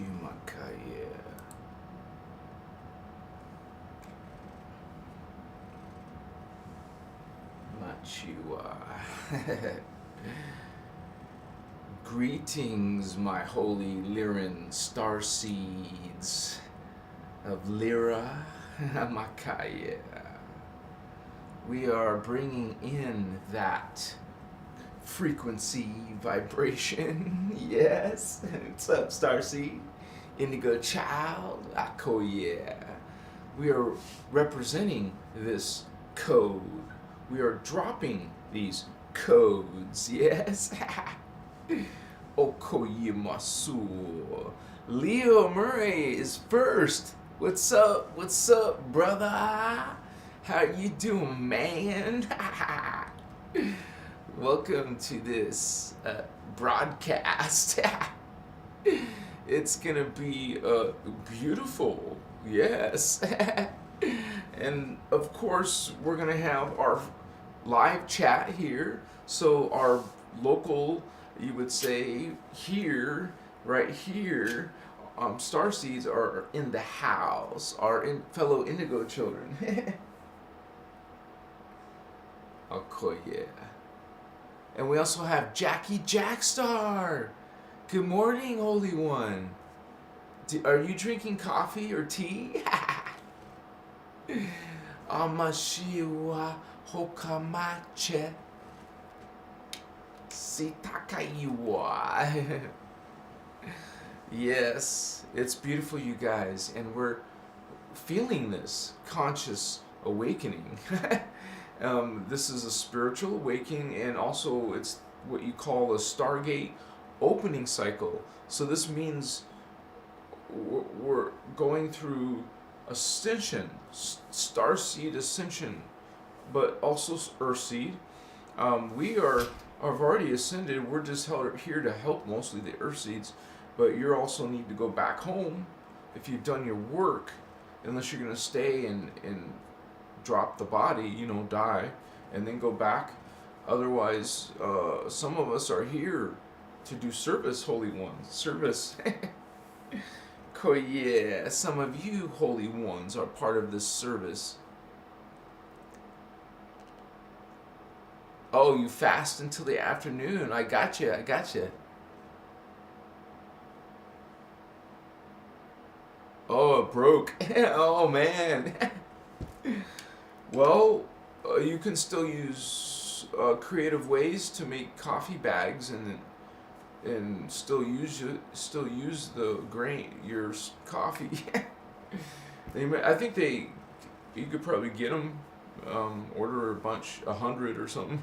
Makaya. Machiwa. Greetings, my holy Lyran Starseeds of Lyra Makaya. We are bringing in that frequency vibration. Yes. What's up, Starseed? Indigo Child. Akoya. We are representing this code. We are dropping these codes. Yes. Okoyimasu. Leo Murray is first. What's up? What's up, brother? How you doing, man? Welcome to this broadcast. It's gonna be beautiful, yes. And of course, we're gonna have our live chat here. So our local, you would say, here, right here, Starseeds are in the house, our fellow indigo children. Oh, yeah. And we also have Jackie Jackstar. Good morning, Holy One. Are you drinking coffee or tea? Amashiwa hokamache sitakaiwa. Yes, it's beautiful, you guys, and we're feeling this conscious awakening. This is a spiritual awakening, and also it's what you call a Stargate opening cycle. So this means we're going through ascension, Starseed ascension, but also Earthseed. We have already ascended. We're just here to help mostly the Earthseeds, but you also need to go back home if you've done your work, unless you're going to stay and drop the body, die, and then go back. Otherwise, some of us are here to do service, Holy Ones. Service. Yeah, some of you, Holy Ones, are part of this service. Oh, you fast until the afternoon. I got you. Oh, it broke. Oh, man. Well, you can still use creative ways to make coffee bags and still use the grain, your coffee. I think you could probably get them, order a bunch, 100 or something.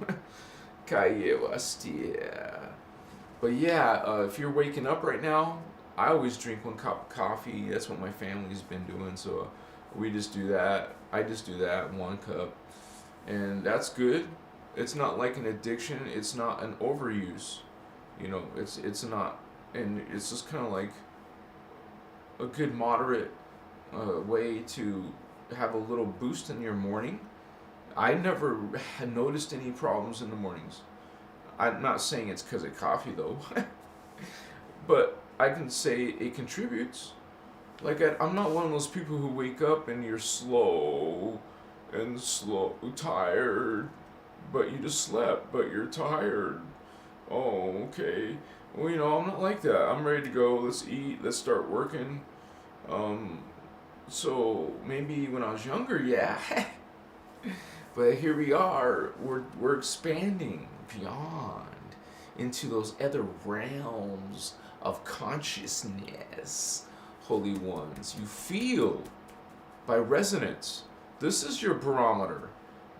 But yeah, if you're waking up right now, I always drink 1 cup of coffee. That's what my family's been doing, so we just do that. I just do that, 1 cup, and that's good. It's not like an addiction. It's not an overuse. It's not, and it's just kind of like a good moderate way to have a little boost in your morning. I never had noticed any problems in the mornings. I'm not saying it's because of coffee though, but I can say it contributes. Like, I'm not one of those people who wake up and you're tired, but you just slept, but you're tired. Oh, okay. Well, I'm not like that. I'm ready to go. Let's eat. Let's start working. So maybe when I was younger, yeah. But here we are. We're expanding beyond into those other realms of consciousness, Holy Ones. You feel by resonance. This is your barometer.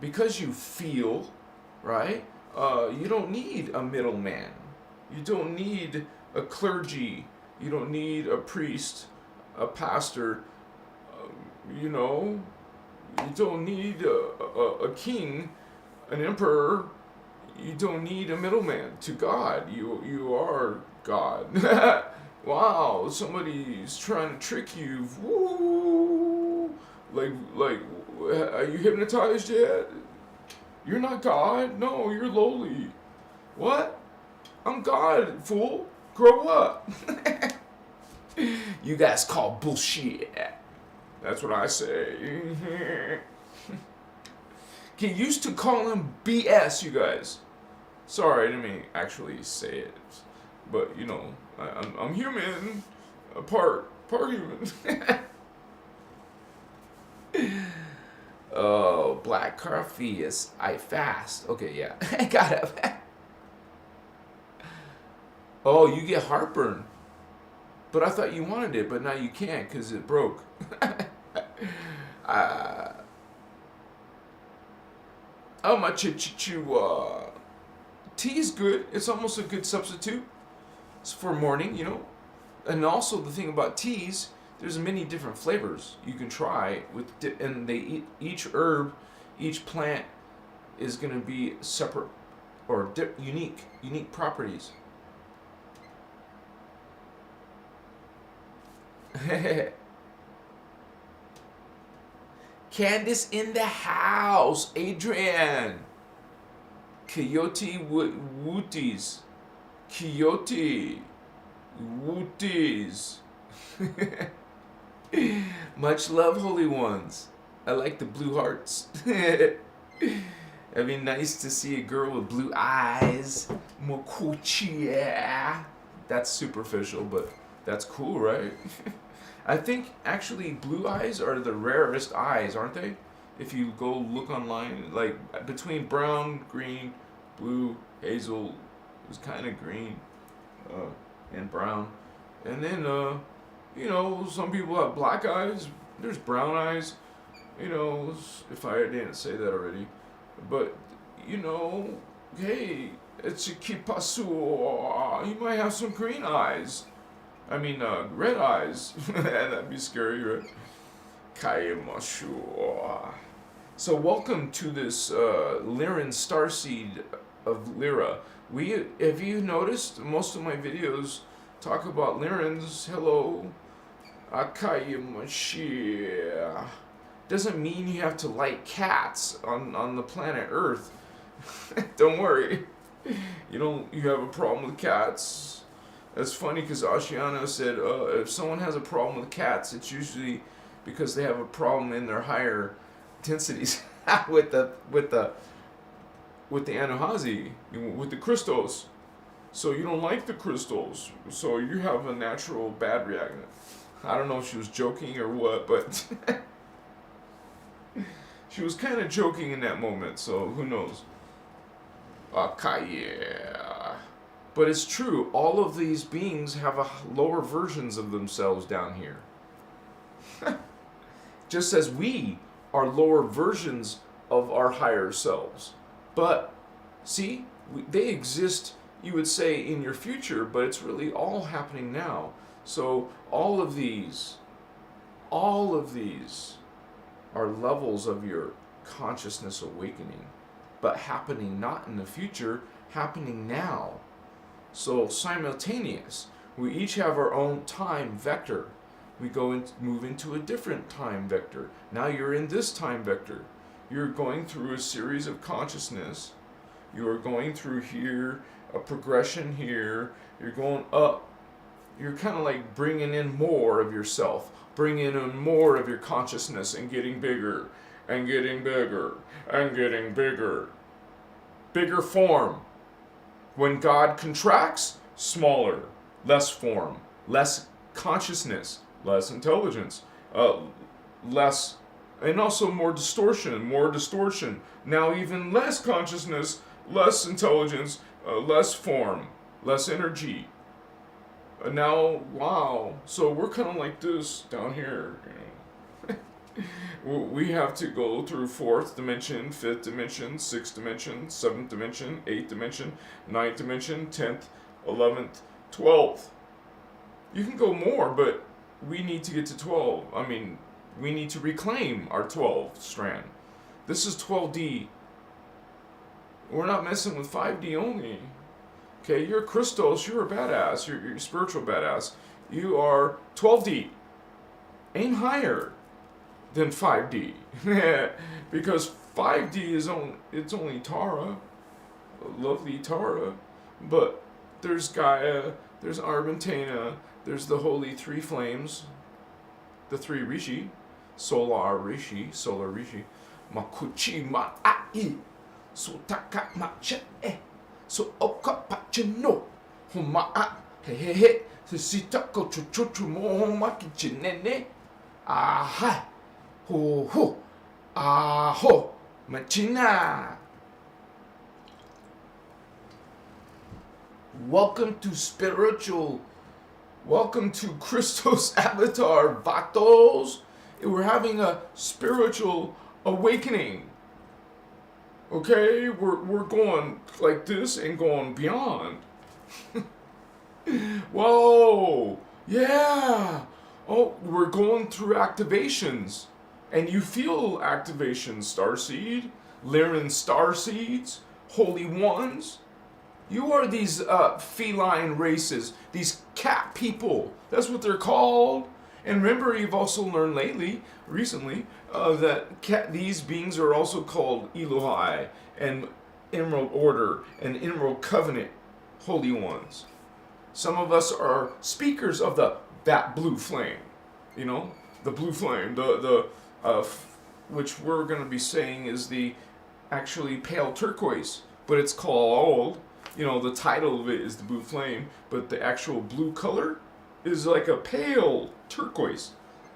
Because you feel, right? You don't need a middleman. You don't need a clergy. You don't need a priest, a pastor. You don't need a king, an emperor. You don't need a middleman to God. You are God. Wow, somebody's trying to trick you. Woo! Like, are you hypnotized yet? You're not God. No, you're lowly. What? I'm God, fool. Grow up. you guys call bullshit. That's what I say. Get used to calling them BS, you guys. Sorry, I didn't mean to actually say it. But, you know, I'm human. Part human. Oh, black coffee is I fast. Okay, yeah. I got it. Oh, you get heartburn. But I thought you wanted it, but now you can't because it broke. Oh, my tea is good. It's almost a good substitute. It's for morning, you know. And also the thing about teas, there's many different flavors you can try with, and they each herb, each plant is going to be separate or unique properties. Candace in the house. Adrian. Coyote Wooties. Coyote Wooties. Much love, holy ones. I like the blue hearts. It'd be nice to see a girl with blue eyes. Mokuchia. That's superficial, but that's cool, right? I think actually blue eyes are the rarest eyes, aren't they? If you go look online, like between brown, green, blue, hazel, it was kind of green and brown. And then, you know, some people have black eyes. There's brown eyes. You know, if I didn't say that already. But, you know, hey, it's a kipasu. You might have some green eyes. I mean, red eyes. That'd be scary, right? Kaimashu. So welcome to this Lyran Starseed of Lyra. Have you noticed most of my videos talk about Lyrans? Hello. Akayamashi. Doesn't mean you have to like cats on the planet Earth. Don't worry. You have a problem with cats. It's funny because Ashiana said if someone has a problem with cats, it's usually because they have a problem in their higher densities with the Anuhazi, with the Christos. So you don't like the Christos. So you have a natural bad reaction. I don't know if she was joking or what, but she was kind of joking in that moment. So who knows? Okay, yeah. But it's true, all of these beings have lower versions of themselves down here. Just as we are lower versions of our higher selves. But, see, they exist, you would say, in your future, but it's really all happening now. So all of these are levels of your consciousness awakening, but happening not in the future, happening now. So simultaneous. We each have our own time vector. We move into a different time vector. Now you're in this time vector. You're going through a series of consciousness. You are going through here, a progression here. You're going up. You're kind of like bringing in more of yourself, bringing in more of your consciousness and getting bigger and getting bigger and getting bigger. Bigger form. When God contracts, smaller, less form, less consciousness, less intelligence, less, and also more distortion. Now even less consciousness, less intelligence, less form, less energy. Now, wow. So we're kind of like this down here, you know. We have to go through 4th dimension, 5th dimension, 6th dimension, 7th dimension, 8th dimension, 9th dimension, 10th, 11th, 12th. You can go more, but we need to get to 12. I mean, we need to reclaim our 12th strand. This is 12D. We're not messing with 5D only. Okay, you're Christos, you're a badass, you're a spiritual badass. You are 12D. Aim higher than 5D. Because 5D is only Tara, lovely Tara, but there's Gaia, there's Aramatena, There's the holy three flames, the three rishi, solar rishi, makuchi ma'ai, sutaka ma'che, so oka pachino, huma'a, hehehe, sitako chuchuchu mohomaki chinene, aha, ho ho, aho, machina. Welcome to Christos Avatar, Vatos. We're having a spiritual awakening. Okay, we're going like this and going beyond. Whoa, yeah. Oh, we're going through activations, and you feel activations, Starseed, Lyran Starseeds, Holy Ones. You are these feline races, these cat people. That's what they're called. And remember, you've also learned recently, that these beings are also called Elohai and Emerald Order and Emerald Covenant, Holy Ones. Some of us are speakers of that blue flame. You know, the blue flame, which we're going to be saying is the actually pale turquoise, but it's called. You know, the title of it is the blue flame, but the actual blue color is like a pale turquoise.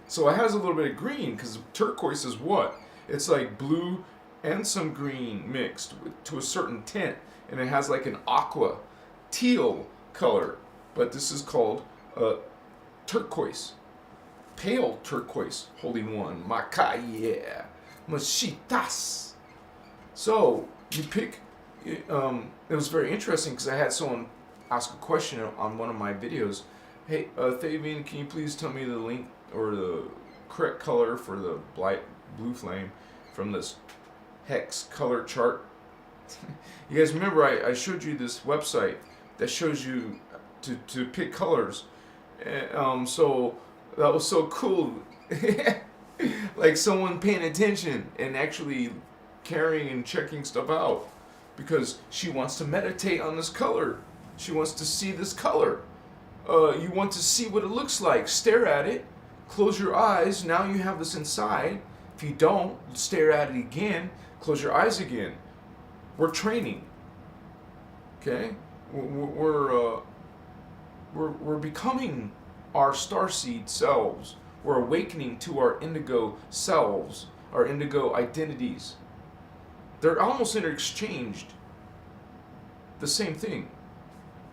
So it has a little bit of green, because turquoise is what? It's like blue and some green mixed to a certain tint, and it has like an aqua, teal color. But this is called turquoise, pale turquoise, Holy One, Makaya, Mashitas. So you pick. It was very interesting because I had someone ask a question on one of my videos. Hey, Thavian, can you please tell me the link or the correct color for the blue flame from this hex color chart? You guys remember I showed you this website that shows you to pick colors. So that was so cool. Like someone paying attention and actually carrying and checking stuff out. Because she wants to meditate on this color. She wants to see this color. You want to see what it looks like. Stare at it. Close your eyes. Now you have this inside. If you don't, stare at it again. Close your eyes again. We're training. Okay? We're becoming our starseed selves. We're awakening to our indigo selves, our indigo identities. They're almost interchanged. The same thing.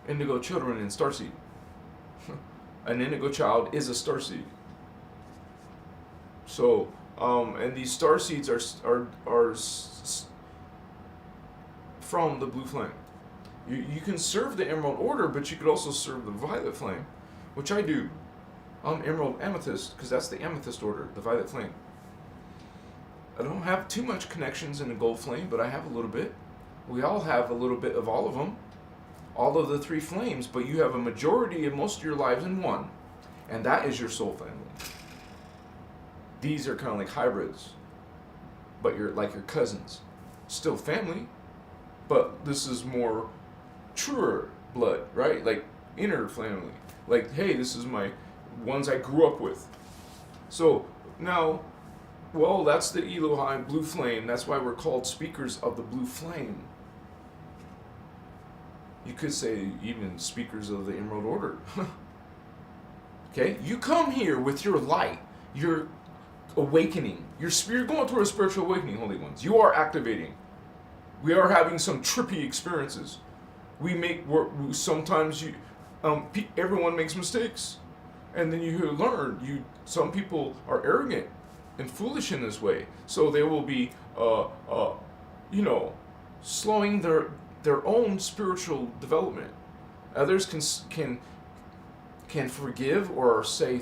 Indigo children and starseed. An indigo child is a starseed. So, and these starseeds are from the blue flame. You can serve the Emerald Order, but you could also serve the Violet Flame, which I do. I'm Emerald Amethyst, because that's the Amethyst Order, the Violet Flame. I don't have too much connections in the gold flame, but I have a little bit. We all have a little bit of all of them. All of the three flames, but you have a majority of most of your lives in one. And that is your soul family. These are kind of like hybrids, but you're like your cousins. Still family, but this is more truer blood, right? Like inner family. Like, hey, this is my ones I grew up with. So now, well, that's the Elohai blue flame. That's why we're called speakers of the blue flame. You could say even speakers of the Emerald Order. Okay? You come here with your light, your awakening, your spirit, going through a spiritual awakening, Holy Ones. You are activating. We are having some trippy experiences. Sometimes everyone makes mistakes. And then you learn. Some people are arrogant and foolish in this way, so they will be slowing their own spiritual development. Others can forgive or say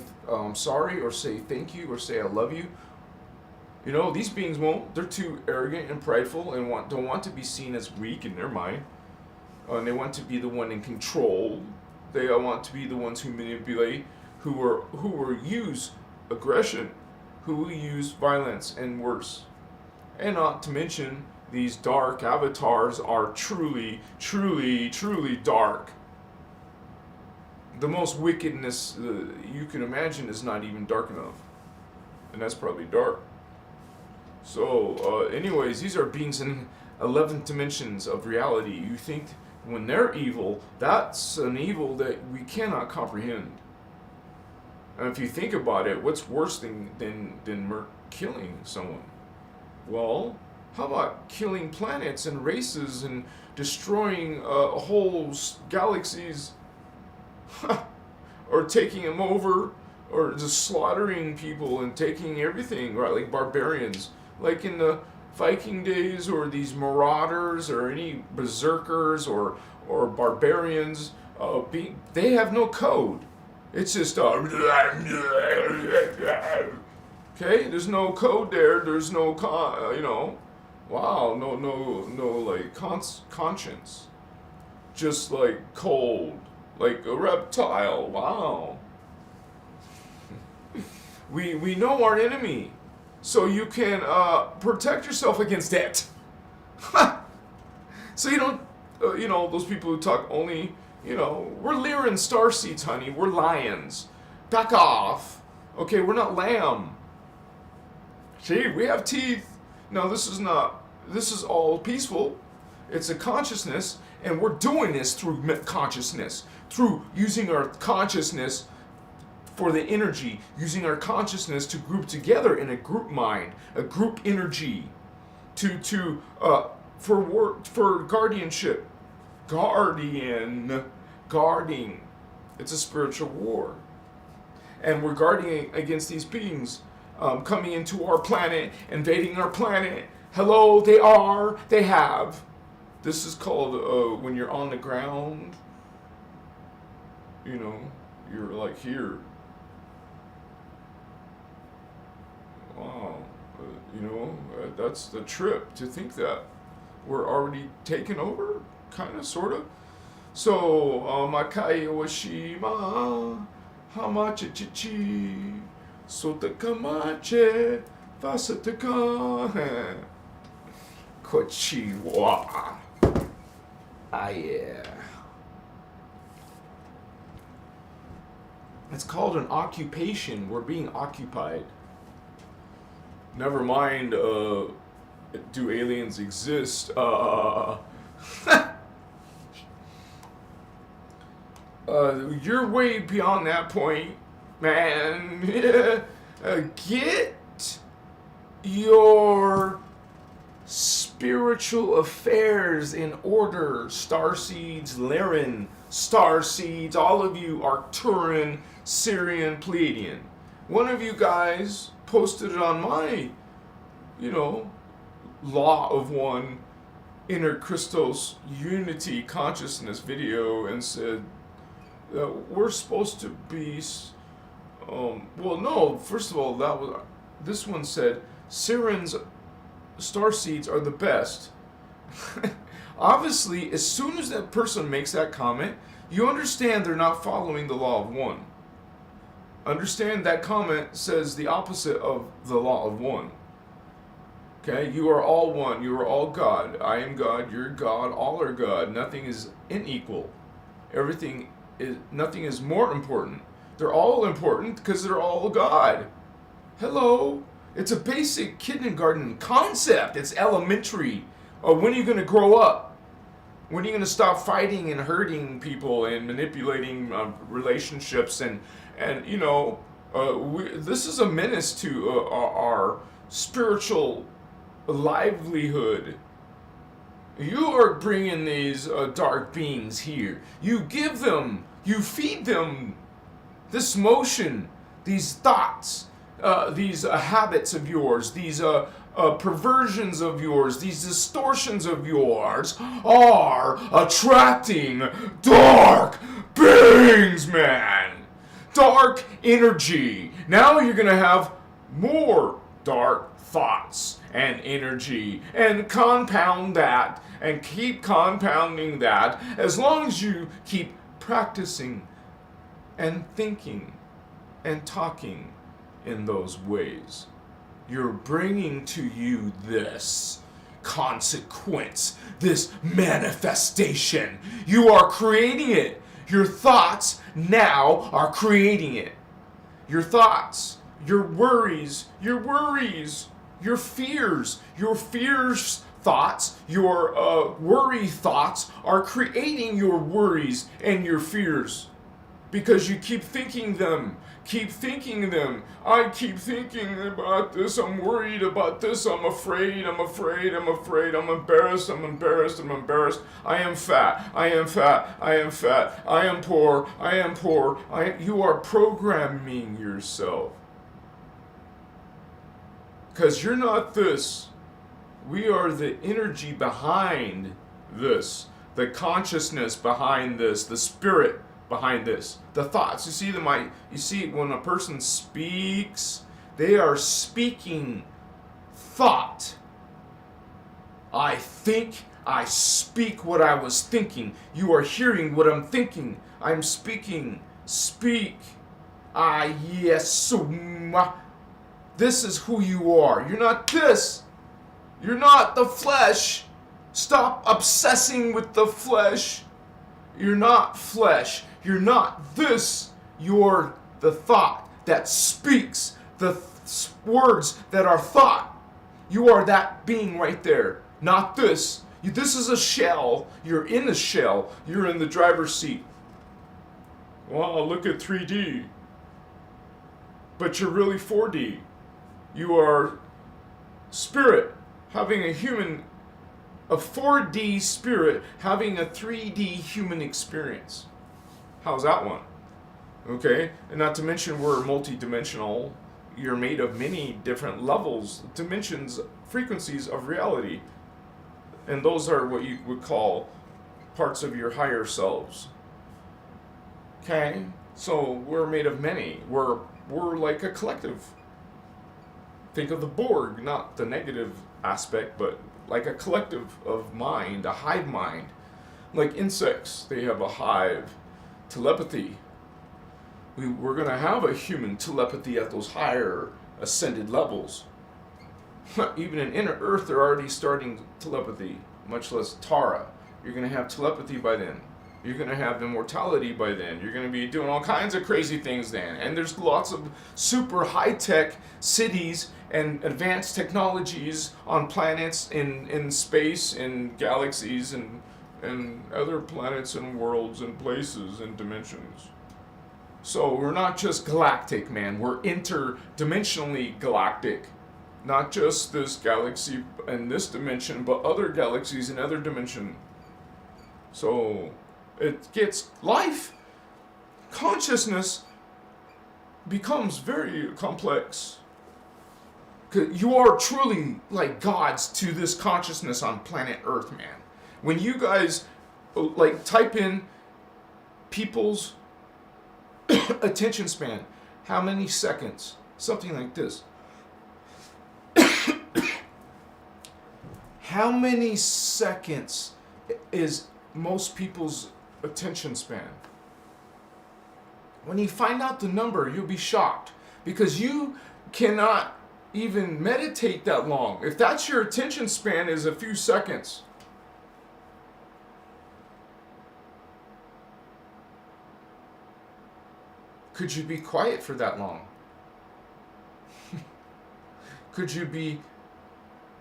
sorry or say thank you or say I love you. You know, these beings won't. They're too arrogant and prideful and don't want to be seen as weak in their mind. And they want to be the one in control. They want to be the ones who manipulate, who will use aggression, who will use violence and worse. And not to mention, these dark avatars are truly, truly, truly dark. the most wickedness you can imagine is not even dark enough. And that's probably dark. So, anyways, these are beings in 11 dimensions of reality. You think when they're evil, that's an evil that we cannot comprehend. And if you think about it, what's worse than killing someone? Well, how about killing planets and races and destroying whole galaxies? Or taking them over, or just slaughtering people and taking everything, right? Like barbarians. Like in the Viking days, or these marauders, or any berserkers, or barbarians, they have no code. It's just okay. There's no code there. There's no wow. No like conscience. Just like cold, like a reptile. Wow. We know our enemy. So you can protect yourself against it. So you don't, those people who talk only, we're Lyran Starseeds, honey. We're lions. Back off. Okay, we're not lamb. See, we have teeth. No, this is all peaceful. It's a consciousness, and we're doing this through consciousness. Through using our consciousness for the energy, using our consciousness to group together in a group mind, a group energy, for guardianship, guarding. It's a spiritual war, and we're guarding against these beings coming into our planet, invading our planet. Hello, they have. This is called when you're on the ground. You're like here. Wow, that's the trip, to think that we're already taken over, kind of, sort of. So, Makai Washima, Hamache Chichi, Sotakamache, Vasataka, Kochiwa. Ah, yeah. It's called an occupation. We're being occupied. Never mind, do aliens exist? You're way beyond that point, man. Get your spiritual affairs in order. Starseeds, Lyran Starseeds, all of you, Arcturan, Syrian, Pleiadian. One of you guys posted it on my, Law of One, innerchristos Unity Consciousness video, and said that we're supposed to be, first of all, this one said, Lyran Starseeds are the best. Obviously, as soon as that person makes that comment, you understand they're not following the Law of One. Understand that comment says the opposite of the Law of One. Okay, you are all one. You are all God. I am God. You're God. All are God. Nothing is unequal. Nothing is more important. They're all important because they're all God. Hello. It's a basic kindergarten concept. It's elementary. When are you going to grow up? When are you going to stop fighting and hurting people and manipulating relationships and this is a menace to our spiritual livelihood. You are bringing these dark beings here. You feed them this motion, these thoughts, these habits of yours, these perversions of yours, these distortions of yours are attracting dark beings, man. Dark energy. Now you're going to have more dark thoughts and energy, and compound that and keep compounding that as long as you keep practicing and thinking and talking in those ways. You're bringing to you this consequence, this manifestation. You are creating it. Your thoughts now are creating it. Your thoughts, your worries, your fears, thoughts, your worry thoughts are creating your worries and your fears. Because you keep thinking them. I keep thinking about this. I'm worried about this. I'm afraid. I'm embarrassed. I am fat. I am poor. You are programming yourself. Because you're not this. We are the energy behind this. The consciousness behind this. The spirit behind this, the thoughts. You see you see when a person speaks, they are speaking thought. I think, I speak what I was thinking. You are hearing what I'm thinking. I'm speaking. Speak. Yes. This is who you are. You're not this. You're not the flesh. Stop obsessing with the flesh. You're not flesh. You're not this. You're the thought that speaks. The words that are thought. You are that being right there. Not this. This is a shell. You're in a shell. You're in the driver's seat. Wow, look at 3D. But you're really 4D. You are spirit having a 4D spirit having a 3D human experience. How's that one? Okay? And not to mention we're multi-dimensional. You're made of many different levels, dimensions, frequencies of reality. And those are what you would call parts of your higher selves. Okay? So we're made of many. We're like a collective. Think of the Borg, not the negative aspect, but like a collective of mind, a hive mind. Like insects, they have a hive telepathy. We're going to have a human telepathy at those higher ascended levels. Even in inner Earth, they're already starting telepathy, much less Tara. You're going to have telepathy by then. You're going to have immortality by then. You're going to be doing all kinds of crazy things then. And there's lots of super high-tech cities and advanced technologies on planets, in space, in galaxies, and other planets and worlds and places and dimensions. So we're not just galactic, man. We're interdimensionally galactic. Not just this galaxy and this dimension, but other galaxies and other dimension. So it gets life. Consciousness becomes very complex. 'Cause you are truly like gods to this consciousness on planet Earth, man. When you guys like type in people's attention span, how many seconds? Something like this. How many seconds is most people's attention span? When you find out the number, you'll be shocked. Because you cannot even meditate that long. If that's your attention span is a few seconds. Could you be quiet for that long? Could you be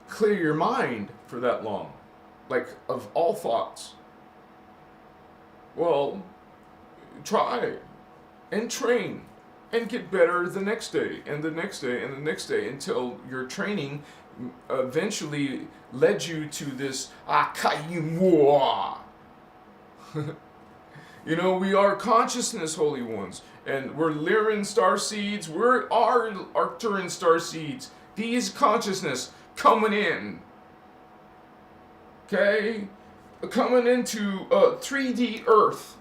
clear your mind for that long? Like of all thoughts? Well, try and train and get better the next day and the next day and the next day until your training eventually led you to this Akayimwa. You know, we are consciousness, holy ones, and we're Lyran Starseeds, we're Arcturan Starseeds. These consciousness coming in, okay? Coming into 3D Earth.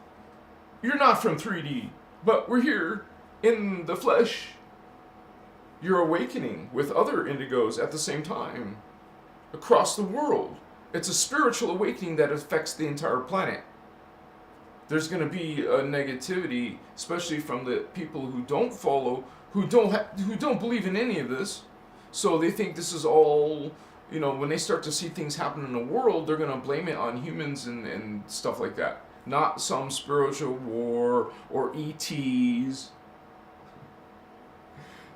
You're not from 3D, but we're here in the flesh. You're awakening with other indigos at the same time across the world. It's a spiritual awakening that affects the entire planet. There's going to be a negativity, especially from the people who don't follow, who don't believe in any of this. So they think this is all, you know, when they start to see things happen in the world, they're going to blame it on humans and stuff like that. not some spiritual war or ETs.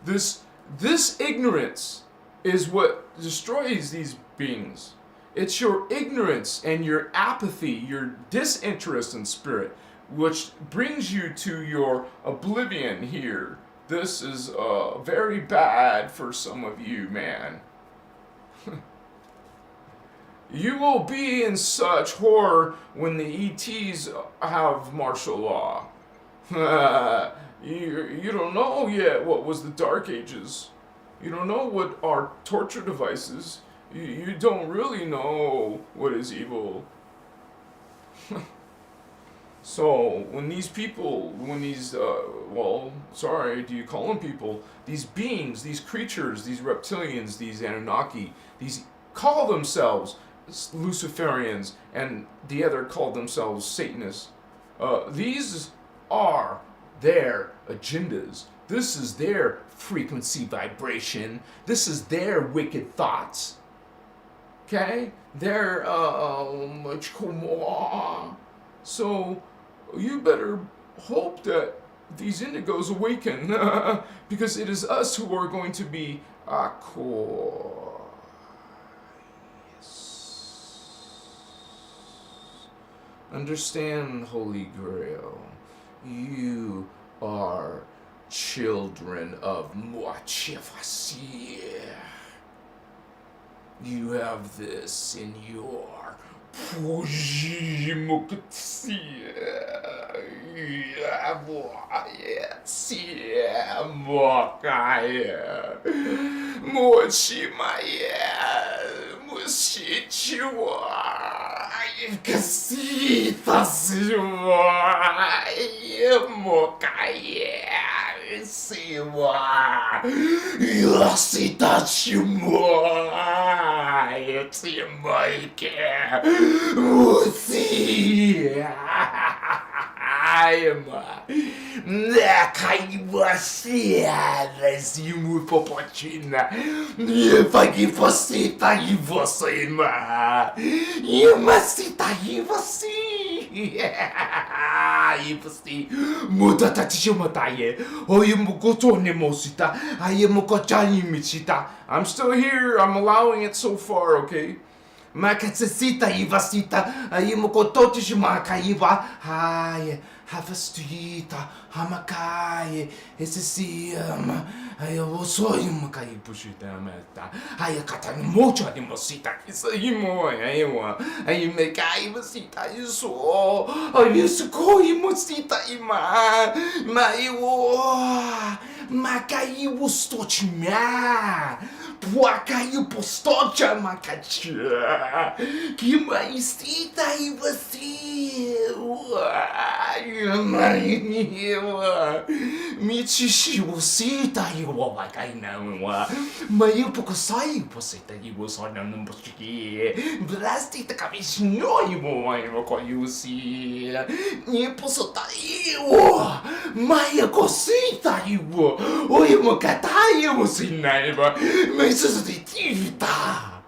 This ignorance is what destroys these beings. It's your ignorance and your apathy, your disinterest in spirit, which brings you to your oblivion here. This is very bad for some of you, man. You will be in such horror when the ETs have martial law. You don't know yet what was the Dark Ages. You don't know what are torture devices. You don't really know what is evil. So, when these people, do you call them people? These beings, these creatures, these reptilians, these Anunnaki, these call themselves Luciferians, and the other call themselves Satanists. These are their agendas. This is their frequency vibration. This is their wicked thoughts. Okay? They're, so, you better hope that these indigos awaken, because it is us who are going to be Understand, Holy Grail, you are children of Moachevasir. You have this in your I'm still here. I'm allowing it so far, okay? Makatsita ivasita ayimokototi makaiva hay havastita hamakai esisiam ayosoyum kai pushita meta ayakatan mocho de mosita isimo aywa ayimekai vasita iso ayusukoi mosita ima maiwo makai ustochmia Płakają postocia makacia, kima istita i wasiła, mici siwusita i wawakainawa, mayu pokosai posita i wasona numboski, blastita kavishnoi mo koyusi, ni posota iwo, maya kosita iwo, oyimo katai musinaiba, Sensitività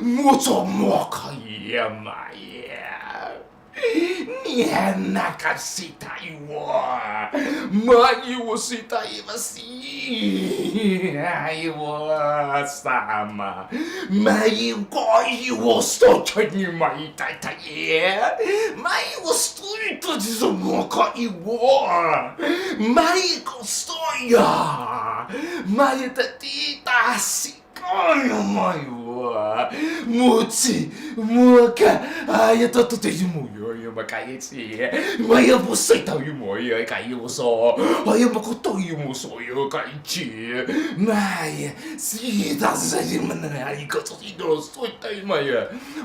molto moca Maia Niena casita iwa Maio sita ivasi Iwa sama Maio koiwo sto chani mai tataye Maio stuito de moca iwa Maio stoia Maio tatita Sikoyo maiwa Muti Muka Ai toto te muyo yo makaichi Mai você tá yo moyo kai yo so Ai makoto yo mo so yo kaichi Mai si da sai mana ai ko so do so ta mai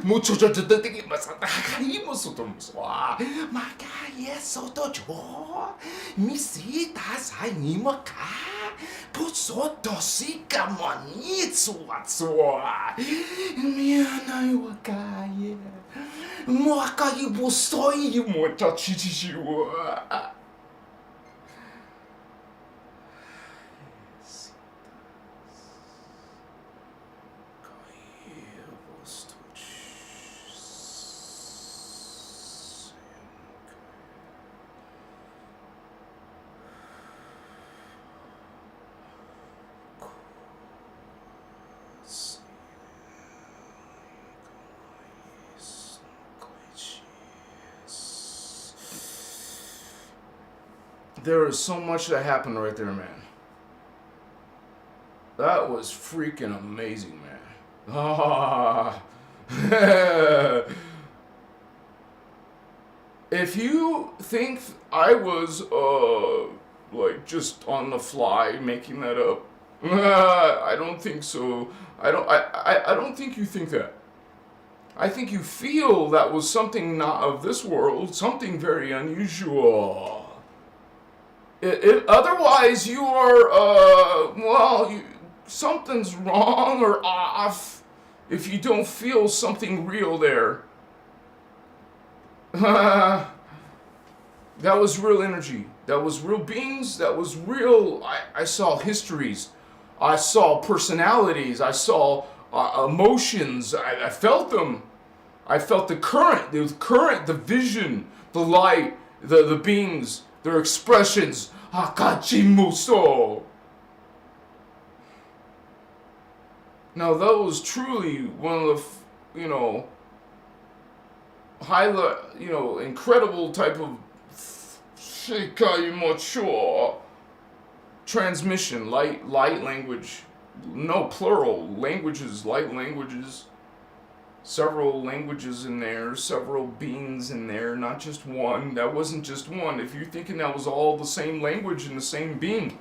Mucho ta ta te masata kai mo so to so Makai so to jo Mi si ta sai ni maka Posotosika manitsu watsua. Mianai wakaye. Moakai bostoi motachichiwa. There is so much that happened right there, man. That was freaking amazing, man. Ah. If you think I was, like, just on the fly making that up, I don't think so. I don't think you think that. I think you feel that was something not of this world, something very unusual. Otherwise, you are, something's wrong or off if you don't feel something real there. That was real energy. That was real beings. That was real. I saw histories. I saw personalities. I saw emotions. I felt them. I felt the current, the vision, the light, the beings, their expressions. Hakachimuso. Now that was truly one of the, incredible type of transmission, light language. No, plural. Languages, light languages. Several languages in there, several beings in there, not just one. That wasn't just one. If you're thinking that was all the same language and the same being.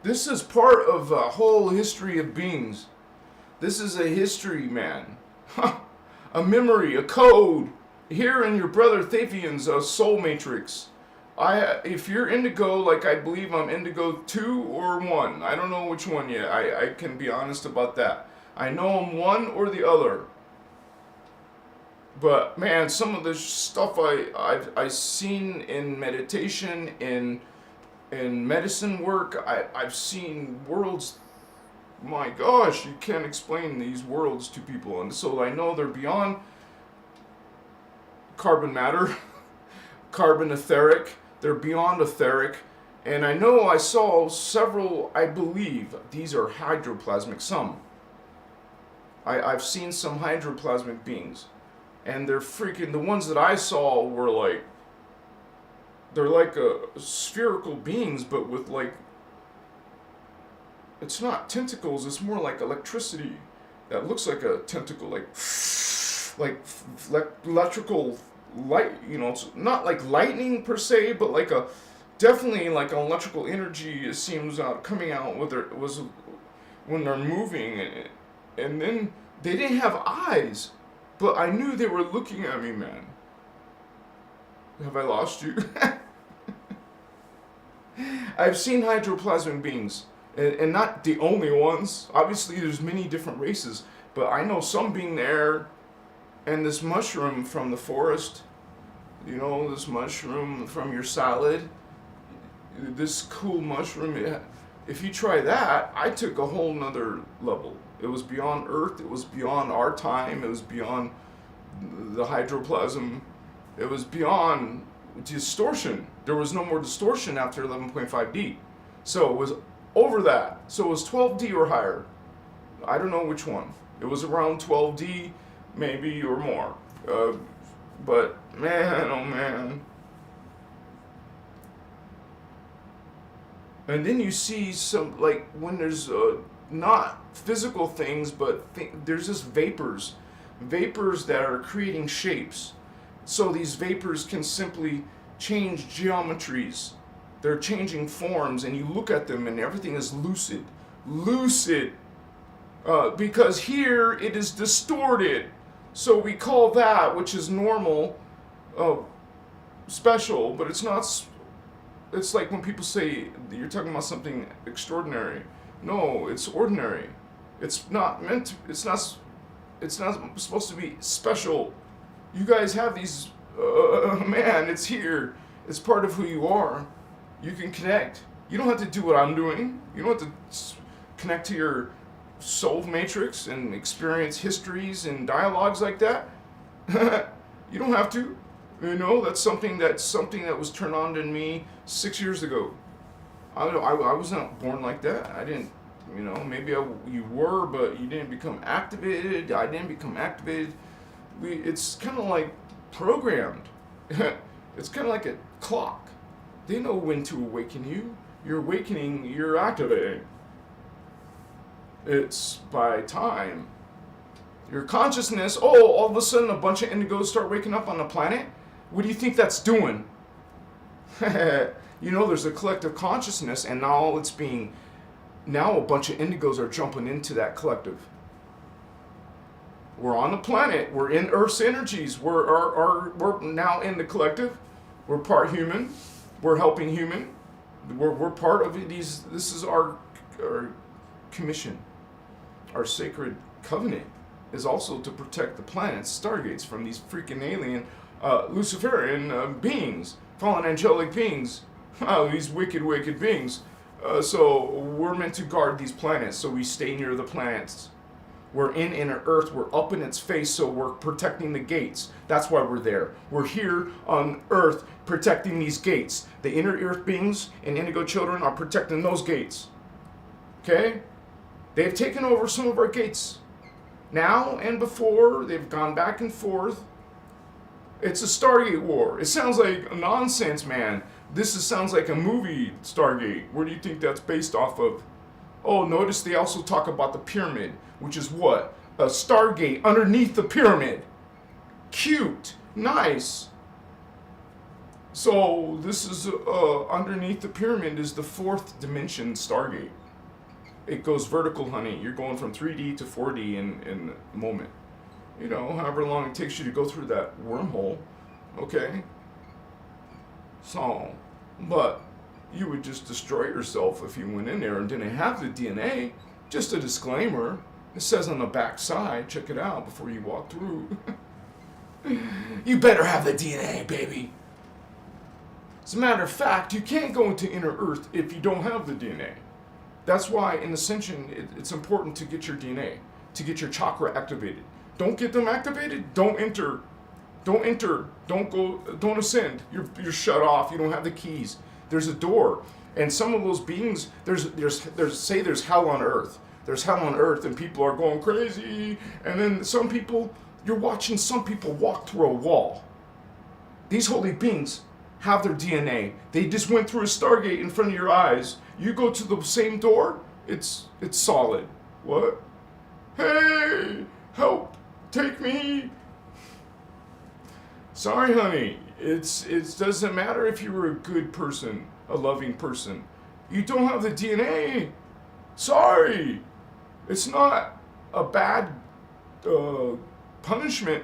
This is part of a whole history of beings. This is a history, man. A memory, a code. Here in your brother Thavian's soul matrix. If you're indigo, like I believe I'm indigo 2 or 1. I don't know which one yet. I can be honest about that. I know I'm one or the other. But man, some of the stuff I've seen in meditation, in medicine work, I've seen worlds. My gosh, you can't explain these worlds to people. And so I know they're beyond carbon matter, carbon etheric. They're beyond etheric. And I know I saw several, I believe, these are hydroplasmic, some. I've seen some hydroplasmic beings. And they're freaking, the ones that I saw were like, they're like spherical beings, but with like, it's not tentacles, it's more like electricity that looks like a tentacle, like electrical light, it's not like lightning per se, but like definitely like an electrical energy, it seems coming out when they're moving, and then they didn't have eyes, but I knew they were looking at me, man. Have I lost you? I've seen hydroplasmic beings, and not the only ones. Obviously, there's many different races, but I know some being there, and this mushroom from the forest, this mushroom from your salad, this cool mushroom, if you try that, I took a whole nother level. It was beyond Earth, it was beyond our time, it was beyond the hydroplasm, it was beyond distortion. There was no more distortion after 11.5D. So it was over that. So it was 12D or higher. I don't know which one. It was around 12D, maybe, or more. But man, oh man. And then you see some, like, when there's not physical things, but there's just vapors that are creating shapes. So these vapors can simply change geometries. They're changing forms, and you look at them and everything is lucid. Because here it is distorted. So we call that, which is normal, special, but it's not. It's like when people say you're talking about something extraordinary. No, it's ordinary. It's not meant to, it's not supposed to be special. You guys have these, man, it's here. It's part of who you are. You can connect. You don't have to do what I'm doing. You don't have to connect to your soul matrix and experience histories and dialogues like that. You don't have to. That's something that was turned on in me 6 years ago. I was not born like that. I didn't, maybe you were, but you didn't become activated. I didn't become activated. It's kind of like programmed. It's kind of like clock. They know when to awaken you. You're awakening, you're activating. It's by time. Your consciousness, all of a sudden a bunch of indigos start waking up on the planet. What do you think that's doing? You know, there's a collective consciousness, and now now a bunch of indigos are jumping into that collective. We're on the planet. We're in Earth's energies. We're now in the collective. We're part human. We're helping human. We're part of these. This is our commission. Our sacred covenant is also to protect the planets, stargates, from these freaking alien, Luciferian beings, fallen angelic beings, these wicked beings. So we're meant to guard these planets, so we stay near the planets. We're in inner Earth, we're up in its face, so we're protecting the gates. That's why we're there. We're here on Earth protecting these gates. The inner Earth beings and indigo children are protecting those gates. Okay? They've taken over some of our gates. Now and before, they've gone back and forth. It's a Stargate war. It sounds like nonsense, man. Sounds like a movie, Stargate. Where do you think that's based off of? Oh, notice they also talk about the pyramid, which is what? A Stargate underneath the pyramid. Cute. Nice. So this is underneath the pyramid is the fourth dimension Stargate. It goes vertical, honey. You're going from 3D to 4D in a moment. You know, however long it takes you to go through that wormhole. Okay? So, but you would just destroy yourself if you went in there and didn't have the DNA. Just a disclaimer. It says on the back side, check it out before you walk through. You better have the DNA, baby. As a matter of fact, you can't go into inner Earth if you don't have the DNA. That's why in Ascension, it's important to get your DNA, to get your chakra activated. Don't get them activated, don't enter. Don't enter, don't go, don't ascend. You're shut off, you don't have the keys. There's a door. And some of those beings, there's hell on Earth. There's hell on Earth and people are going crazy. And then some people, you're watching some people walk through a wall. These holy beings have their DNA. They just went through a Stargate in front of your eyes. You go to the same door, it's solid. What? Hey, help, take me. Sorry, honey. It doesn't matter if you were a good person, a loving person. You don't have the DNA. Sorry. It's not a bad punishment.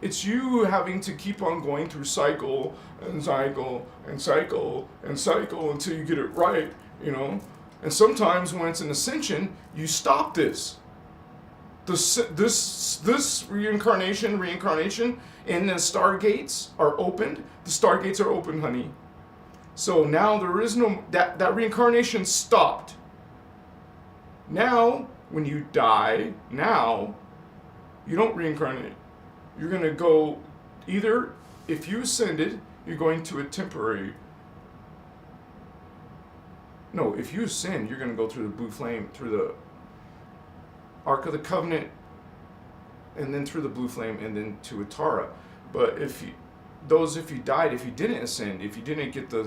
It's you having to keep on going through cycle and cycle and cycle and cycle until you get it right, you know. And sometimes when it's an ascension, you stop this. This reincarnation, and the stargates are opened. The stargates are open, honey. So now there is no, that reincarnation stopped. Now, when you die, now, you don't reincarnate. You're going to go, either, if you ascended, you're going to a temporary, no, if you ascend, you're going to go through the blue flame, through the Ark of the Covenant, and then through the blue flame, and then to Atara. But if you died, if you didn't ascend, if you didn't get the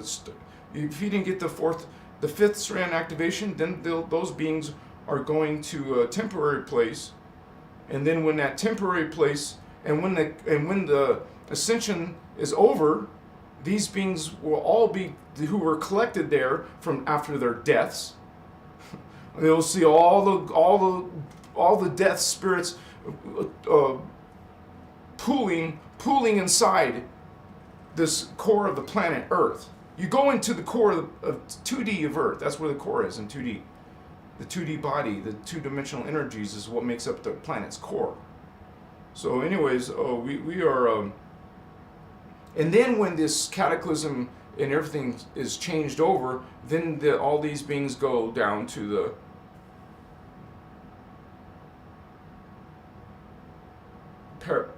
fifth strand activation, then those beings are going to a temporary place, and then when that temporary place, and when the ascension is over, these beings will all be who were collected there from after their deaths. They'll see all the death spirits pooling inside this core of the planet Earth. You go into the core of 2D of Earth. That's where the core is in 2D. The 2D body, the two-dimensional energies is what makes up the planet's core. So anyways, we are... and then when this cataclysm and everything is changed over, then all these beings go down to the...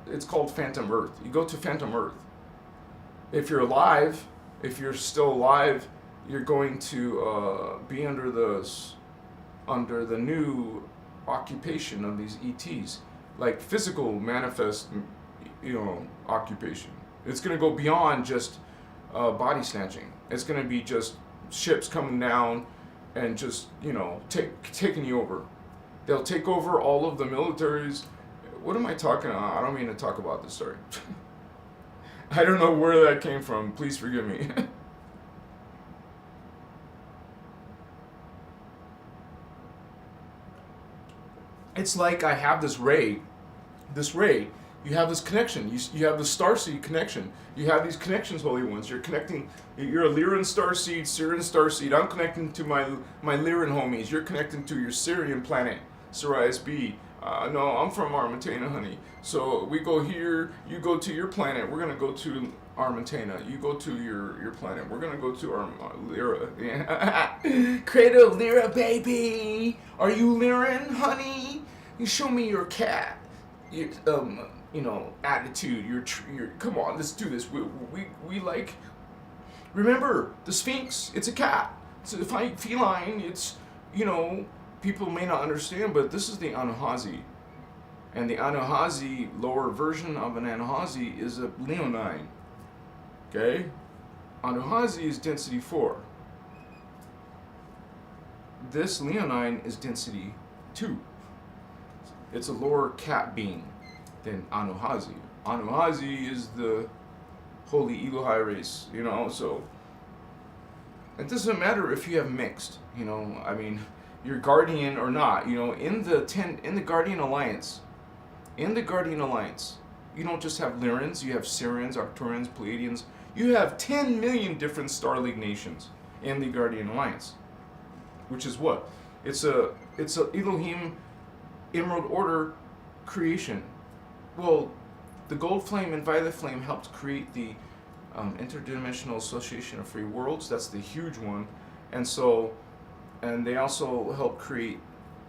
It's called Phantom Earth. You go to Phantom Earth. If you're alive, if you're still alive, you're going to be under the new occupation of these ETs, like physical manifest, occupation. It's going to go beyond just body snatching. It's going to be just ships coming down and just, taking you over. They'll take over all of the militaries. What am I talking about? I don't mean to talk about this story. I don't know where that came from. Please forgive me. It's like I have this ray, you have this connection, you have the Starseed connection, you have these connections, Holy Ones, you're connecting, you're a Lyran Starseed, Syrian Starseed, I'm connecting to my Lyran homies, you're connecting to your Syrian planet, Sirius B. No, I'm from Aramatena, honey. So we go here, you go to your planet, we're gonna go to Aramatena, you go to your planet, we're gonna go to Lyra. Yeah. Cradle of Lyra, baby! Are you Lyran, honey? You show me your cat. Attitude. Your. Come on, let's do this. We like. Remember the Sphinx? It's a cat. It's a feline. It's people may not understand, but this is the Anuhazi, and the Anuhazi lower version of an Anuhazi is a Leonine. Okay, Anuhazi is density 4. This Leonine is density 2. It's a lower cat being than Anuhazi. Anuhazi is the holy Elohai race, so it doesn't matter if you have mixed, you're guardian or not, in the Guardian Alliance, you don't just have Lyrans, you have Syrians, Arcturians, Pleiadians, you have 10 million different Star League nations in the Guardian Alliance, which is what? It's a Elohim Emerald Order creation. Well, the Gold Flame and Violet Flame helped create the Interdimensional Association of Free Worlds. That's the huge one. And they also helped create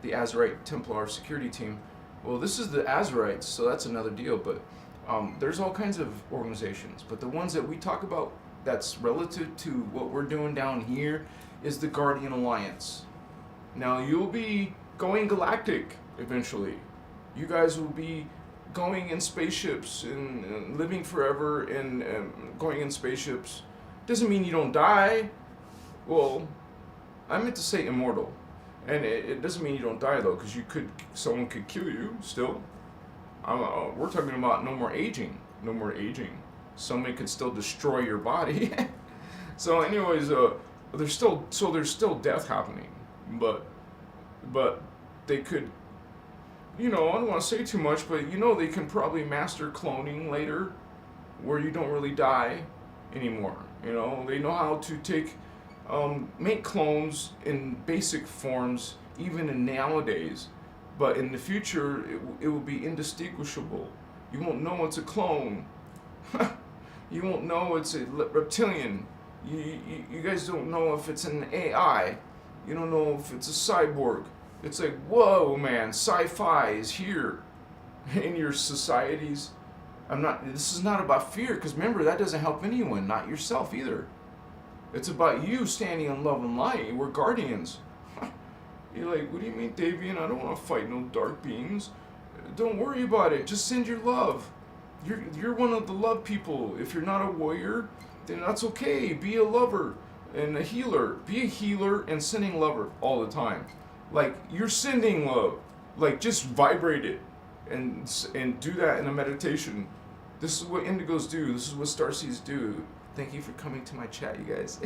the Azerite Templar security team. Well, this is the Azerites, so that's another deal. But there's all kinds of organizations. But the ones that we talk about that's relative to what we're doing down here is the Guardian Alliance. Now, you'll be going galactic eventually. You guys will be going in spaceships and living forever and going in spaceships. Doesn't mean you don't die. Well, I meant to say immortal. And it doesn't mean you don't die though, because someone could kill you still. We're talking about no more aging. No more aging. Somebody could still destroy your body. So anyways, there's still death happening. But they could, I don't want to say too much, but they can probably master cloning later, where you don't really die anymore. They know how to make clones in basic forms, even in nowadays. But in the future, it will be indistinguishable. You won't know it's a clone. You won't know it's a reptilian. You guys don't know if it's an AI. You don't know if it's a cyborg. It's like, whoa, man, sci-fi is here in your societies. This is not about fear, because remember, that doesn't help anyone, not yourself either. It's about you standing in love and light. We're guardians. You're like, what do you mean, Davian? I don't want to fight no dark beings. Don't worry about it. Just send your love. You're one of the love people. If you're not a warrior, then that's okay. Be a lover and a healer. Be a healer and sending lover all the time. Like, you're sending love. Like, just vibrate it and do that in a meditation. This is what indigos do. This is what starseeds do. Thank you for coming to my chat, you guys.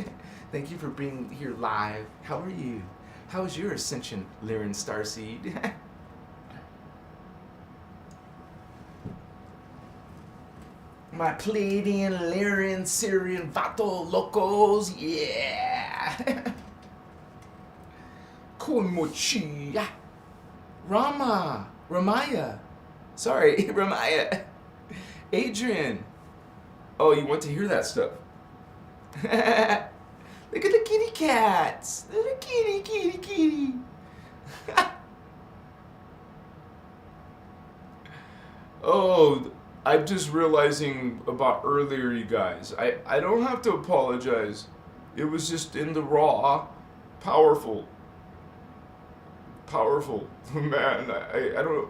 Thank you for being here live. How are you? How is your ascension, Lyran Starseed? My Pleiadian, Lyran, Syrian, Vato, Locos, yeah! Koimochi, Ramaya. Sorry, Ramaya. Adrian. Oh, you want to hear that stuff? Look at the kitty cats. Little kitty. Oh, I'm just realizing about earlier, you guys. I don't have to apologize. It was just in the raw, powerful. Man, I don't.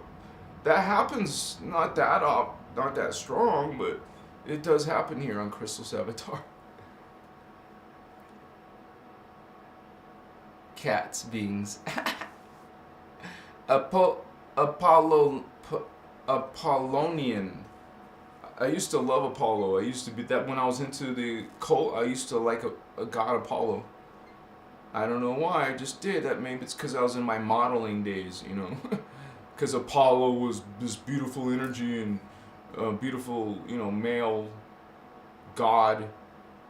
That happens not that strong, but it does happen here on Christos Avatar. cats, beings. Apollonian. I used to love Apollo. I used to be that when I was into the cult. I used to like a god Apollo. I don't know why. I just did that. Maybe it's because I was in my modeling days, you know. Because Apollo was this beautiful energy and beautiful, you know, male god,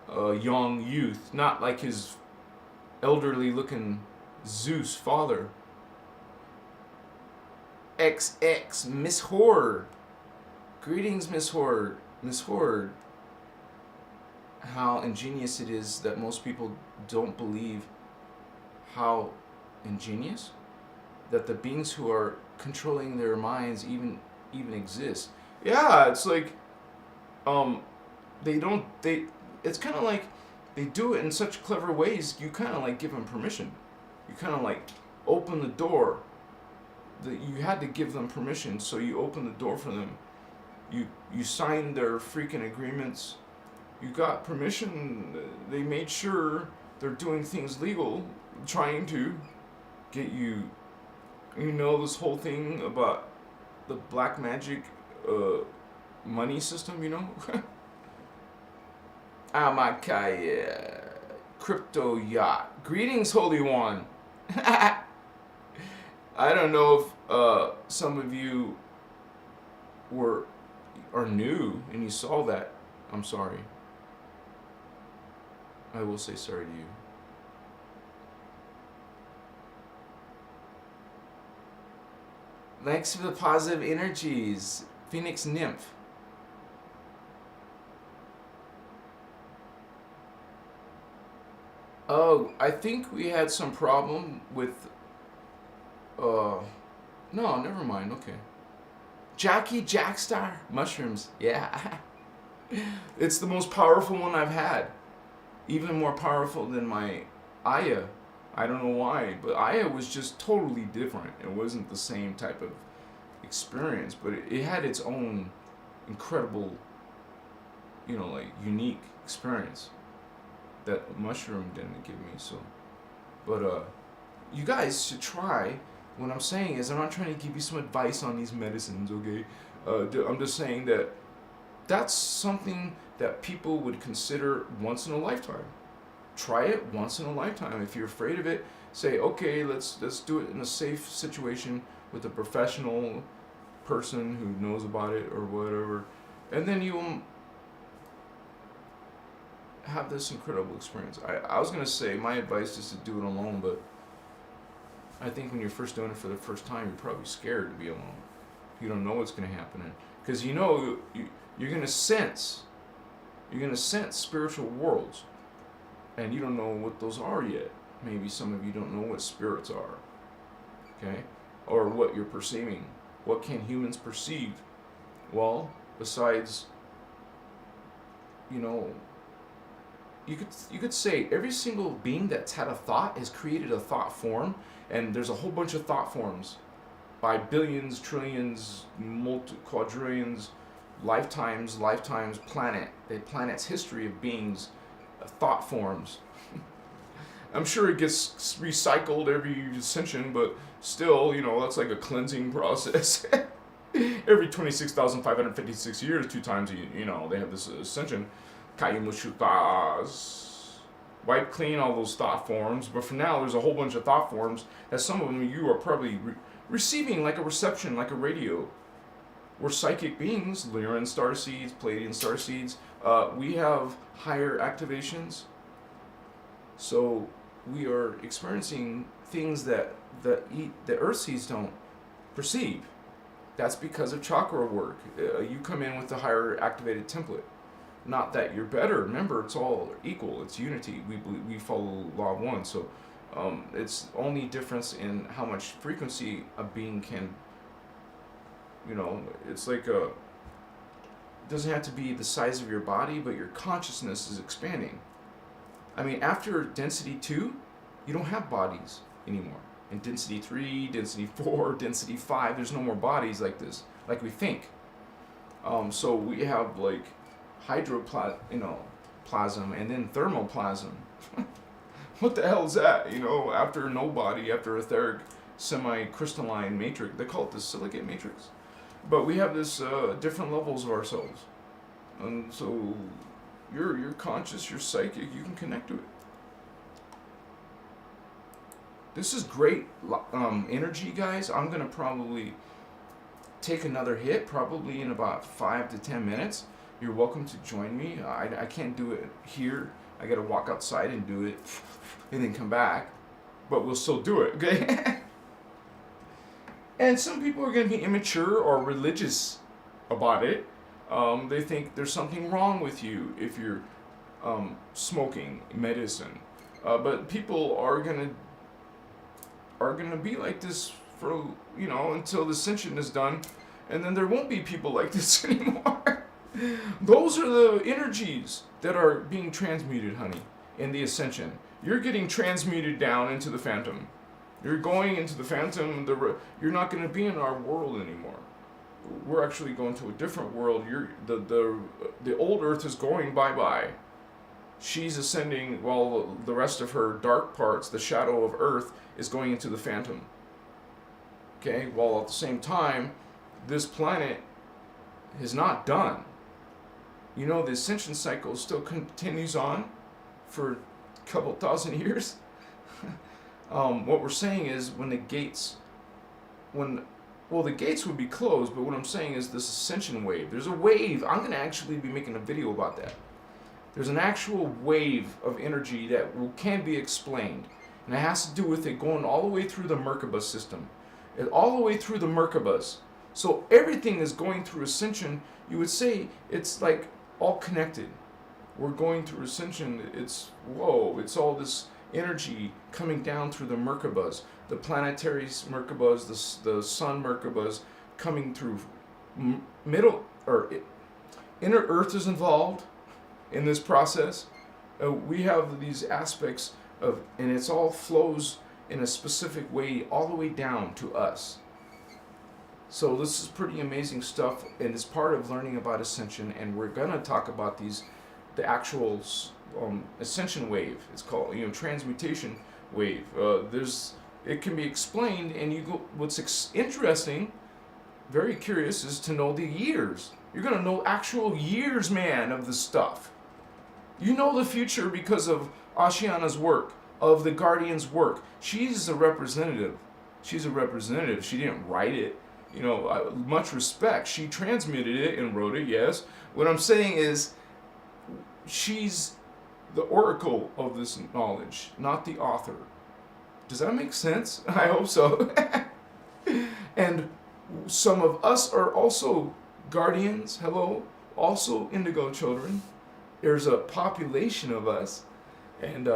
young youth, not like his elderly-looking Zeus father. XX Miss Horde. Greetings, Miss Horde. Miss Horde. How ingenious it is that most people don't believe how ingenious that the beings who are controlling their minds even exist. Yeah, it's like it's kind of like they do it in such clever ways. You kind of like give them permission. You kind of like open the door. You had to give them permission, so you open the door for them. You signed their freaking agreements. You got permission. They made sure they're doing things legal, trying to get you. You know this whole thing about the black magic money system, you know? Amakaya, crypto yacht. Greetings, Holy One. I don't know if some of you are new and you saw that. I'm sorry. I will say sorry to you. Thanks for the positive energies, Phoenix Nymph. Oh, I think we had some problem with. No, never mind. Okay. Jackie Jackstar mushrooms. Yeah. It's the most powerful one I've had. Even more powerful than my Aya. I don't know why, but Aya was just totally different. It wasn't the same type of experience, but it had its own incredible, you know, like unique experience that mushroom didn't give me. So, but you guys should try. What I'm saying is, I'm not trying to give you some advice on these medicines, okay? I'm just saying that that's something that people would consider once in a lifetime. Try it once in a lifetime. If you're afraid of it, say, okay, let's do it in a safe situation with a professional person who knows about it or whatever, and then you will have this incredible experience. I was gonna say my advice is to do it alone, but I think when you're first doing it for the first time, you're probably scared to be alone. You don't know what's gonna happen, because you know you're gonna sense spiritual worlds, and you don't know what those are yet. Maybe some of you don't know what spirits are, okay, or what you're perceiving. What can humans perceive? Well, besides, you know, you could say every single being that's had a thought has created a thought form, and there's a whole bunch of thought forms by billions, trillions, quadrillions, lifetimes, the planet's history of beings, thought forms. I'm sure it gets recycled every ascension, but still, you know, that's like a cleansing process. Every 26,556 years, 2 times, you know, they have this ascension. Kaimushutas. Wipe clean all those thought forms, but for now, there's a whole bunch of thought forms that some of them you are probably receiving like a reception, like a radio. We're psychic beings, Lyran Starseeds, Palladian Starseeds. We have higher activations, so we are experiencing things that the Earthseeds don't perceive. That's because of chakra work. You come in with the higher activated template. Not that you're better. Remember, it's all equal. It's unity. We follow law of one. So it's only difference in how much frequency a being can. You know, it's like it doesn't have to be the size of your body, but your consciousness is expanding. I mean, after density 2, you don't have bodies anymore. In density 3, density 4, density 5, there's no more bodies like this, like we think. So we have like plasm, and then thermoplasm. What the hell is that? You know, after a nobody, after a etheric semi-crystalline matrix, they call it the silicate matrix. But we have this different levels of ourselves, and so you're conscious, you're psychic, you can connect to it. This is great energy, guys. I'm gonna probably take another hit, probably in about 5 to 10 minutes. You're welcome to join me. I can't do it here. I gotta walk outside and do it, and then come back. But we'll still do it, okay? And some people are gonna be immature or religious about it. They think there's something wrong with you if you're smoking medicine. But people are gonna be like this for, you know, until the ascension is done, and then there won't be people like this anymore. Those are the energies that are being transmuted, honey, in the ascension. You're getting transmuted down into the phantom. You're going into the phantom. You're not going to be in our world anymore. We're actually going to a different world. The old Earth is going bye-bye. She's ascending while the rest of her dark parts, the shadow of Earth, is going into the phantom. Okay, while at the same time, this planet is not done. You know, the ascension cycle still continues on for a couple thousand years. What we're saying is when the gates, the gates would be closed, but what I'm saying is this ascension wave. There's a wave. I'm going to actually be making a video about that. There's an actual wave of energy that can be explained. And it has to do with it going all the way through the Merkaba system. All the way through the Merkabas. So everything is going through ascension. You would say it's like all connected. We're going through ascension. It's all this energy coming down through the Merkabas, the planetary Merkabas, the sun Merkabas coming through inner Earth is involved in this process. We have these aspects of, and it's all flows in a specific way all the way down to us. So this is pretty amazing stuff, and it's part of learning about ascension, and we're going to talk about the actual ascension wave. It's called, transmutation wave. It can be explained, and what's interesting, very curious, is to know the years. You're going to know actual years, man, of this stuff. You know the future because of Ashiana's work, of the Guardian's work. She's a representative. She didn't write it. Much respect. She transmitted it and wrote it, yes. What I'm saying is, she's the oracle of this knowledge, not the author. Does that make sense? I hope so. And some of us are also guardians, also indigo children. There's a population of us, and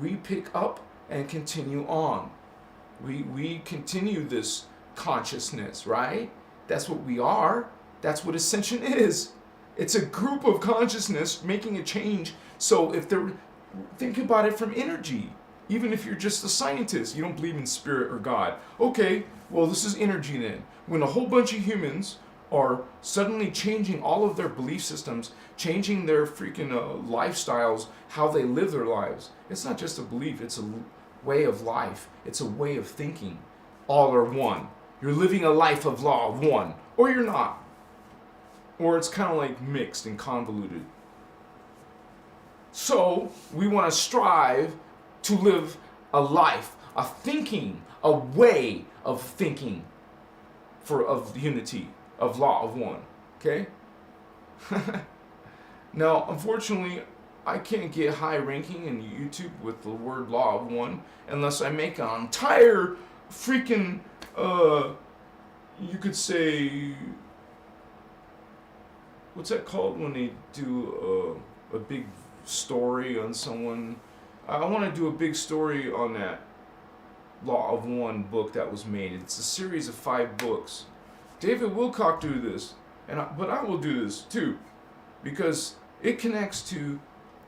we pick up and continue on. We continue this consciousness, right? That's what we are. That's what ascension is. It's a group of consciousness making a change. So think about it from energy. Even if you're just a scientist, you don't believe in spirit or God. Okay, well, this is energy then. When a whole bunch of humans are suddenly changing all of their belief systems, changing their freaking lifestyles, how they live their lives. It's not just a belief, it's a way of life. It's a way of thinking. All are one. You're living a life of law of one, or you're not. Or it's kind of like mixed and convoluted. So we want to strive to live a life, a thinking, a way of thinking of unity, of law of one. Okay? Now, unfortunately, I can't get high ranking in YouTube with the word law of one unless I make an entire freaking, you could say, what's that called when they do a big story on someone? I want to do a big story on that Law of One book that was made. It's a series of 5 books. David Wilcock do this, but I will do this too, because it connects to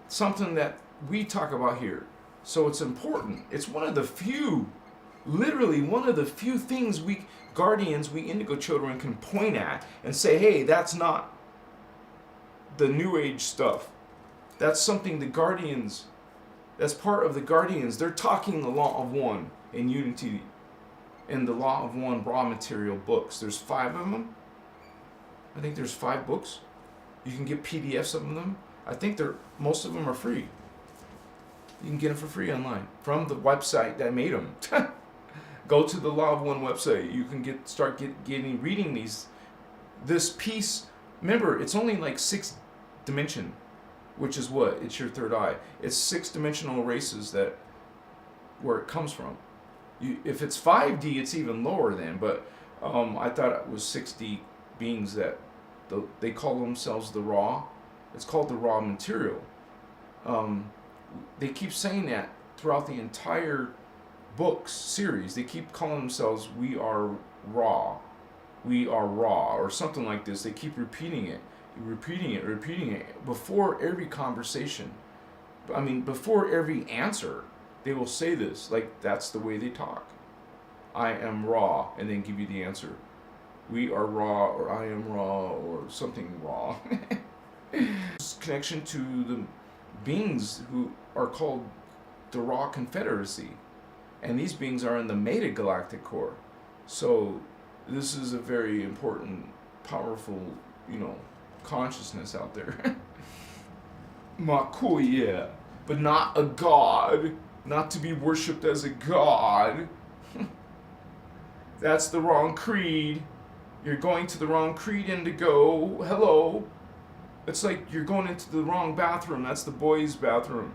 something that we talk about here. So it's important. It's one of the few, literally one of the few things we guardians, we indigo children can point at and say, hey, that's not the new age stuff. That's something the guardians That's part of the Guardians. They're talking the Law of One in Unity in the Law of One raw material books. There's 5 of them. I think there's 5 books. You can get PDFs of them. I think most of them are free. You can get them for free online from the website that made them. Go to the Law of One website. You can start reading this piece. Remember, it's only like 6 dimension, which is what? It's your third eye. It's 6-dimensional races where it comes from. If it's 5D, it's even lower then. But I thought it was 6D beings that they call themselves the raw. It's called the raw material. They keep saying that throughout the entire books series. They keep calling themselves we are raw, or something like this. They keep repeating it before every conversation. I mean, before every answer, they will say this. Like, that's the way they talk. I am raw, and then give you the answer. We are raw, or I am raw, or something raw. Connection to the beings who are called the Raw Confederacy. And these beings are in the metagalactic core. So this is a very important, powerful, consciousness out there. Makuya, but not a god. Not to be worshipped as a god. That's the wrong creed. You're going to the wrong creed, Indigo. Hello. It's like you're going into the wrong bathroom. That's the boys' bathroom.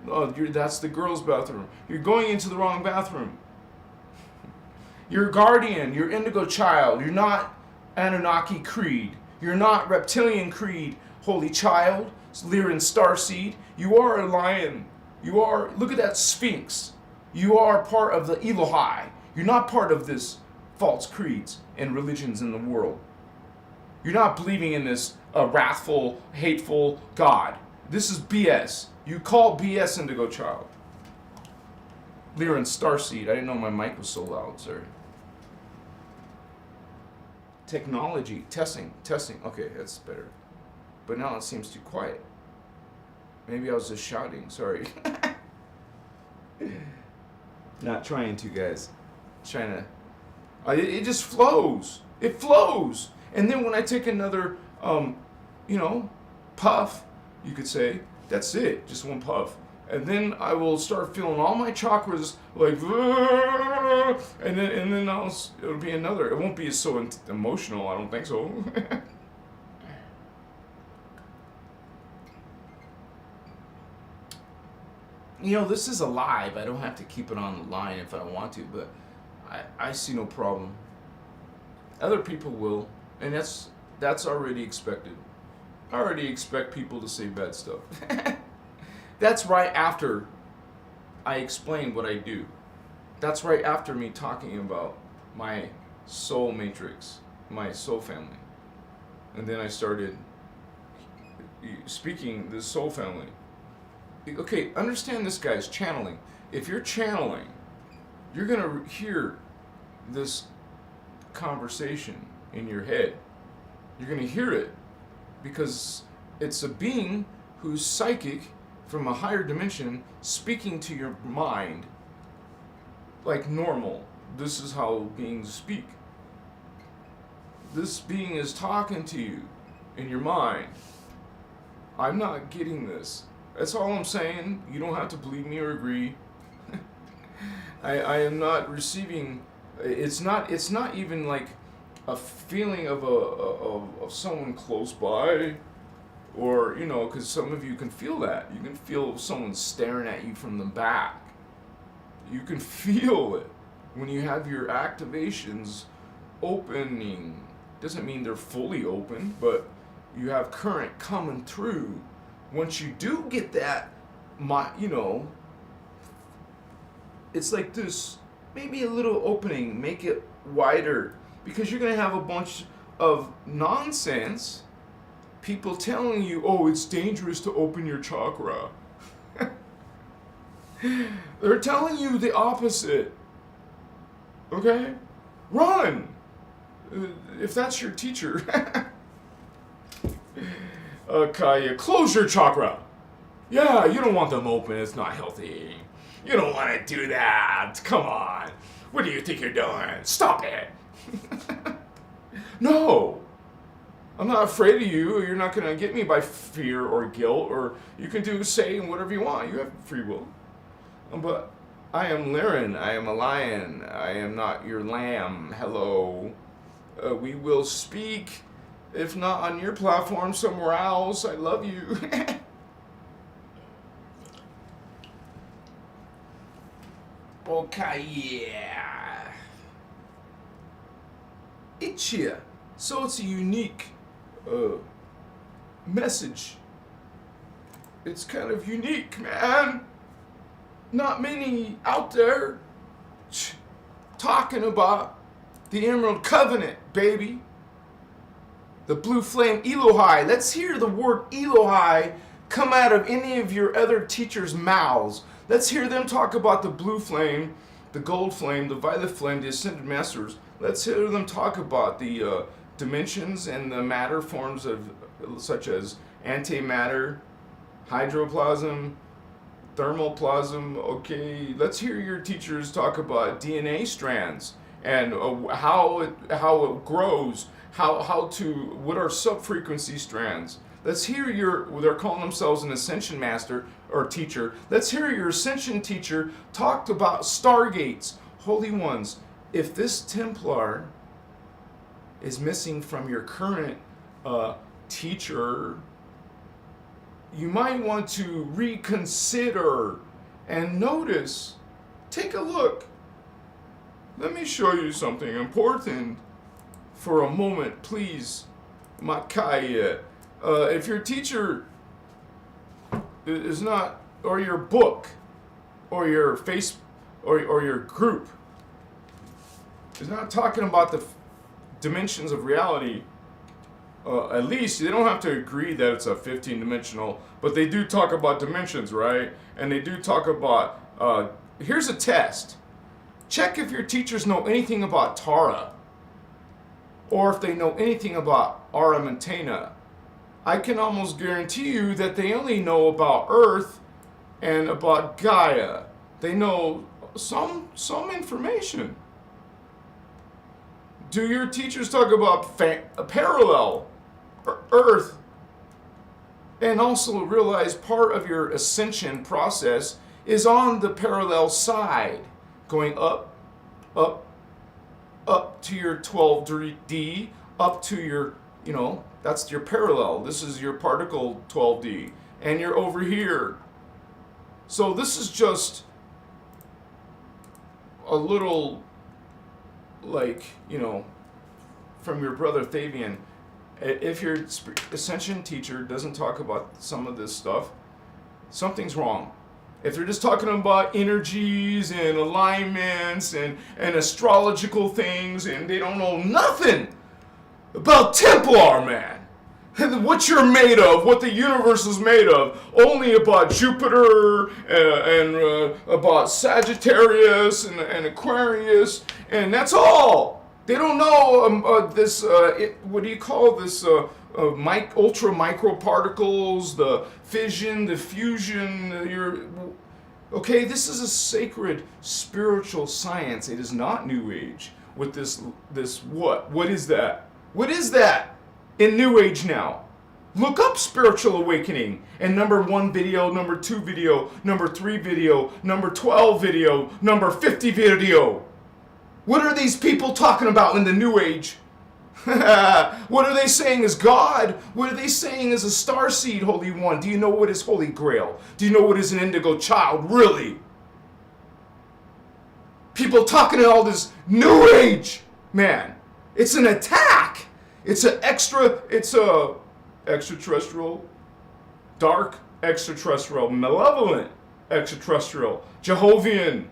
Oh, that's the girls' bathroom. You're going into the wrong bathroom. You're guardian. You're Indigo child. You're not Anunnaki creed. You're not reptilian creed, holy child. It's Lyran Starseed. You are a lion. You are, look at that Sphinx. You are part of the Elohai. You're not part of this false creeds and religions in the world. You're not believing in this wrathful, hateful God. This is BS. You call BS, Indigo child. Lyran Starseed. I didn't know my mic was so loud, sorry. Technology, testing. Okay, that's better. But now it seems too quiet. Maybe I was just shouting, sorry. Not trying to, guys. Trying to. It just flows. It flows. And then when I take another, puff, you could say, that's it, just one puff. And then I will start feeling all my chakras like, and then it'll be another. It won't be so emotional, I don't think so. This is a live. I don't have to keep it on the line if I don't want to, but I see no problem. Other people will, and that's already expected. I already expect people to say bad stuff. That's right after I explain what I do. That's right after me talking about my soul matrix, my soul family. And then I started speaking the soul family. Okay, understand this, guys, channeling. If you're channeling, you're going to hear this conversation in your head. You're going to hear it because it's a being who's psychic from a higher dimension speaking to your mind like normal. This is how beings speak. This being is talking to you in your mind. I'm not getting this. That's all I'm saying. You don't have to believe me or agree. I am not receiving. It's not even like a feeling of someone close by, or because some of you can feel that. You can feel someone staring at you from the back. You can feel it when you have your activations opening. Doesn't mean they're fully open, but you have current coming through. Once you do get that, it's like this, maybe a little opening, make it wider, because you're going to have a bunch of nonsense, people telling you, oh, it's dangerous to open your chakra. They're telling you the opposite. Okay? Run! If that's your teacher. Kaya, close your chakra. Yeah, you don't want them open. It's not healthy. You don't want to do that. Come on. What do you think you're doing? Stop it. No. I'm not afraid of you. You're not going to get me by fear or guilt, or you can do, say, whatever you want. You have free will. But I am Lyran. I am a lion. I am not your lamb. Hello. We will speak, if not on your platform, somewhere else. I love you. Okay, yeah. It's here. So it's a unique message. It's kind of unique, man. Not many out there talking about the Emerald Covenant, baby. The blue flame Elohai. Let's hear the word Elohai come out of any of your other teachers' mouths. Let's hear them talk about the blue flame, the gold flame, the violet flame, the ascended masters. Let's hear them talk about the dimensions and the matter forms of, such as antimatter, hydroplasm, thermoplasm. Okay, let's hear your teachers talk about DNA strands and how it grows, what are subfrequency strands. Let's hear they're calling themselves an ascension master or teacher. Let's hear your ascension teacher talk about stargates, holy ones. If this Templar is missing from your current teacher, you might want to reconsider and notice. Take a look. Let me show you something important for a moment, please. Makaya. If your teacher is not, or your book, or your face, or your group is not talking about the dimensions of reality, at least they don't have to agree that it's a 15-dimensional, but they do talk about dimensions, right? And they do talk about, here's a test. Check if your teachers know anything about Tara, or if they know anything about Aramatena. I can almost guarantee you that they only know about Earth and about Gaia. They know some information. Do your teachers talk about a parallel Earth? And also realize part of your ascension process is on the parallel side, going up to your 12D, up to your, that's your parallel. This is your particle 12D. And you're over here. So this is just a little, from your brother Thavian. If your ascension teacher doesn't talk about some of this stuff, something's wrong. If they're just talking about energies and alignments and astrological things, and they don't know nothing about Templar, man. What you're made of, what the universe is made of, only about Jupiter and about Sagittarius and Aquarius, and that's all. They don't know this, what do you call this, ultra microparticles, the fission, the fusion, okay, this is a sacred spiritual science. It is not New Age with this what? What is that? What is that in New Age now? Look up spiritual awakening and number 1 video, number 2 video, number 3 video, number 12 video, number 50 video. What are these people talking about in the New Age? What are they saying is God? What are they saying is a starseed, Holy One? Do you know what is Holy Grail? Do you know what is an indigo child? Really? People talking all this New Age, man. It's an attack. It's a extraterrestrial, dark extraterrestrial, malevolent extraterrestrial, Jehovian,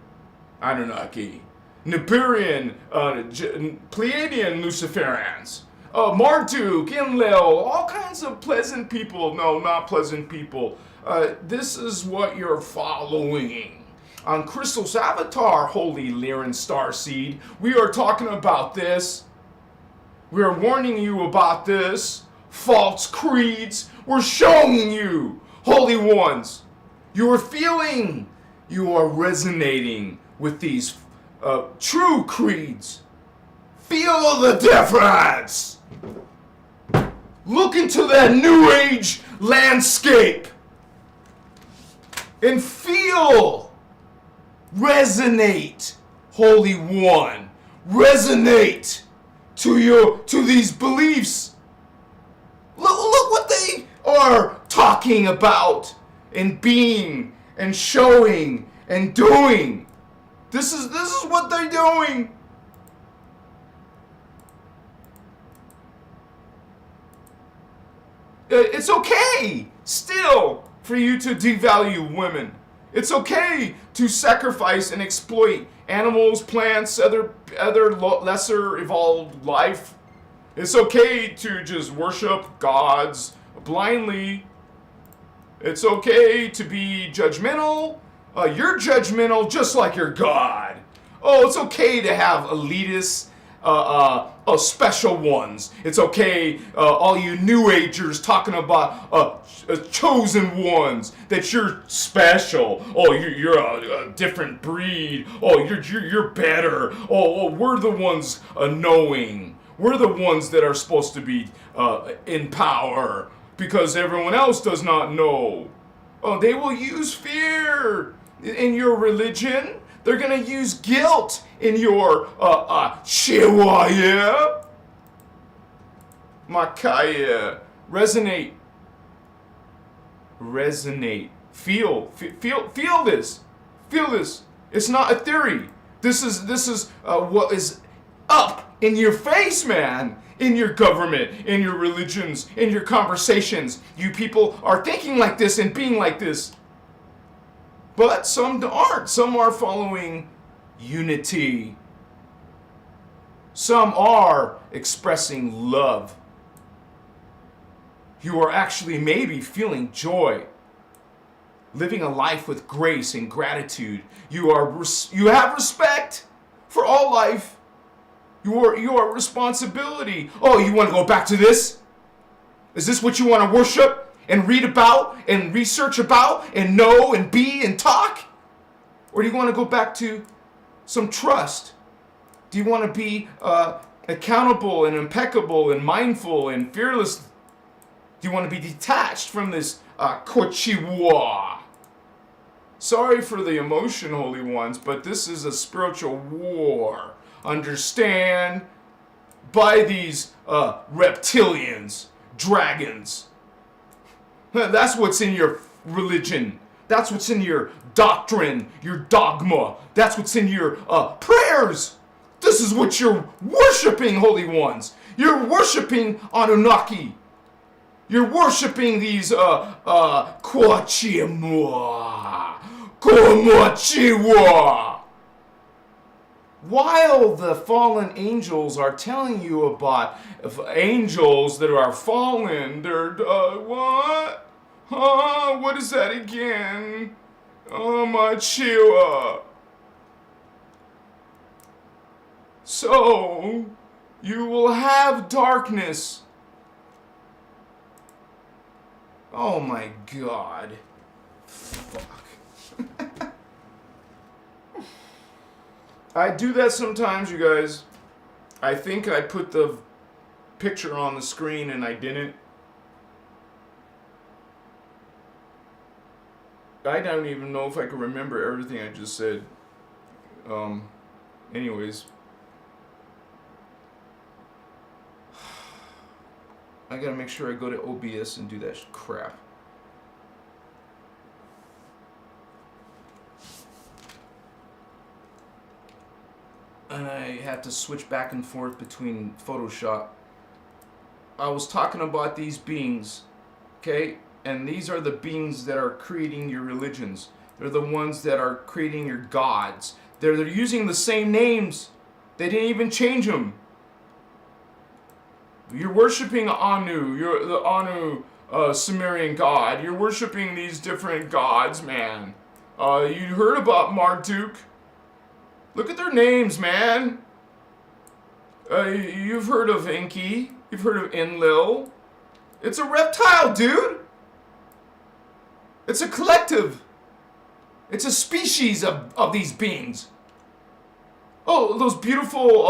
Anunnaki, Nibiruan, Pleiadian Luciferians, Marduk, Enlil, all kinds of pleasant people. No, not pleasant people. This is what you're following. On Christos' avatar, Holy Lyran Starseed, we are talking about this. We are warning you about this. False creeds. We're showing you, Holy Ones. You are feeling. You are resonating with these true creeds. Feel the difference. Look into that new age landscape and feel. Resonate, Holy One. Resonate to these beliefs. Look what they are talking about and being and showing and doing. This is what they're doing. It's okay still for you to devalue women. It's okay to sacrifice and exploit animals, plants, other lesser evolved life. It's okay to just worship gods blindly. It's okay to be judgmental. You're judgmental just like your God. Oh, it's okay to have elitists, special ones. It's okay, all you New Agers talking about chosen ones, that you're special. Oh, you're a different breed. Oh, you're better. Oh, we're the ones knowing. We're the ones that are supposed to be in power because everyone else does not know. Oh, they will use fear in your religion. They're going to use guilt in your Shiwaya. Makaya. Resonate. Feel this. Feel this. It's not a theory. This is what is up in your face, man. In your government, in your religions, in your conversations. You people are thinking like this and being like this. But some aren't. Some are following unity. Some are expressing love. You are actually maybe feeling joy. Living a life with grace and gratitude. You have respect for all life. Your responsibility. Oh, you want to go back to this? Is this what you want to worship? And read about, and research about, and know, and be, and talk? Or do you want to go back to some trust? Do you want to be accountable, and impeccable, and mindful, and fearless? Do you want to be detached from this kochiwa? Sorry for the emotion, Holy Ones, but this is a spiritual war. Understand? By these reptilians, dragons. That's what's in your religion. That's what's in your doctrine, your dogma. That's what's in your prayers. This is what you're worshiping, Holy Ones. You're worshiping Anunnaki. You're worshiping these Komachiwa. While the fallen angels are telling you about angels that are fallen, they're, what? Huh? What is that again? Machiwa. So, you will have darkness. Oh my God. Fuck. I do that sometimes, you guys. I think I put the picture on the screen and I didn't. I don't even know if I can remember everything I just said. Anyways. I gotta make sure I go to OBS and do that crap. And I have to switch back and forth between Photoshop. I was talking about these beings, okay? And these are the beings that are creating your religions. They're the ones that are creating your gods. They're using the same names. They didn't even change them. You're worshiping Anu. You're the Anu Sumerian god. You're worshiping these different gods, man. You heard about Marduk? Look at their names, man. You've heard of Enki. You've heard of Enlil. It's a reptile, dude. It's a collective. It's a species of these beings. Oh, those beautiful,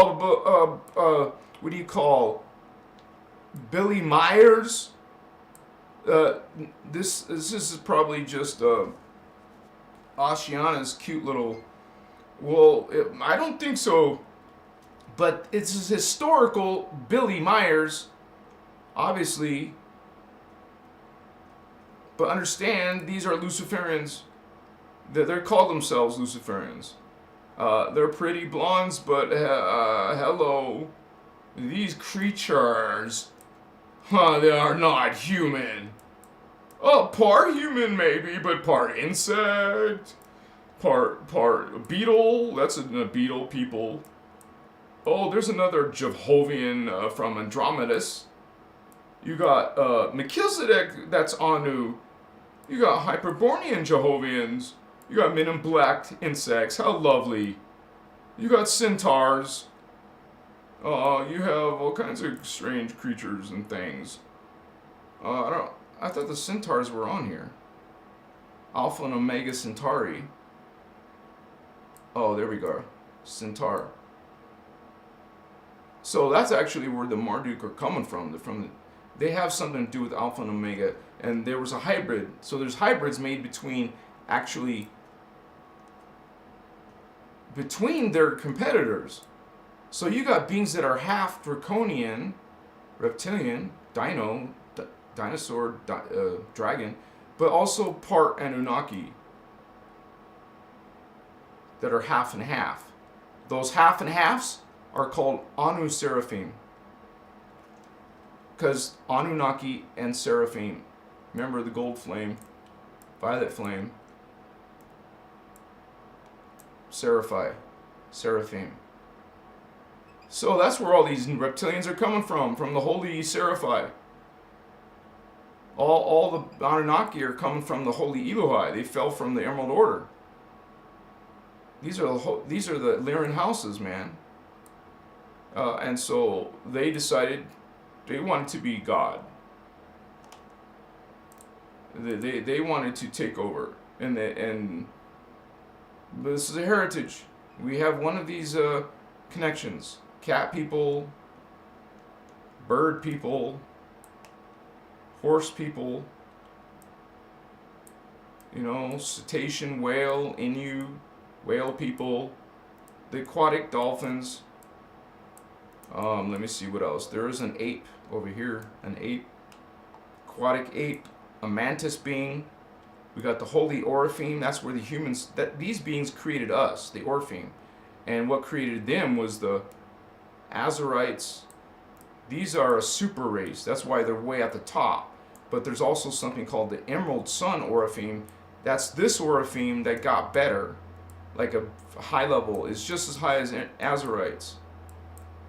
what do you call, Billy Myers? This is probably just Oceana's cute little. Well, I don't think so. But it's historical Billy Myers, obviously. But understand, these are Luciferians. They're called themselves Luciferians. They're pretty blondes, but hello. These creatures, they are not human. Oh, part human maybe, but part insect, part beetle. That's a beetle people. Oh, there's another Jehovian from Andromedus. You got Melchizedek, that's Anu. You got Hyperborean Jehovians. You got men in black insects. How lovely. You got centaurs. You have all kinds of strange creatures and things. I thought the centaurs were on here. Alpha and Omega Centauri. Oh, there we go. Centaur. So that's actually where the Marduk are coming from. They have something to do with Alpha and Omega, and there was a hybrid. So there's hybrids made between their competitors. So you got beings that are half draconian, reptilian, dinosaur, dragon, but also part Anunnaki that are half and half. Those half and halves are called Anu Seraphim. Because Anunnaki and Seraphim, remember the gold flame, violet flame, Seraphim. So that's where all these reptilians are coming from the holy Seraphi. All the Anunnaki are coming from the holy Elohai. They fell from the Emerald Order. These are the Lyran houses, man. And so they decided they wanted to be God. They wanted to take over, and this is a heritage. We have one of these connections: cat people, bird people, horse people. Cetacean, whale, Inu, whale people, the aquatic dolphins. Let me see what else. There is an ape over here. An ape. Aquatic ape. A mantis being. We got the holy Orpheum. That's where the humans... these beings created us, the Orpheum. And what created them was the Azarites. These are a super race. That's why they're way at the top. But there's also something called the Emerald Sun Orpheum. That's this Orpheum that got better. Like a high level. It's just as high as Azarites.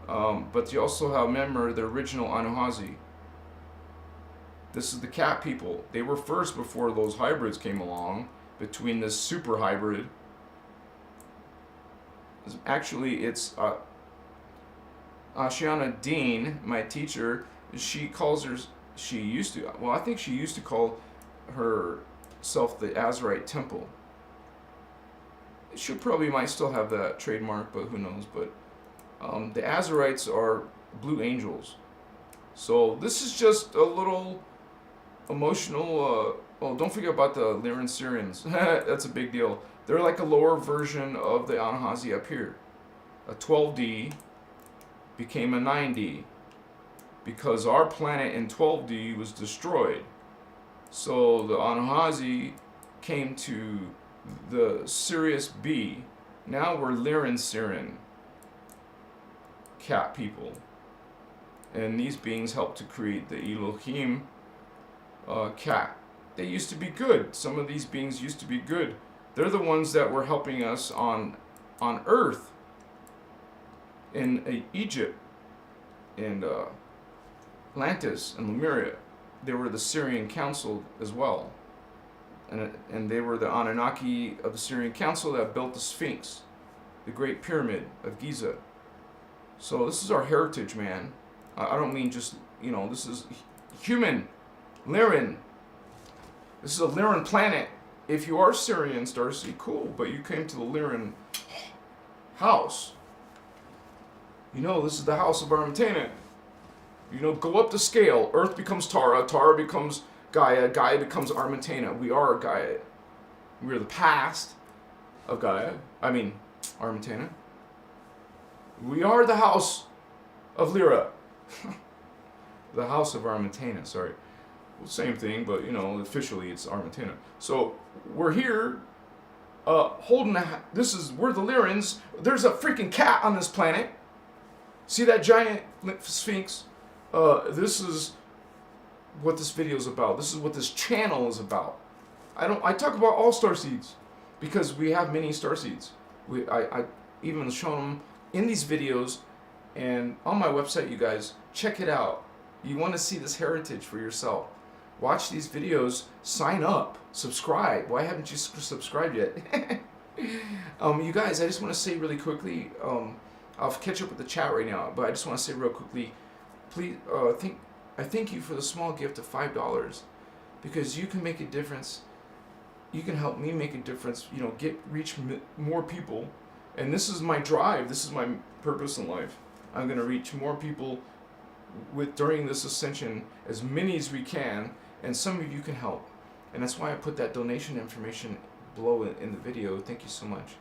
But you also have, remember, the original Anuhazi. This is the cat people. They were first before those hybrids came along, between this super hybrid. Actually, it's Ashiana Dean, my teacher. She used to call herself the Azarite Temple. She probably might still have that trademark, but who knows. But the Azarites are blue angels. So this is just a little emotional. Don't forget about the Lyran Syrians. That's a big deal. They're like a lower version of the Anuhazi up here. A 12D became a 9D because our planet in 12D was destroyed. So the Anuhazi came to the Sirius B. Now we're Lyran Syrian cat people. And these beings helped to create the Elohim cat. They used to be good. Some of these beings used to be good. They're the ones that were helping us on Earth in Egypt and Atlantis and Lemuria. They were the Syrian Council as well. And they were the Anunnaki of the Syrian Council that built the Sphinx, the Great Pyramid of Giza. So this is our heritage, man. I don't mean just, this is human, Lyran. This is a Lyran planet. if you are Syrian Starseed, cool, but you came to the Lyran house. You know, this is the house of Aramatena. You know, go up the scale. Earth becomes Tara. Tara becomes Gaia. Gaia becomes Aramatena. We are Gaia. We are the past of Gaia. I mean, Aramatena. We are the house of Lyra. The house of Aramatena, sorry. Well, same thing, but, you know, officially it's Aramatena. So, we're here, holding we're the Lyrans. There's a freaking cat on this planet. See that giant Sphinx? This is what this video is about. This is what this channel is about. I talk about all Starseeds because we have many Starseeds. I even shown them in these videos and on my website. You guys check it out. You want to see this heritage for yourself. Watch these videos. Sign up. Subscribe. Why haven't you subscribed yet? You guys, I just want to say really quickly. I'll catch up with the chat right now, but I just want to say real quickly. Please, I thank you for the small gift of $5 because you can make a difference. You can help me make a difference. You know, reach more people, and this is my drive. This is my purpose in life. I'm gonna reach more people during this ascension, as many as we can, and some of you can help, and that's why I put that donation information below in the video. Thank you so much,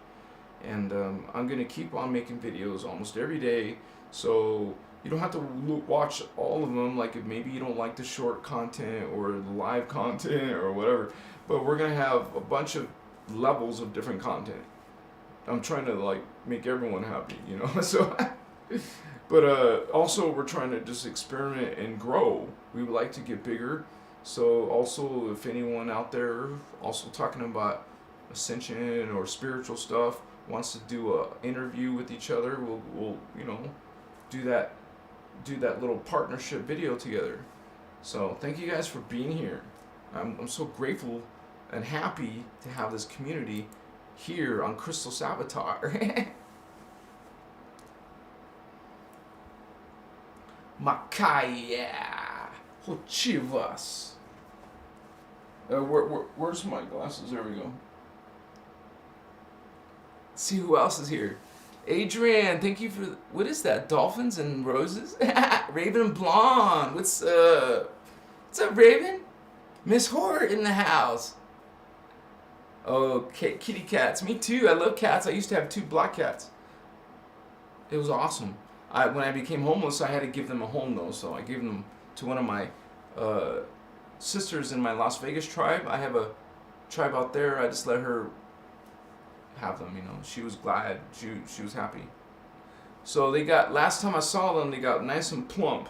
and I'm gonna keep on making videos almost every day, so you don't have to watch all of them, like if maybe you don't like the short content or the live content or whatever, but we're gonna have a bunch of levels of different content. I'm trying to like make everyone happy, you know. So but also we're trying to just experiment and grow. We would like to get bigger. So also, if anyone out there also talking about ascension or spiritual stuff wants to do a interview with each other, we'll you know do that little partnership video together. So thank you guys for being here. I'm so grateful and happy to have this community here on Christos Avatar. Makaya Hochivas. Where's my glasses? There we go. Let's see who else is here. Adrian, thank you for... What is that? Dolphins and roses? Raven and Blonde. What's up? What's up, Raven? Miss Hort in the house. Okay, kitty cats. Me too. I love cats. I used to have 2 black cats. It was awesome. When I became homeless, I had to give them a home, though. So I gave them to one of my sisters in my Las Vegas tribe. I have a tribe out there. I just let her have them, you know. She was glad. She was happy. So they got, last time I saw them, they got nice and plump.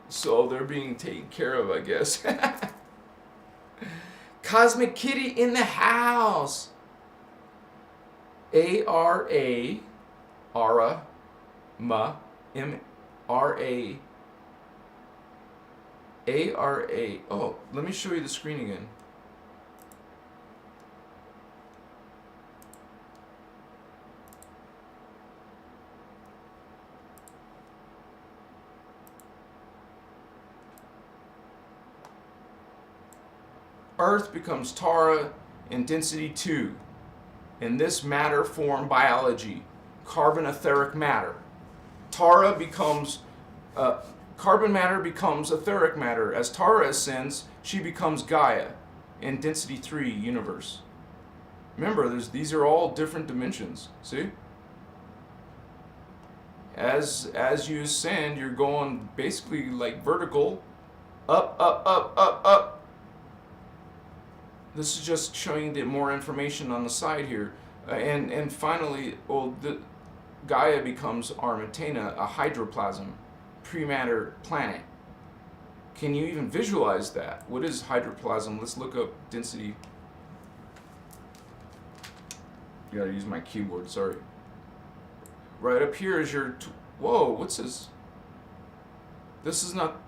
So they're being taken care of, I guess. Cosmic Kitty in the house. A-R-A, Ara, Ma, M-R-A, A-R-A. Oh, let me show you the screen again. Earth becomes Tara in density 2. In this matter form biology, carbon etheric matter. Tara becomes, carbon matter becomes etheric matter. As Tara ascends, she becomes Gaia in density 3 universe. Remember, these are all different dimensions. See? As you ascend, you're going basically like vertical, up, up, up, up, up. This is just showing you more information on the side here. And finally, well, Gaia becomes Aramatena, a hydroplasm, pre-matter planet. Can you even visualize that? What is hydroplasm? Let's look up density. You gotta use my keyboard, sorry. Right up here is your, whoa, what's this? This is not,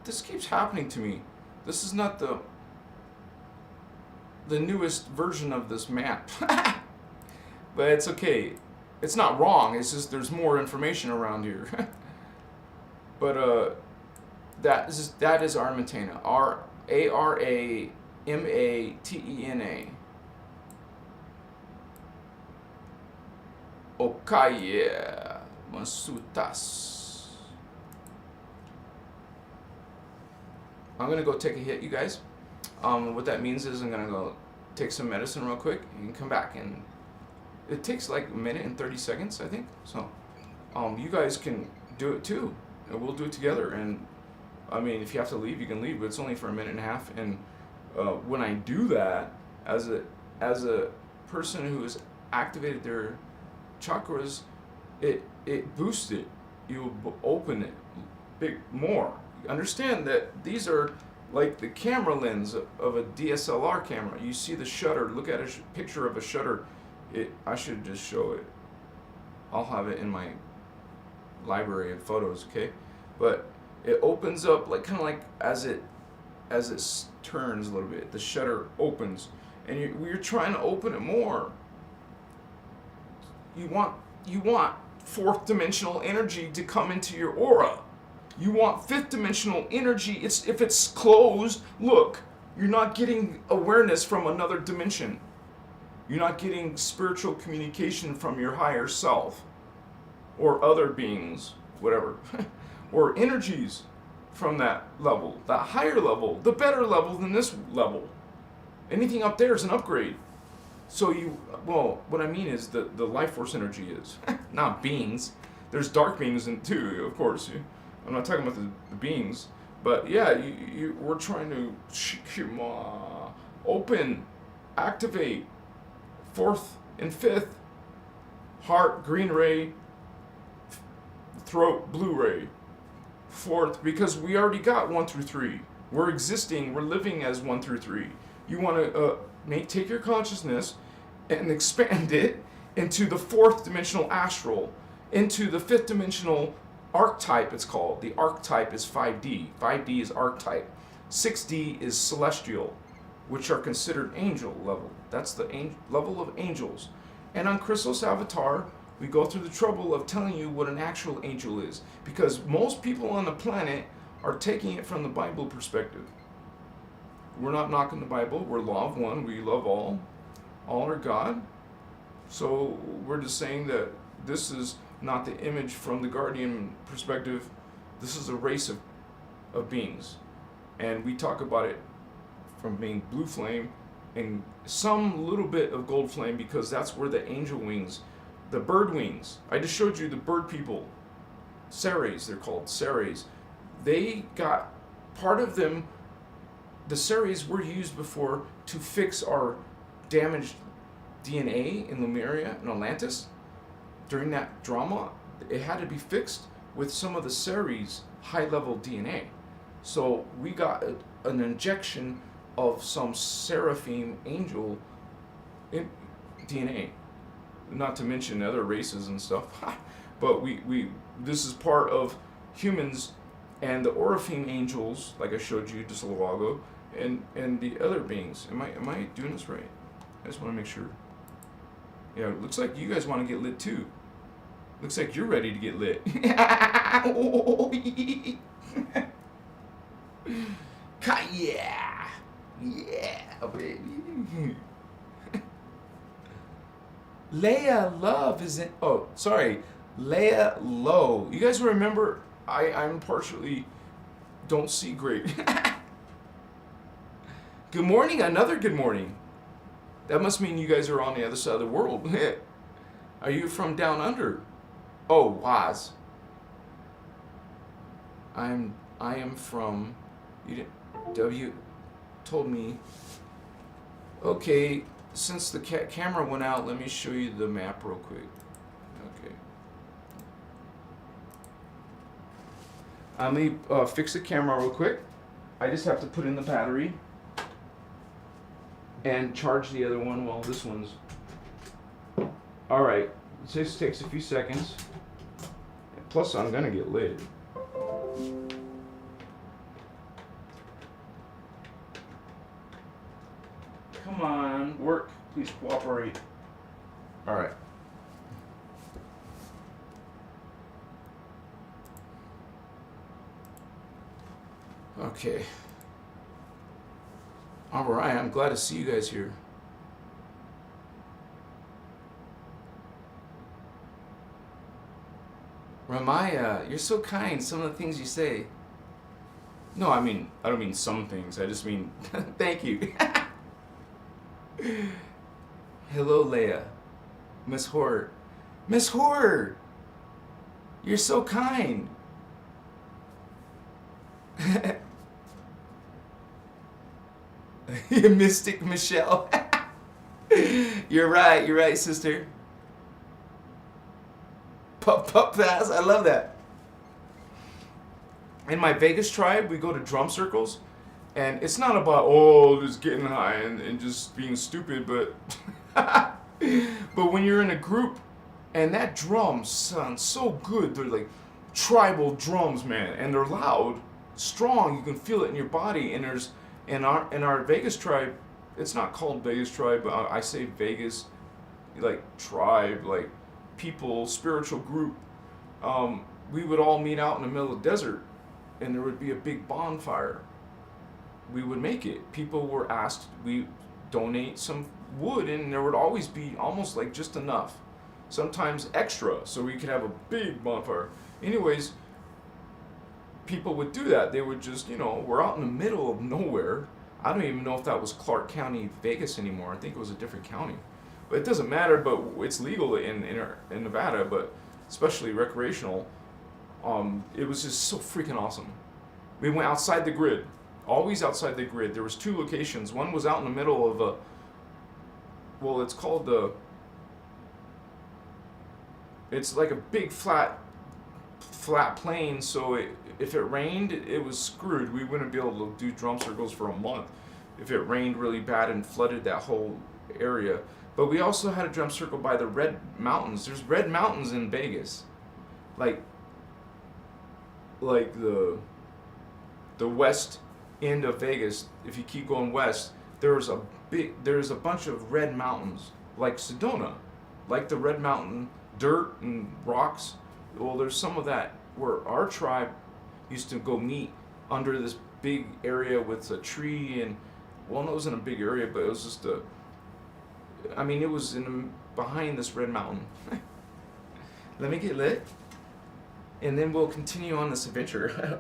this keeps happening to me. This is not the newest version of this map. But it's okay. It's not wrong, it's just there's more information around here. But that is Aramatena. A-R-A-M-A-T-E-N-A. Matena. Okaya Masutas. I'm gonna go take a hit, you guys. What that means is I'm gonna go take some medicine real quick and come back, and it takes like a minute and 30 seconds, I think. So, you guys can do it too, and we'll do it together. And I mean, if you have to leave, you can leave, but it's only for a minute and a half. And when I do that, as a person who has activated their chakras, it boosts it. You open it big more. Understand that these are like the camera lens of a DSLR camera. You see the shutter. Look at a picture of a shutter. I should just show it. I'll have it in my library of photos, okay? But it opens up like kind of like as it turns a little bit. The shutter opens, and you're trying to open it more. You want fourth dimensional energy to come into your aura. You want fifth dimensional energy. If it's closed, look, you're not getting awareness from another dimension. You're not getting spiritual communication from your higher self or other beings, whatever, or energies from that level, that higher level, the better level than this level. Anything up there is an upgrade. So what I mean is the life force energy is, not beings. There's dark beings in too, of course. I'm not talking about the beings, but yeah, we're trying to open, activate, fourth and fifth, heart, green ray, throat, blue ray, fourth, because we already got 1 through 3. We're existing, we're living as 1 through 3. You want to take your consciousness and expand it into the fourth dimensional astral, into the fifth dimensional archetype, it's called. The archetype is 5D. 5D is archetype. 6D is celestial, which are considered angel level. That's the level of angels. And on Christos Avatar, we go through the trouble of telling you what an actual angel is, because most people on the planet are taking it from the Bible perspective. We're not knocking the Bible. We're law of one. We love all. All are God. So we're just saying that this is not the image from the Guardian perspective. This is a race of beings. And we talk about it from being blue flame and some little bit of gold flame, because that's where the angel wings, the bird wings. I just showed you the bird people. Ceres, they're called Ceres. They got part of them. The Ceres were used before to fix our damaged DNA in Lemuria and Atlantis. During that drama, it had to be fixed with some of the Ceres high-level DNA. So we got an injection of some seraphim angel in DNA. Not to mention other races and stuff. But this is part of humans and the Oraphim angels, like I showed you just a little while ago, and the other beings. Am I doing this right? I just want to make sure. Yeah, it looks like you guys want to get lit too. Looks like you're ready to get lit. Yeah, yeah, baby. Leia Love is in. Oh, sorry, Leia Low. You guys remember? I'm partially don't see great. Good morning, another good morning. That must mean you guys are on the other side of the world. Are you from down under? Oh, Waz. I am from. You didn't. W told me. Okay, since the camera went out, let me show you the map real quick. Okay. Let me fix the camera real quick. I just have to put in the battery and charge the other one while this one's. Alright, this takes a few seconds. Plus, I'm gonna get lit. Come on, work. Please cooperate. Alright. Okay. All right, I'm glad to see you guys here. Ramaya, you're so kind. Some of the things you say. No, I mean, I don't mean some things. I just mean, thank you. Hello, Leia. Miss Hort. Miss Hort! You're so kind. Mystic Michelle. You're right, sister. Pup pass, I love that. In my Vegas tribe, we go to drum circles, and it's not about, just getting high and just being stupid, but but when you're in a group and that drum sounds so good, they're like tribal drums, man, and they're loud, strong, you can feel it in your body. And there's in our Vegas tribe, it's not called Vegas tribe, but I say Vegas, like tribe, like people, spiritual group. We would all meet out in the middle of the desert, and there would be a big bonfire. We would make it. People were asked, we donate some wood, and there would always be almost like just enough, sometimes extra, so we could have a big bonfire. Anyways, people would do that. They would just, we're out in the middle of nowhere. I don't even know if that was Clark County, Vegas anymore. I think it was a different county. But it doesn't matter, but it's legal in Nevada, but especially recreational. It was just so freaking awesome. We went outside the grid, always outside the grid. There was 2 locations. One was out in the middle of it's called it's like a big flat plain, so if it rained, it was screwed. We wouldn't be able to do drum circles for a month if it rained really bad and flooded that whole area. But we also had a drum circle by the Red Mountains. There's Red Mountains in Vegas, like the west end of Vegas. If you keep going west, there's a bunch of red mountains, like Sedona, like the Red Mountain, dirt and rocks. Well, there's some of that where our tribe used to go meet under this big area with a tree, and it wasn't a big area, but it was just it was behind this red mountain. Let me get lit, and then we'll continue on this adventure.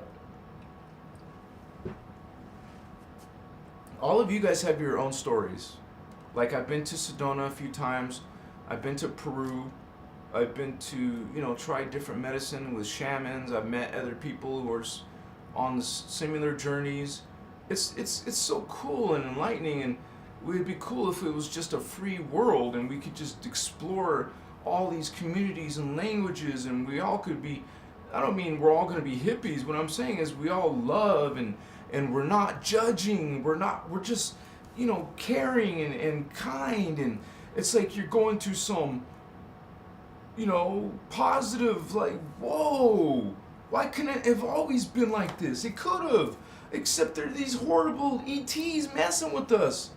All of you guys have your own stories. Like, I've been to Sedona a few times. I've been to Peru. I've been to, try different medicine with shamans. I've met other people who are on similar journeys. It's so cool and enlightening, and it would be cool if it was just a free world and we could just explore all these communities and languages, and we all could be, I don't mean we're all going to be hippies. What I'm saying is we all love, and we're not judging. We're just, caring and kind, and it's like you're going to some, positive, like, whoa, why couldn't it have always been like this? It could have, except there are these horrible ETs messing with us.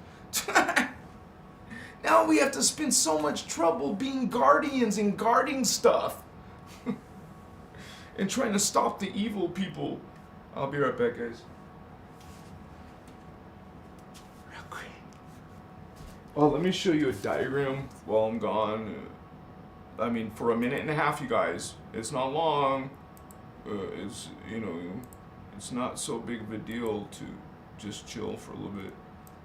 Now we have to spend so much trouble being guardians and guarding stuff. And trying to stop the evil people. I'll be right back, guys. Real quick. Oh, let me show you a diagram while I'm gone. For a minute and a half, you guys. It's not long. It's not so big of a deal to just chill for a little bit.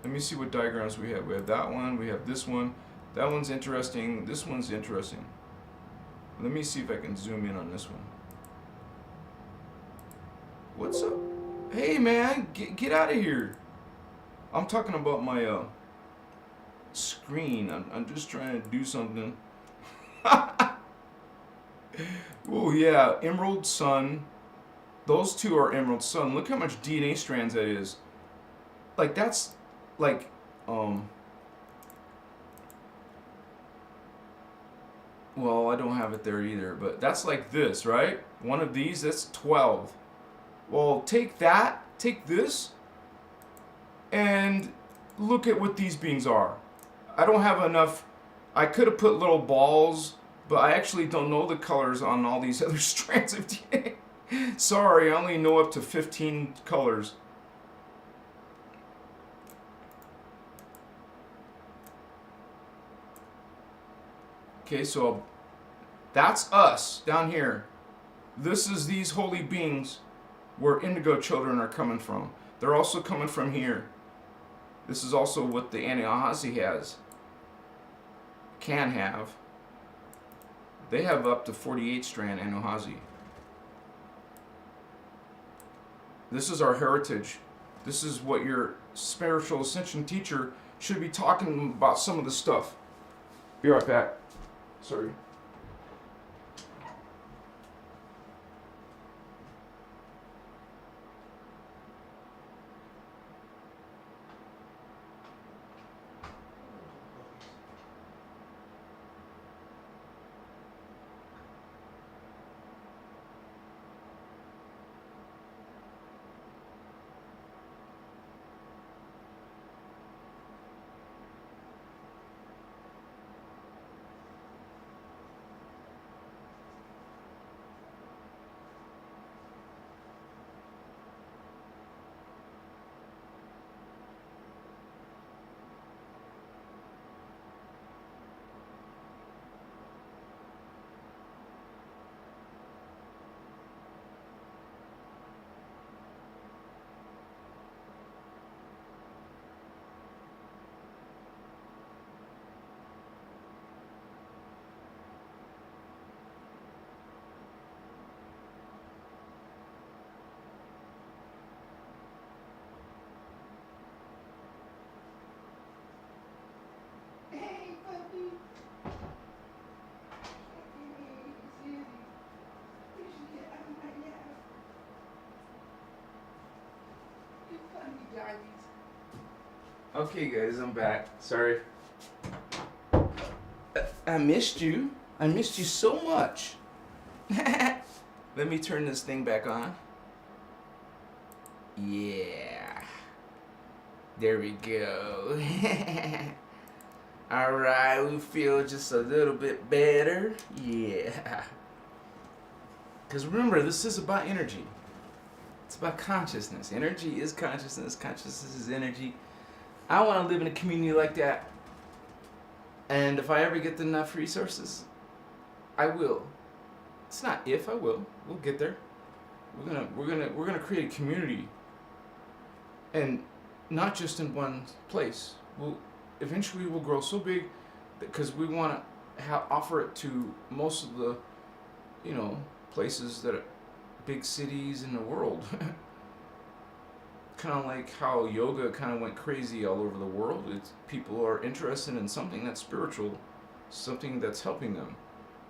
Let me see what diagrams we have. We have that one. We have this one. That one's interesting. This one's interesting. Let me see if I can zoom in on this one. What's up? Hey, man, get out of here. I'm talking about my screen. I'm just trying to do something. Oh, yeah, Emerald Sun. Those 2 are Emerald Sun. Look how much DNA strands that is. Like, that's, like, well, I don't have it there either, but that's like this, right? One of these, that's 12. Well, take this, and look at what these beings are. I don't have enough. I could have put little balls, but I actually don't know the colors on all these other strands of DNA. Sorry, I only know up to 15 colors. Okay, so that's us down here. This is these holy beings where indigo children are coming from. They're also coming from here. This is also what the Anuhazi has. Can have. They have up to 48 strand Anuhazi. This is our heritage. This is what your spiritual ascension teacher should be talking about, some of the stuff. Be right back. Sorry. Okay, guys, I'm back. Sorry. I missed you. I missed you so much. Let me turn this thing back on. Yeah. There we go. Alright, we feel just a little bit better. Yeah. Because remember, this is about energy. It's about consciousness. Energy is consciousness. Consciousness is energy. I want to live in a community like that. And if I ever get enough resources, I will. It's not if, I will. We'll get there. We're gonna create a community. And not just in one place. Eventually we'll grow so big because we want to offer it to most of the, places that are big cities in the world. Kind of like how yoga kind of went crazy all over the world. People are interested in something that's spiritual, something that's helping them,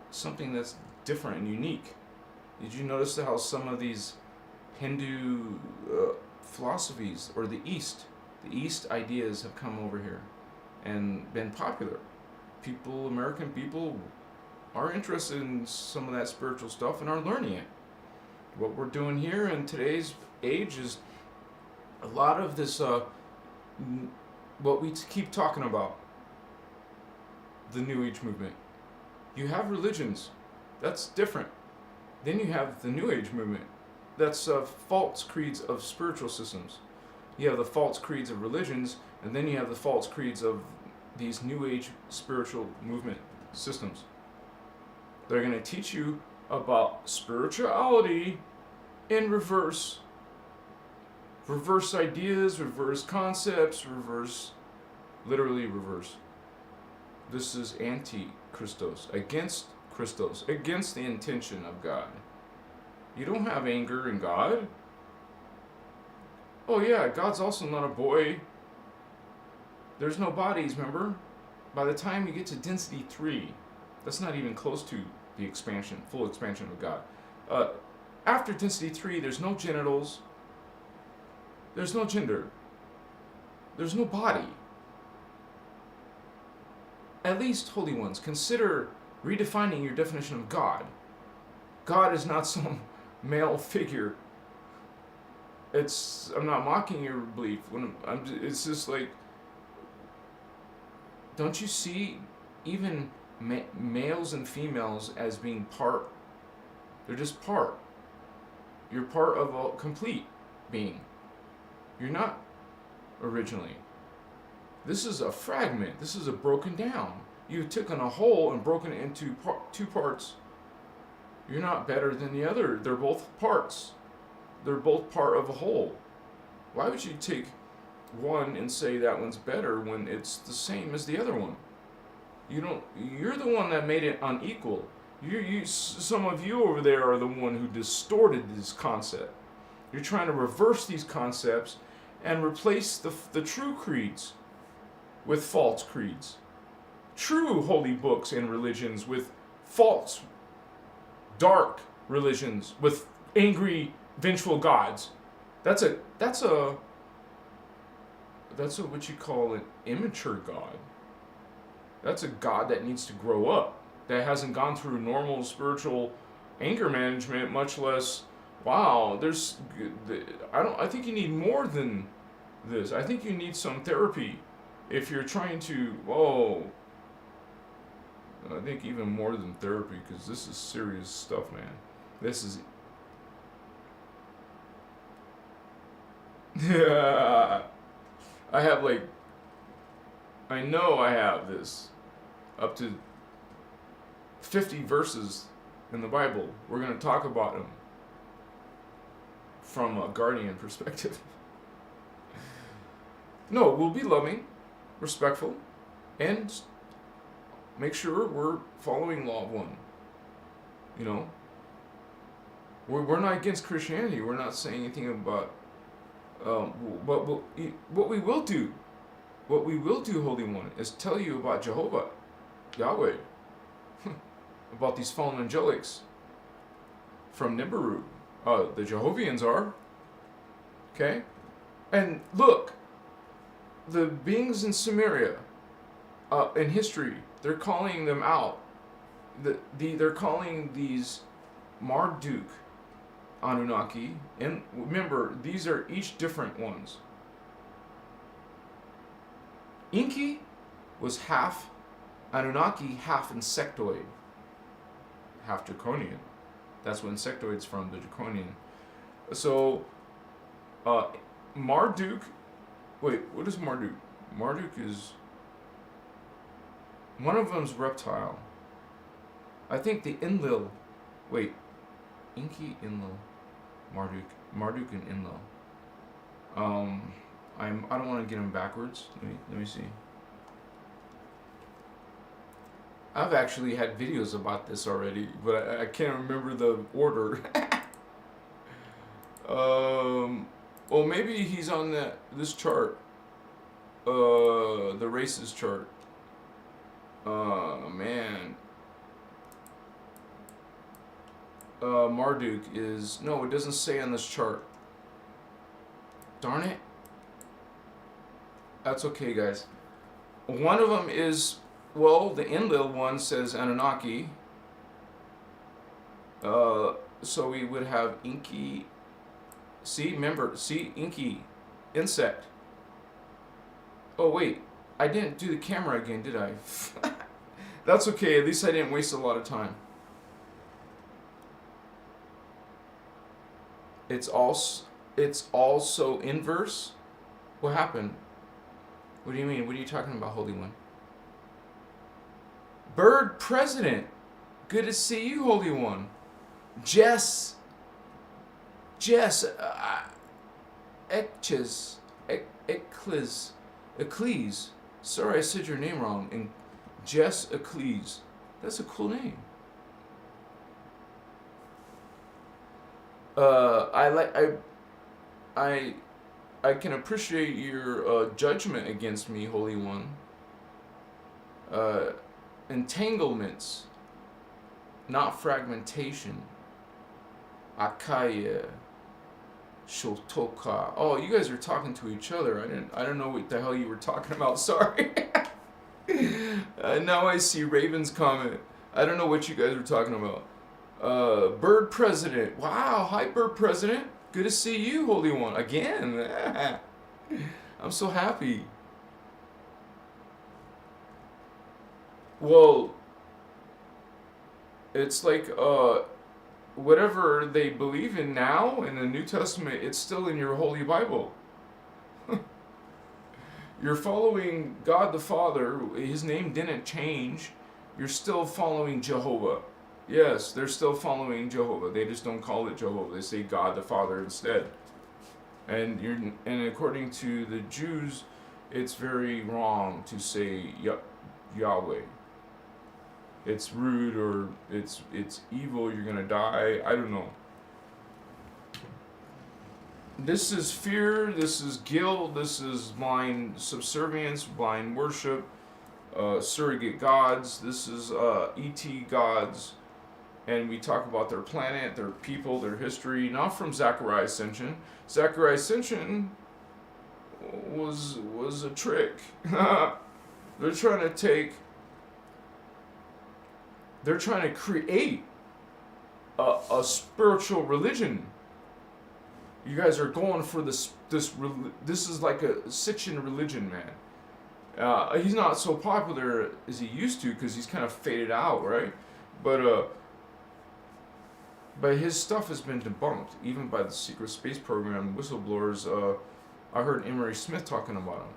something that's different and unique. Did you notice how some of these Hindu philosophies, or the East ideas have come over here and been popular? American people are interested in some of that spiritual stuff and are learning it. What we're doing here in today's age is a lot of this, what we keep talking about, the New Age movement. You have religions, that's different. Then you have the New Age movement. That's false creeds of spiritual systems. You have the false creeds of religions, and then you have the false creeds of these New Age spiritual movement systems. They're going to teach you about spirituality in reverse. Reverse ideas, reverse concepts, literally reverse. This is anti-Christos, against Christos, against the intention of God. You don't have anger in God. Oh yeah, God's also not a boy. There's no bodies, remember? By the time you get to density 3, that's not even close to the expansion, full expansion of God. After density 3, there's no genitals. There's no gender. There's no body. At least, holy ones, consider redefining your definition of God. God is not some male figure. I'm not mocking your belief. It's just like, don't you see even males and females as being part? They're just part. You're part of a complete being. You're not originally. This is a fragment. This is a broken down. you've taken a whole and broken it into two parts. You're not better than the other. They're both parts. They're both part of a whole. Why would you take one and say that one's better when it's the same as the other one? You're the one that made it unequal. Some of you over there are the one who distorted this concept. You're trying to reverse these concepts and replace the true creeds with false creeds. True holy books and religions with false, dark religions with angry, vengeful gods. That's a what you call an immature god. That's a god that needs to grow up, that hasn't gone through normal spiritual anger management, much less, wow, I think you need more than this. I think you need some therapy if you're trying to, I think even more than therapy, because this is serious stuff, man. This is, yeah, I know I have this up to 50 verses in the Bible. We're going to talk about them from a guardian perspective. No, we'll be loving, respectful, and make sure we're following Law of One. You know? We're not against Christianity. We're not saying anything about... but what we will do, Holy One, is tell you about Jehovah, Yahweh, about these fallen angelics from Nibiru. The Jehovians are. Okay? And look, the beings in Samaria, in history, they're calling them out. They're calling these Marduk Anunnaki, and remember, these are each different ones. Enki was half Anunnaki, half insectoid, half draconian. That's what insectoid's from, the draconian. So, Marduk, wait, what is Marduk? Marduk is, one of them's reptile. I think the Enlil, wait, Enki, Enlil, Marduk and Enlil. I don't want to get them backwards. Let me see. I've actually had videos about this already, but I can't remember the order. Well, maybe he's on this chart. The races chart. Man. Marduk is... No, it doesn't say on this chart. Darn it. That's okay, guys. One of them is... Well, the Enlil one says Anunnaki. So we would have Enki... See, remember, Enki. Insect. Oh, wait. I didn't do the camera again, did I? That's okay. At least I didn't waste a lot of time. It's also inverse. What happened? What do you mean? What are you talking about, Holy One? Bird President. Good to see you, Holy One. Jess. Eccles. Sorry, I said your name wrong. And Jess Eccles. That's a cool name. I can appreciate your judgment against me, Holy One. Entanglements, not fragmentation. Akaya, Shotoka. Oh, you guys are talking to each other. I don't know what the hell you were talking about. Sorry. Now I see Raven's comment. I don't know what you guys were talking about. Bird President. Wow. Hi, Bird President. Good to see you, Holy One. Again. I'm so happy. Well, it's like, whatever they believe in now in the New Testament, it's still in your Holy Bible. You're following God the Father. His name didn't change. You're still following Jehovah. Yes, they're still following Jehovah. They just don't call it Jehovah. They say God the Father instead. And according to the Jews, it's very wrong to say Yahweh. It's rude, or it's evil. You're gonna die. I don't know. This is fear. This is guilt. This is blind subservience, blind worship, surrogate gods. This is ET gods. And we talk about their planet, their people, their history, not from Zechariah's Ascension. Zechariah's Ascension was a trick. They're trying to create a spiritual religion. You guys are going for this is like a Sitchin religion, man. He's not so popular as he used to because he's kind of faded out, right? But his stuff has been debunked, even by the secret space program whistleblowers. I heard Emery Smith talking about him,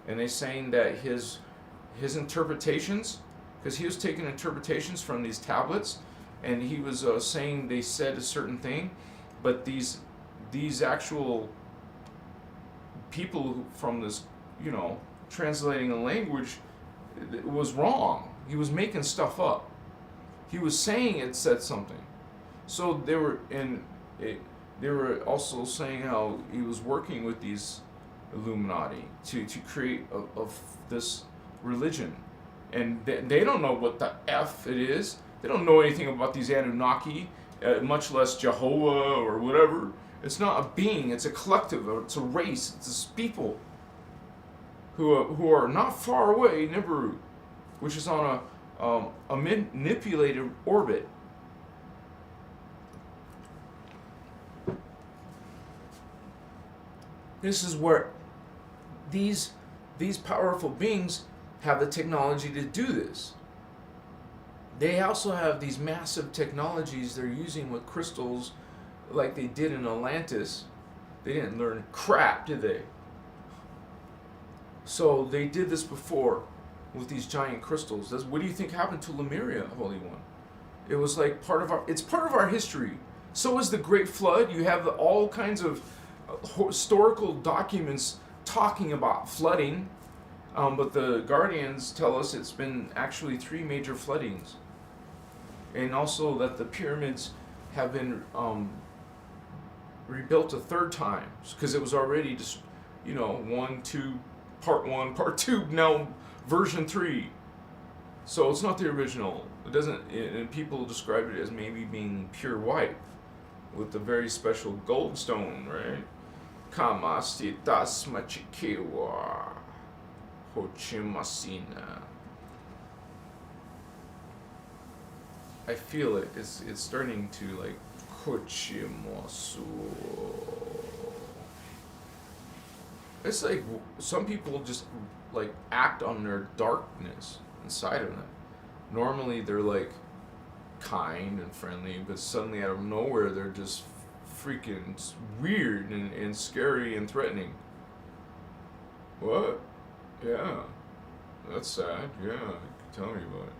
and they saying that his interpretations, because he was taking interpretations from these tablets, and he was saying they said a certain thing, but these actual people from this, translating a language, it was wrong. He was making stuff up. He was saying it said something. So they were also saying how he was working with these Illuminati to create this religion, and they don't know what the F it is. They don't know anything about these Anunnaki, much less Jehovah or whatever. It's not a being. It's a collective. It's a race. It's people who are not far away, Nibiru, which is on a manipulated orbit. This is where these powerful beings have the technology to do this. They also have these massive technologies they're using with crystals, like they did in Atlantis. They didn't learn crap, did they? So they did this before with these giant crystals. What do you think happened to Lemuria, Holy One? It was like it's part of our history. So is the Great Flood. You have all kinds of historical documents talking about flooding, but the Guardians tell us it's been actually 3 major floodings, and also that the pyramids have been rebuilt a 3rd time because it was already just 1, 2, part 1, part 2, now version 3. So it's not the original. It doesn't, and people describe it as maybe being pure white with the very special gold stone, right? Kamasitas machikiwa hochimasina. I feel it. It's starting to like hochimasu. It's like some people just like act on their darkness inside of them. Normally they're like kind and friendly, but suddenly out of nowhere they're just freaking weird and scary and threatening. What? Yeah. That's sad. Yeah. Tell me about it.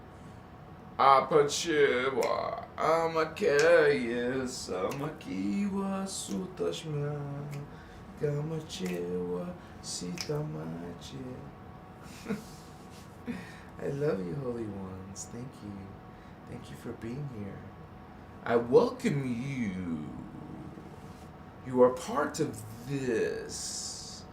Apachewa amakayes amakiwa sutashma gamachewa sitamache. I love you, Holy Ones. Thank you. Thank you for being here. I welcome you. You are part of this.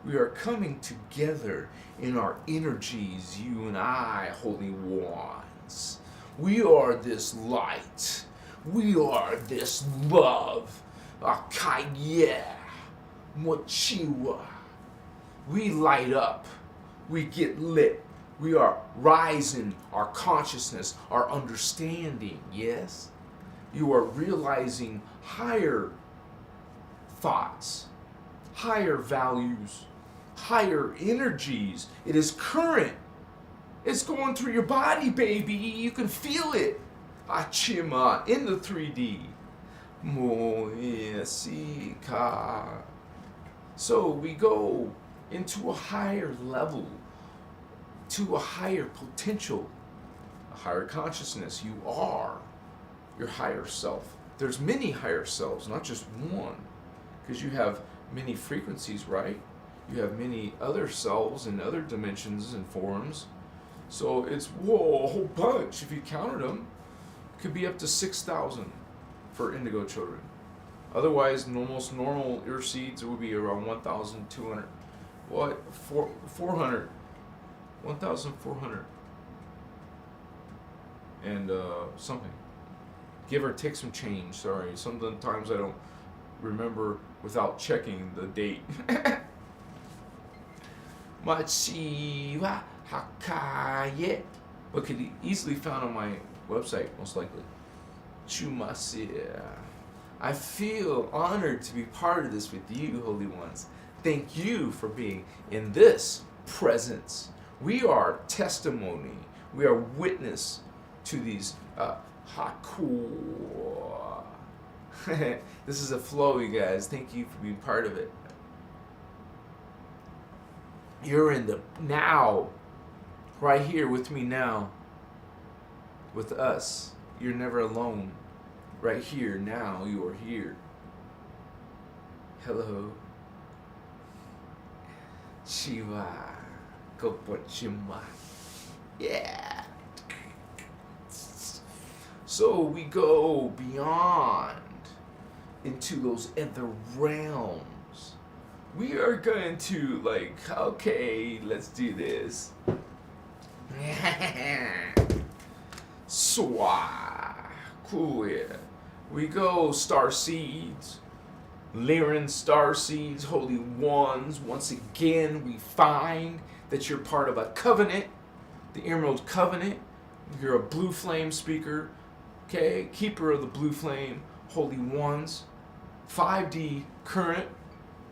We are coming together in our energies, you and I, Holy Ones. We are this light. We are this love. Akaya. Mochiwa. We light up. We get lit. We are rising our consciousness, our understanding, yes? You are realizing higher thoughts, higher values, higher energies. It is current. It's going through your body, baby. You can feel it. Achima in the 3D. Moesika. So we go into a higher level, to a higher potential, a higher consciousness. You are your higher self. There's many higher selves, not just one, because you have many frequencies, right? You have many other selves in other dimensions and forms. So it's, whoa, a whole bunch. If you counted them, it could be up to 6,000 for indigo children. Otherwise, most normal ear seeds would be around 1,200. What? 400. 1,400. And something. Give or take some change, sorry. Sometimes I don't remember without checking the date. Machiwa Hakaye. But could be easily found on my website, most likely. Chumasia. I feel honored to be part of this with you, Holy Ones. Thank you for being in this presence. We are testimony. We are witness to these haku. This is a flow, you guys. Thank you for being part of it. You're in the now, right here with me now, with us. You're never alone. Right here, now, you are here. Hello. Shiva. Kopochima. Yeah. So we go beyond into those other realms. We are going to, like, okay, let's do this. Swah. Cool, yeah. We go Starseeds, Lyran Starseeds, Holy Ones. Once again, we find that you're part of a covenant, the Emerald Covenant. You're a blue flame speaker, okay? Keeper of the blue flame, Holy Ones. 5D current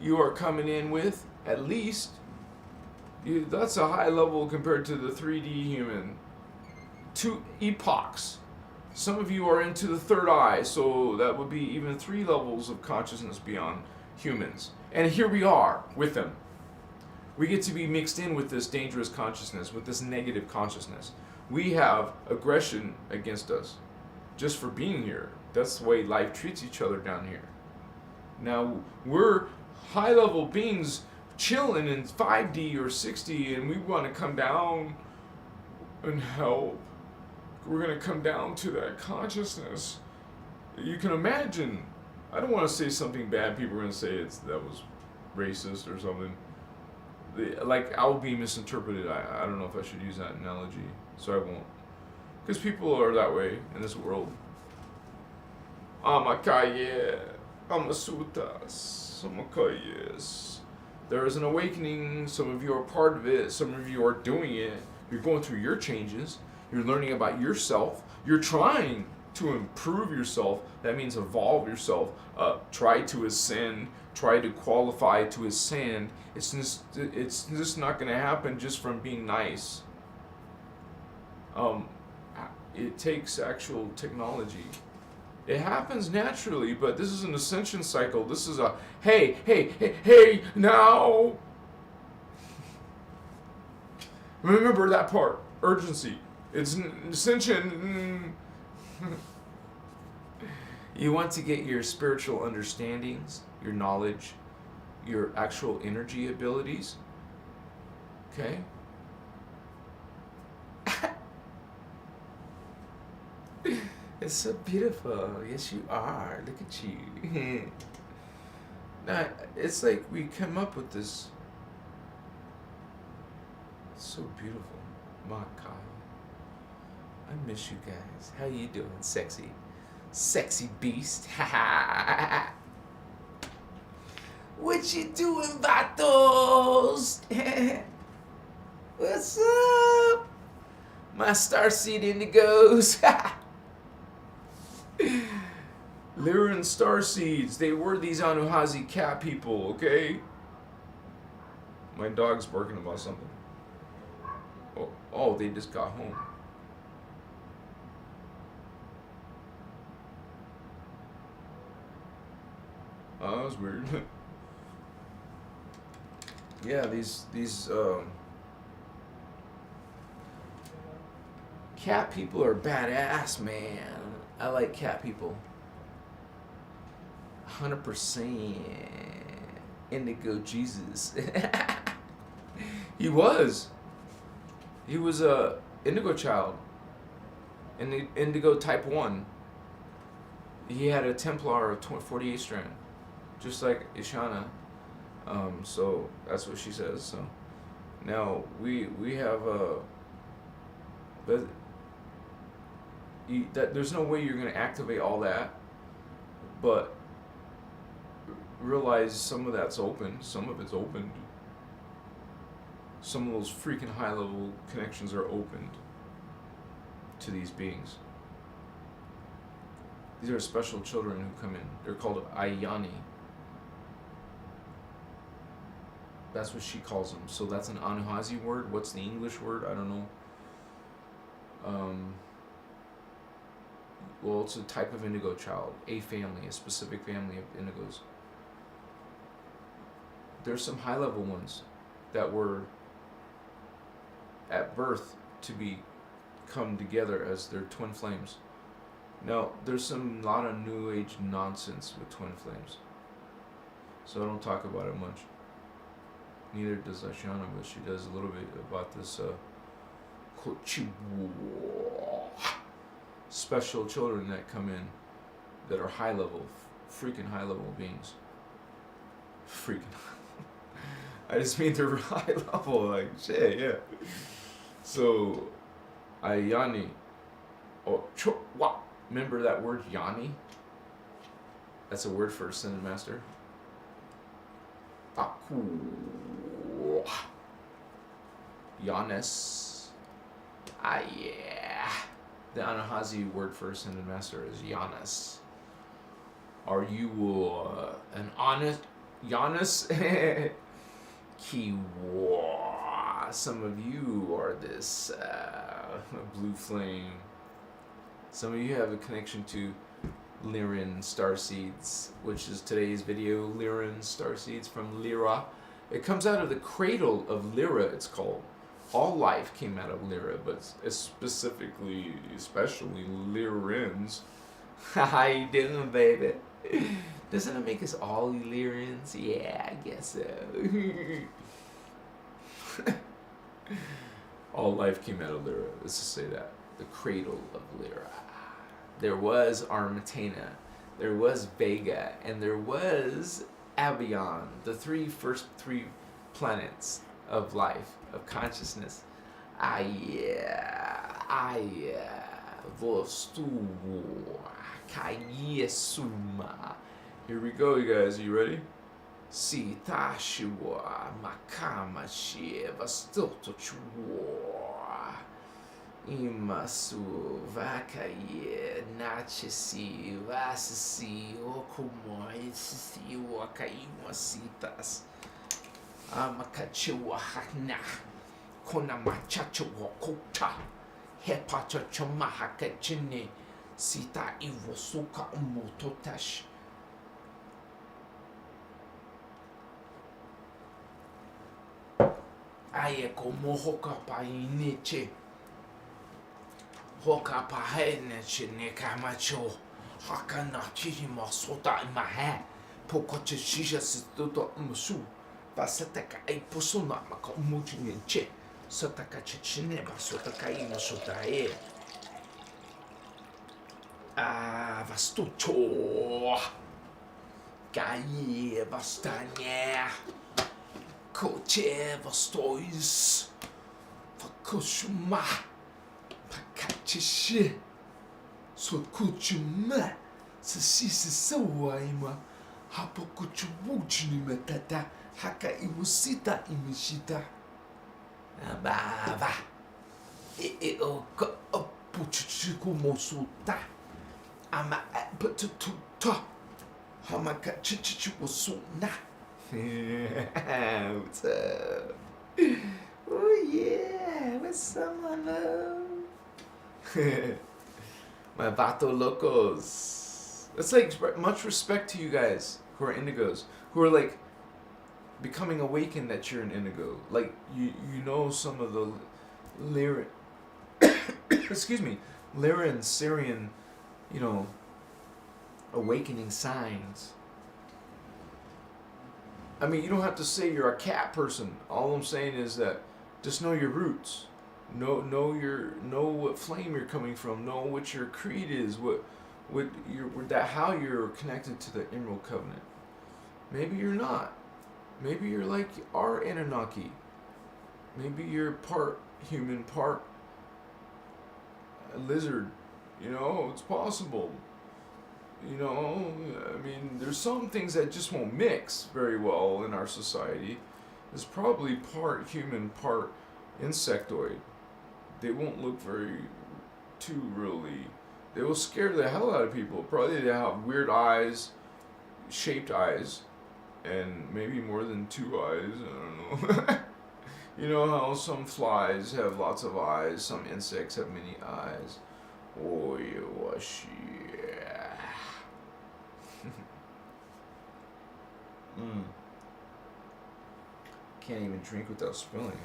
you are coming in with, at least. That's a high level compared to the 3D human. 2 epochs. Some of you are into the third eye, so that would be even 3 levels of consciousness beyond humans. And here we are with them. We get to be mixed in with this dangerous consciousness, with this negative consciousness. We have aggression against us just for being here. That's the way life treats each other down here. Now, we're high-level beings chilling in 5D or 6D, and we want to come down and help. We're going to come down to that consciousness. You can imagine, I don't want to say something bad. People are going to say that was racist or something. Like, I'll be misinterpreted. I don't know if I should use that analogy, so I won't. Because people are that way in this world. Amakaye, Amasutas, Amakayes. There is an awakening. Some of you are part of it. Some of you are doing it. You're going through your changes. You're learning about yourself. You're trying to improve yourself. That means evolve yourself. Try to ascend. Try to qualify to ascend. It's just not going to happen just from being nice. It takes actual technology. It happens naturally, but this is an ascension cycle. This is a, hey, now. Remember that part. Urgency. It's an ascension. You want to get your spiritual understandings, your knowledge, your actual energy abilities. Okay? It's so beautiful. Yes, you are. Look at you. Now, it's like we come up with this. It's so beautiful. My God. I miss you guys. How you doing, sexy? Sexy beast. What you doing, vatos? What's up? My Starseed indigos. Lyran Starseeds. They were these Anuhazi cat people, okay? My dog's barking about something. Oh, they just got home. Oh, that was weird. yeah, these cat people are badass, man. I like cat people. 100% indigo Jesus. He was. He was a indigo child. Indigo type 1. He had a Templar of 48 strand, just like Ishana. So that's what she says. So now we have but there's no way you're gonna activate all that, but realize some of that's open, some of it's opened. Some of those freaking high level connections are opened to these beings. These are special children who come in. They're called Ayani. That's what she calls them. So that's an Anuhazi word. What's the English word? I don't know. Well, it's a type of indigo child. A family, a specific family of indigos. There's some high level ones that were at birth to be come together as their twin flames. Now, there's a lot of new age nonsense with twin flames, so I don't talk about it much. Neither does Ashana, but she does a little bit about this special children that come in that are high level, freaking high level beings. Freaking I just mean they're high level, like shit, yeah. So, Ayani, remember that word Yani? That's a word for Ascended Master. Yanis. Yeah. The Anuhazi word for Ascended Master is Yanis. Are you an honest Yanis? Kiwa. Some of you are this blue flame. Some of you have a connection to Lyran Starseeds, which is today's video. Lyran Starseeds from Lyra. It comes out of the Cradle of Lyra, it's called. All life came out of Lyra, but especially Lyrans. How you doing, baby? Doesn't it make us all Lyrans? Yeah, I guess so. All life came out of Lyra. Let's just say that. The Cradle of Lyra. There was Aramatena, there was Vega, and there was Abion, the first three planets of life, of consciousness. Vostuvo, Kayesuma. Here we go, you guys. Are you ready? Si Tashiwa, Makamashi, Vastotochua. Imasu, Vakaye, Nachisi, Vasisi, Okumoi, Wakaimasitas. Amakachiwa Hana, Konamachachawa Kota, Hepacha Chamahakachine, Sita Ivosuka Umototash. Ayeko Mohoka Painiche. Hoka pahene chine kamacho hakana chima sota imahe pokoche shisha situto musu pasataka ai posuna maka umuchinche sotaka chichine basotaka ina sotae vastucho gaie vastanya koche vastois fakushuma Kachishi, so kuchuma, sisi sawa ima, hapo kuchubuchini metata, haka imusita imishita. Bava, o puchichiku mosuta, ama putututa, hamaka chichichiku suna. What's up? Oh yeah, what's up, my love? My Vato Locos. It's like much respect to you guys who are indigos, who are like becoming awakened that you're an indigo. Like you know some of the Lyran, excuse me, Lyran Syrian, you know, awakening signs. I mean, you don't have to say you're a cat person. All I'm saying is that just know your roots. Know what flame you're coming from. Know what your creed is. What how you're connected to the Emerald Covenant. Maybe you're not. Maybe you're like our Anunnaki. Maybe you're part human, part lizard. You know, it's possible. You know, I mean, there's some things that just won't mix very well in our society. It's probably part human, part insectoid. They won't look too really. They will scare the hell out of people. Probably they have weird eyes, shaped eyes, and maybe more than 2 eyes. I don't know. You know how some flies have lots of eyes, some insects have many eyes. Oh, you washi. Can't even drink without spilling,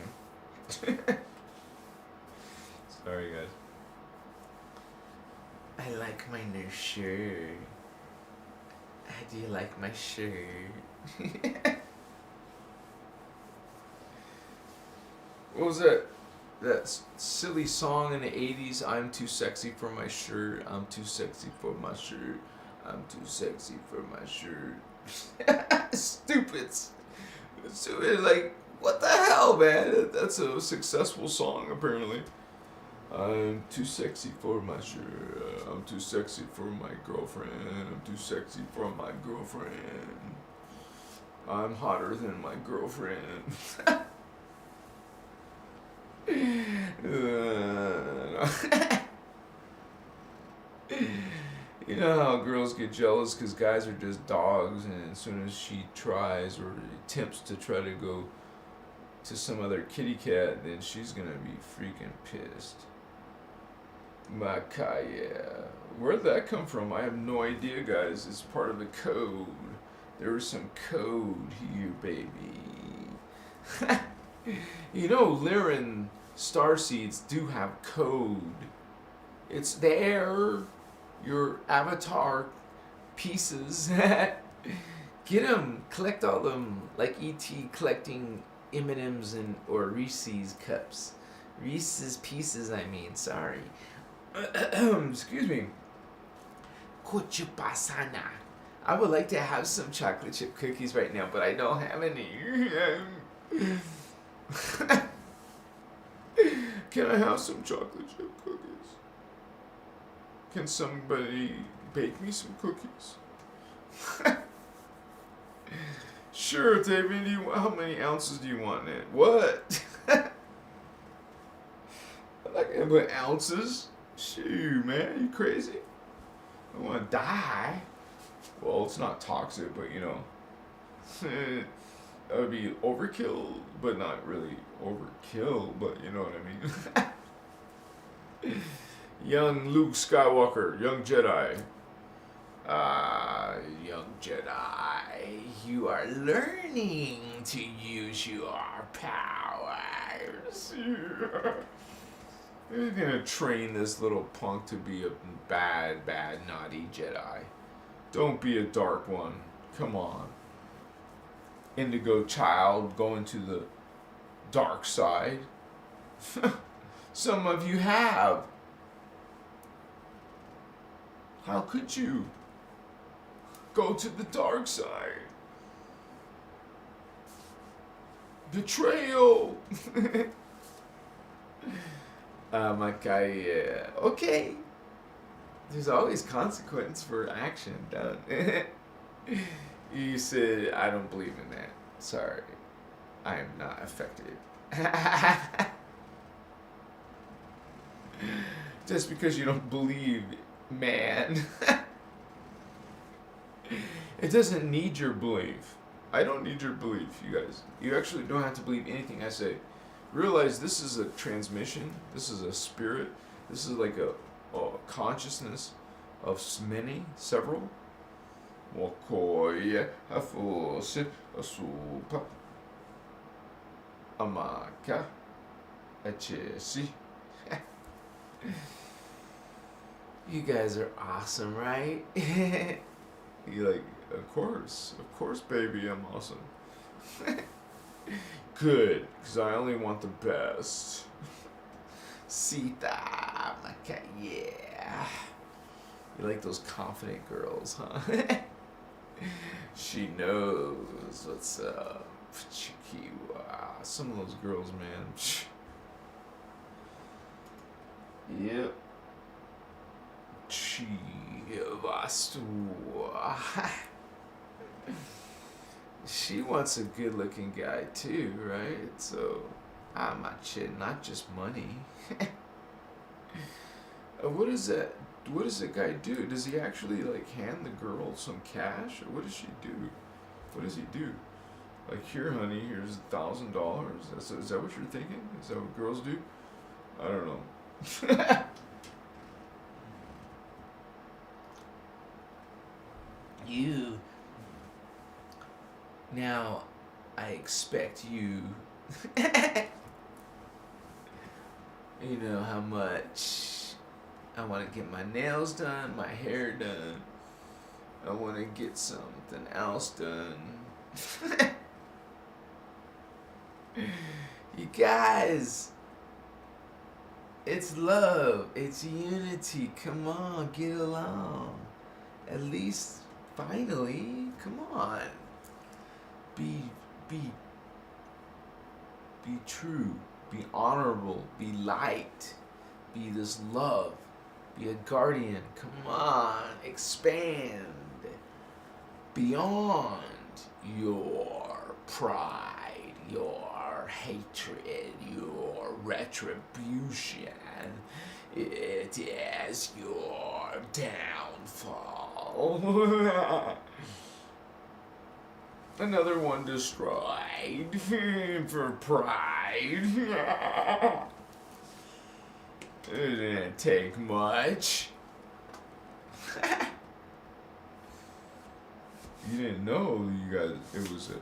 huh? Sorry, guys. I like my new shirt. Do you like my shirt? What was that? That silly song in the 80s, I'm too sexy for my shirt. I'm too sexy for my shirt. I'm too sexy for my shirt. Stupid. Like, what the hell, man? That's a successful song, apparently. I'm too sexy for my shirt. I'm too sexy for my girlfriend. I'm too sexy for my girlfriend. I'm hotter than my girlfriend. You know how girls get jealous because guys are just dogs, and as soon as she tries or attempts to try to go to some other kitty cat, then she's gonna be freaking pissed. Makaya. Where'd that come from? I have no idea, guys. It's part of the code. There was some code here, baby. You know, Lyran Starseeds do have code. It's there. Your avatar pieces. Get them. Collect all them. Like E.T. collecting M&M's or Reese's cups. Reese's pieces, I mean. Sorry. Excuse me. Kuchupasana. I would like to have some chocolate chip cookies right now, but I don't have any. Can I have some chocolate chip cookies? Can somebody bake me some cookies? Sure, David. How many ounces do you want in it? What? I'm not gonna put ounces. Shoot, man, you crazy? I want to die. Well, it's not toxic, but you know, that would be overkill, but not really overkill. But you know what I mean. Young Luke Skywalker, young Jedi. Young Jedi, you are learning to use your powers. You're gonna train this little punk to be a bad, naughty Jedi. Don't be a dark one. Come on. Indigo child going to the dark side. Some of you have. How could you go to the dark side? Betrayal. My guy, okay. There's always consequence for action done. You said, I don't believe in that. Sorry. I am not affected. Just because you don't believe, man. It doesn't need your belief. I don't need your belief, you guys. You actually don't have to believe anything I say. Realize this is a transmission. This is a spirit. This is like a consciousness of many, several. Amaka. Achesi. You guys are awesome, right? You're like, of course, baby, I'm awesome. Good, because I only want the best. Sita, Maka, yeah. You like those confident girls, huh? She knows what's up. Chikiwa. Some of those girls, man. Yep. Chivastua. She wants a good looking guy too, right? So I'm not shit, not just money. What is that? What does that guy do? Does he actually like hand the girl some cash, or what does she do? What does he do? Like, here, honey, here's $1,000. Is that what you're thinking? Is that what girls do? I don't know. You. Now, I expect you. You know how much I want to get my nails done, my hair done. I want to get something else done. You guys, it's love, it's unity. Come on, get along. At least, finally, come on. Be true. Be honorable. Be light. Be this love. Be a guardian. Come on, expand beyond your pride, your hatred, your retribution. It is your downfall. Another one destroyed for pride. It didn't take much. You didn't know, you guys, it was a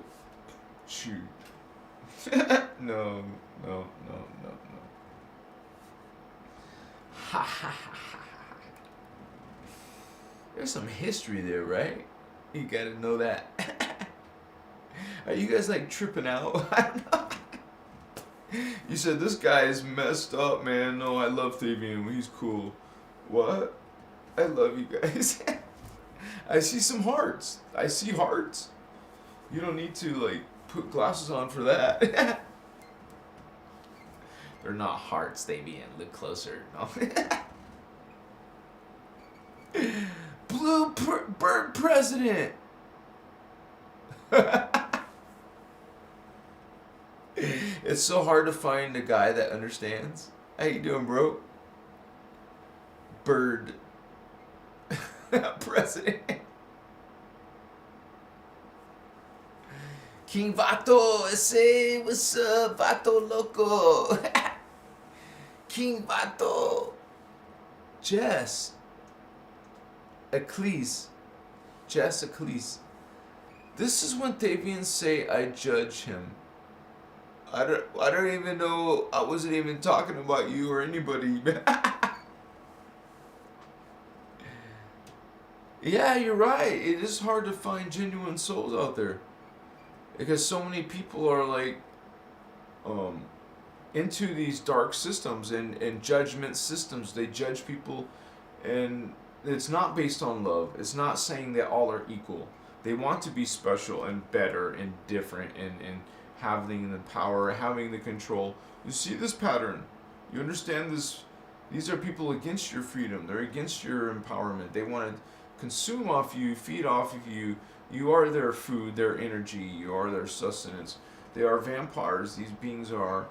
shoot. No. Ha ha ha ha. There's some history there, right? You gotta know that. Are you guys like tripping out? I don't know. You said this guy is messed up, man. No, I love Thavian. He's cool. What? I love you guys. I see some hearts. I see hearts. You don't need to like put glasses on for that. They're not hearts, Thavian. Look closer. No. Blue bird president. It's so hard to find a guy that understands. How you doing, bro? Bird president. King Vato, say what's up, Vato Loco. King Vato. Jess. Ecclese. Jess Ecclese. This is when Thavians say I judge him. I don't even know. I wasn't even talking about you or anybody. Yeah, you're right. It is hard to find genuine souls out there because so many people are like into these dark systems and judgment systems. They judge people, and it's not based on love. It's not saying that all are equal. They want to be special and better and different and having the power, having the control. You see this pattern. You understand this. These are people against your freedom. They're against your empowerment. They want to consume off you, feed off of you. You are their food, their energy. You are their sustenance. They are vampires. These beings are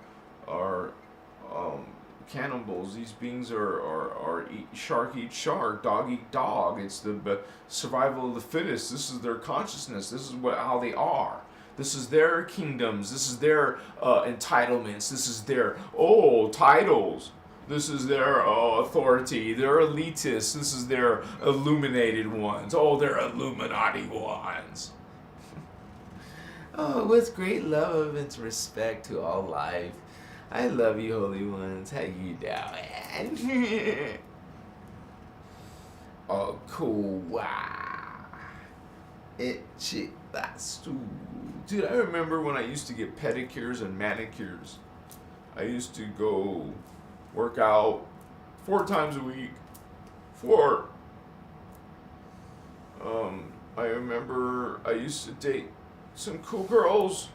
cannibals. These beings are shark eat shark, dog eat dog. It's the survival of the fittest. This is their consciousness. This is how they are. This is their kingdoms. This is their entitlements. This is their titles. This is their authority. They're elitists. This is their illuminated ones. They're Illuminati ones. Oh, with great love and respect to all life. I love you, holy ones. How you doing? Oh, cool. Wow. Itchy. That's too. Dude, I remember when I used to get pedicures and manicures. I used to go work out 4 times a week. 4. I remember I used to date some cool girls.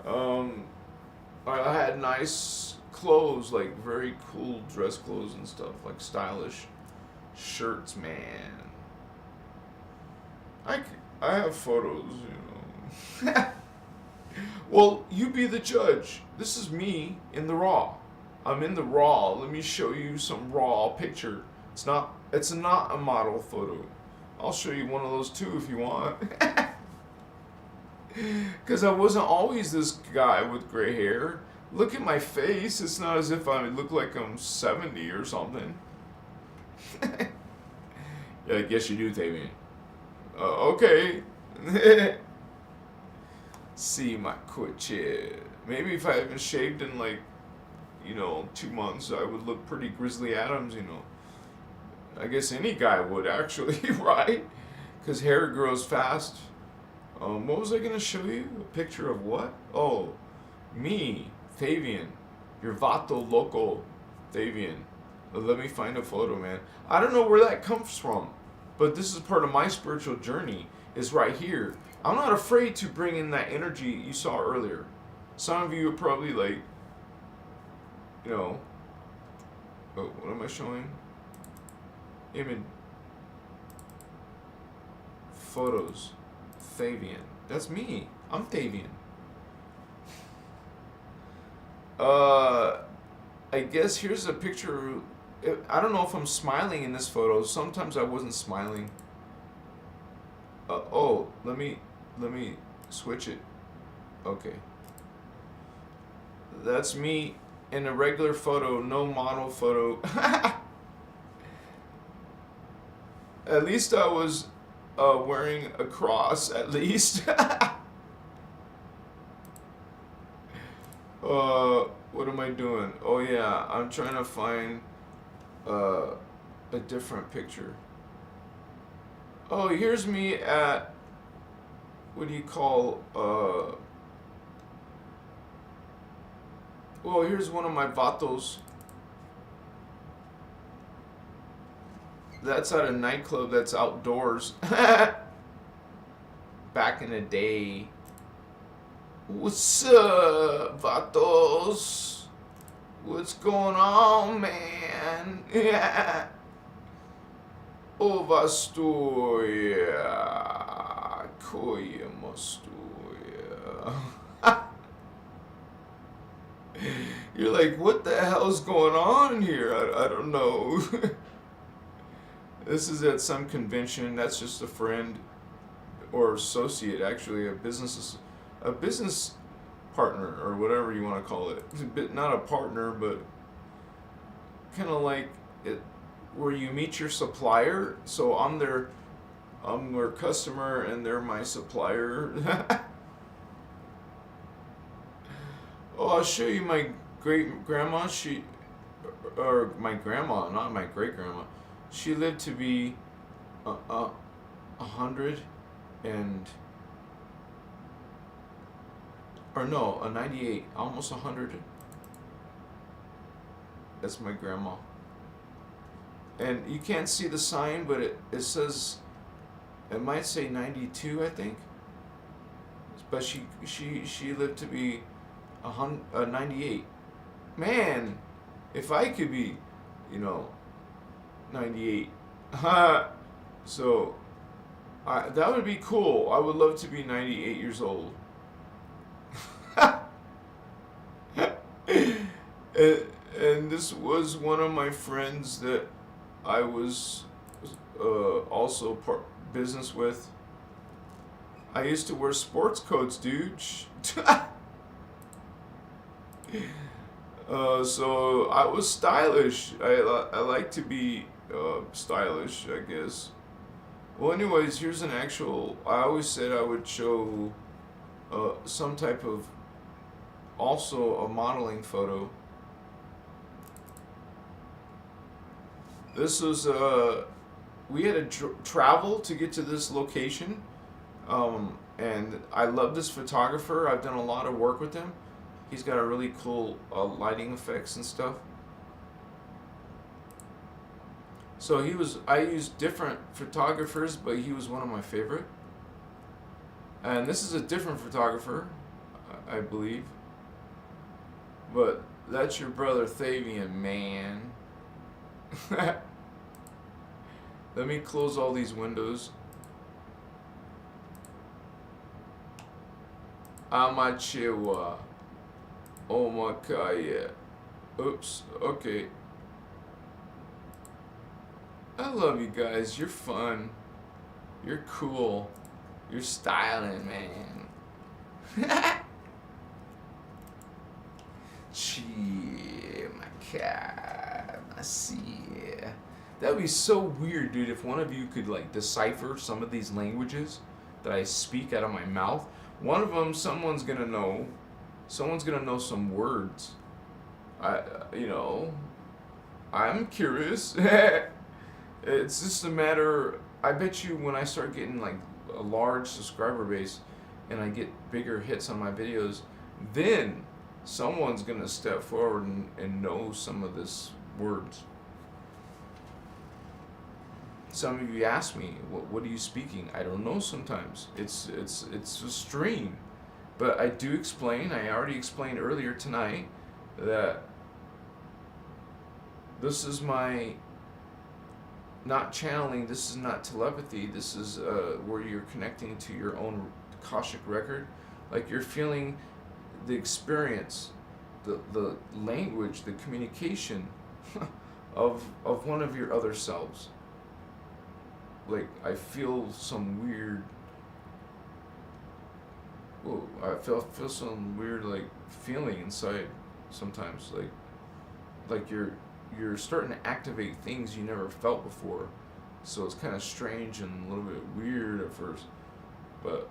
I had nice clothes, like very cool dress clothes and stuff, like stylish shirts, man. I have photos, you know. Well, you be the judge. This is me in the raw. I'm in the raw. Let me show you some raw picture. It's not a model photo. I'll show you one of those too if you want. Because I wasn't always this guy with gray hair. Look at my face. It's not as if I look like I'm 70 or something. Yeah, I guess you do, Tavian. Okay. See my coche. Maybe if I haven't shaved in 2 months, I would look pretty Grizzly Adams, I guess any guy would actually, right? Because hair grows fast. What was I going to show you? A picture of what? Oh, me, Fabian. Your Vato Loco, Fabian. Let me find a photo, man. I don't know where that comes from, but this is part of my spiritual journey, is right here. I'm not afraid to bring in that energy you saw earlier. Some of you are probably like, oh, what am I showing? Image. Photos. Fabian. That's me. I'm Fabian. I guess here's a picture. I don't know if I'm smiling in this photo. Sometimes I wasn't smiling. Let me switch it. Okay. That's me in a regular photo, no model photo. At least I was wearing a cross, at least. What am I doing? Oh yeah, I'm trying to find a different picture. Oh, here's me at, what do you call, well, here's one of my vatos. That's at a nightclub that's outdoors. Back in the day. What's up, vatos? What's going on, man? Yeah. Ovastoya. Koya mostoya. You're like, what the hell's going on here? I don't know. This is at some convention. That's just a friend or associate, actually, a business partner or whatever you want to call it. It's a bit, not a partner, but kind of like it, where you meet your supplier. So I'm their customer and they're my supplier. Oh, I'll show you my great grandma. Or my grandma, not my great grandma. She lived to be 100 and, or no, 98, almost 100. That's my grandma. And you can't see the sign, but it says, it might say 92, I think. But she lived to be 98. Man, if I could be, 98. So, that would be cool. I would love to be 98 years old. And this was one of my friends that I was also business with. I used to wear sports coats, dude. So I was stylish. I like to be stylish, I guess. Well, anyways, here's an actual. I always said I would show some type of, also a modeling photo. This was, we had to travel to get to this location, and I love this photographer. I've done a lot of work with him. He's got a really cool lighting effects and stuff. So I used different photographers, but he was one of my favorite. And this is a different photographer, I believe. But that's your brother Thavian, man. Let me close all these windows. Amachewa. Oh my god, yeah. Oops, okay. I love you guys. You're fun. You're cool. You're styling, man. Gee, my cat. I see. That would be so weird, dude, if one of you could, like, decipher some of these languages that I speak out of my mouth. One of them, someone's gonna know. Someone's gonna know some words. I'm curious. It's just a matter. I bet you when I start getting like a large subscriber base, and I get bigger hits on my videos, then someone's gonna step forward and know some of this words. Some of you ask me, what are you speaking? I don't know sometimes. It's a stream. But I do explain, I already explained earlier tonight, that this is my, not channeling, this is not telepathy, this is where you're connecting to your own Akashic record. Like you're feeling the experience, the language, the communication of one of your other selves. Like I feel some weird, I feel some weird like feeling inside sometimes, like you're starting to activate things you never felt before. So it's kind of strange and a little bit weird at first, but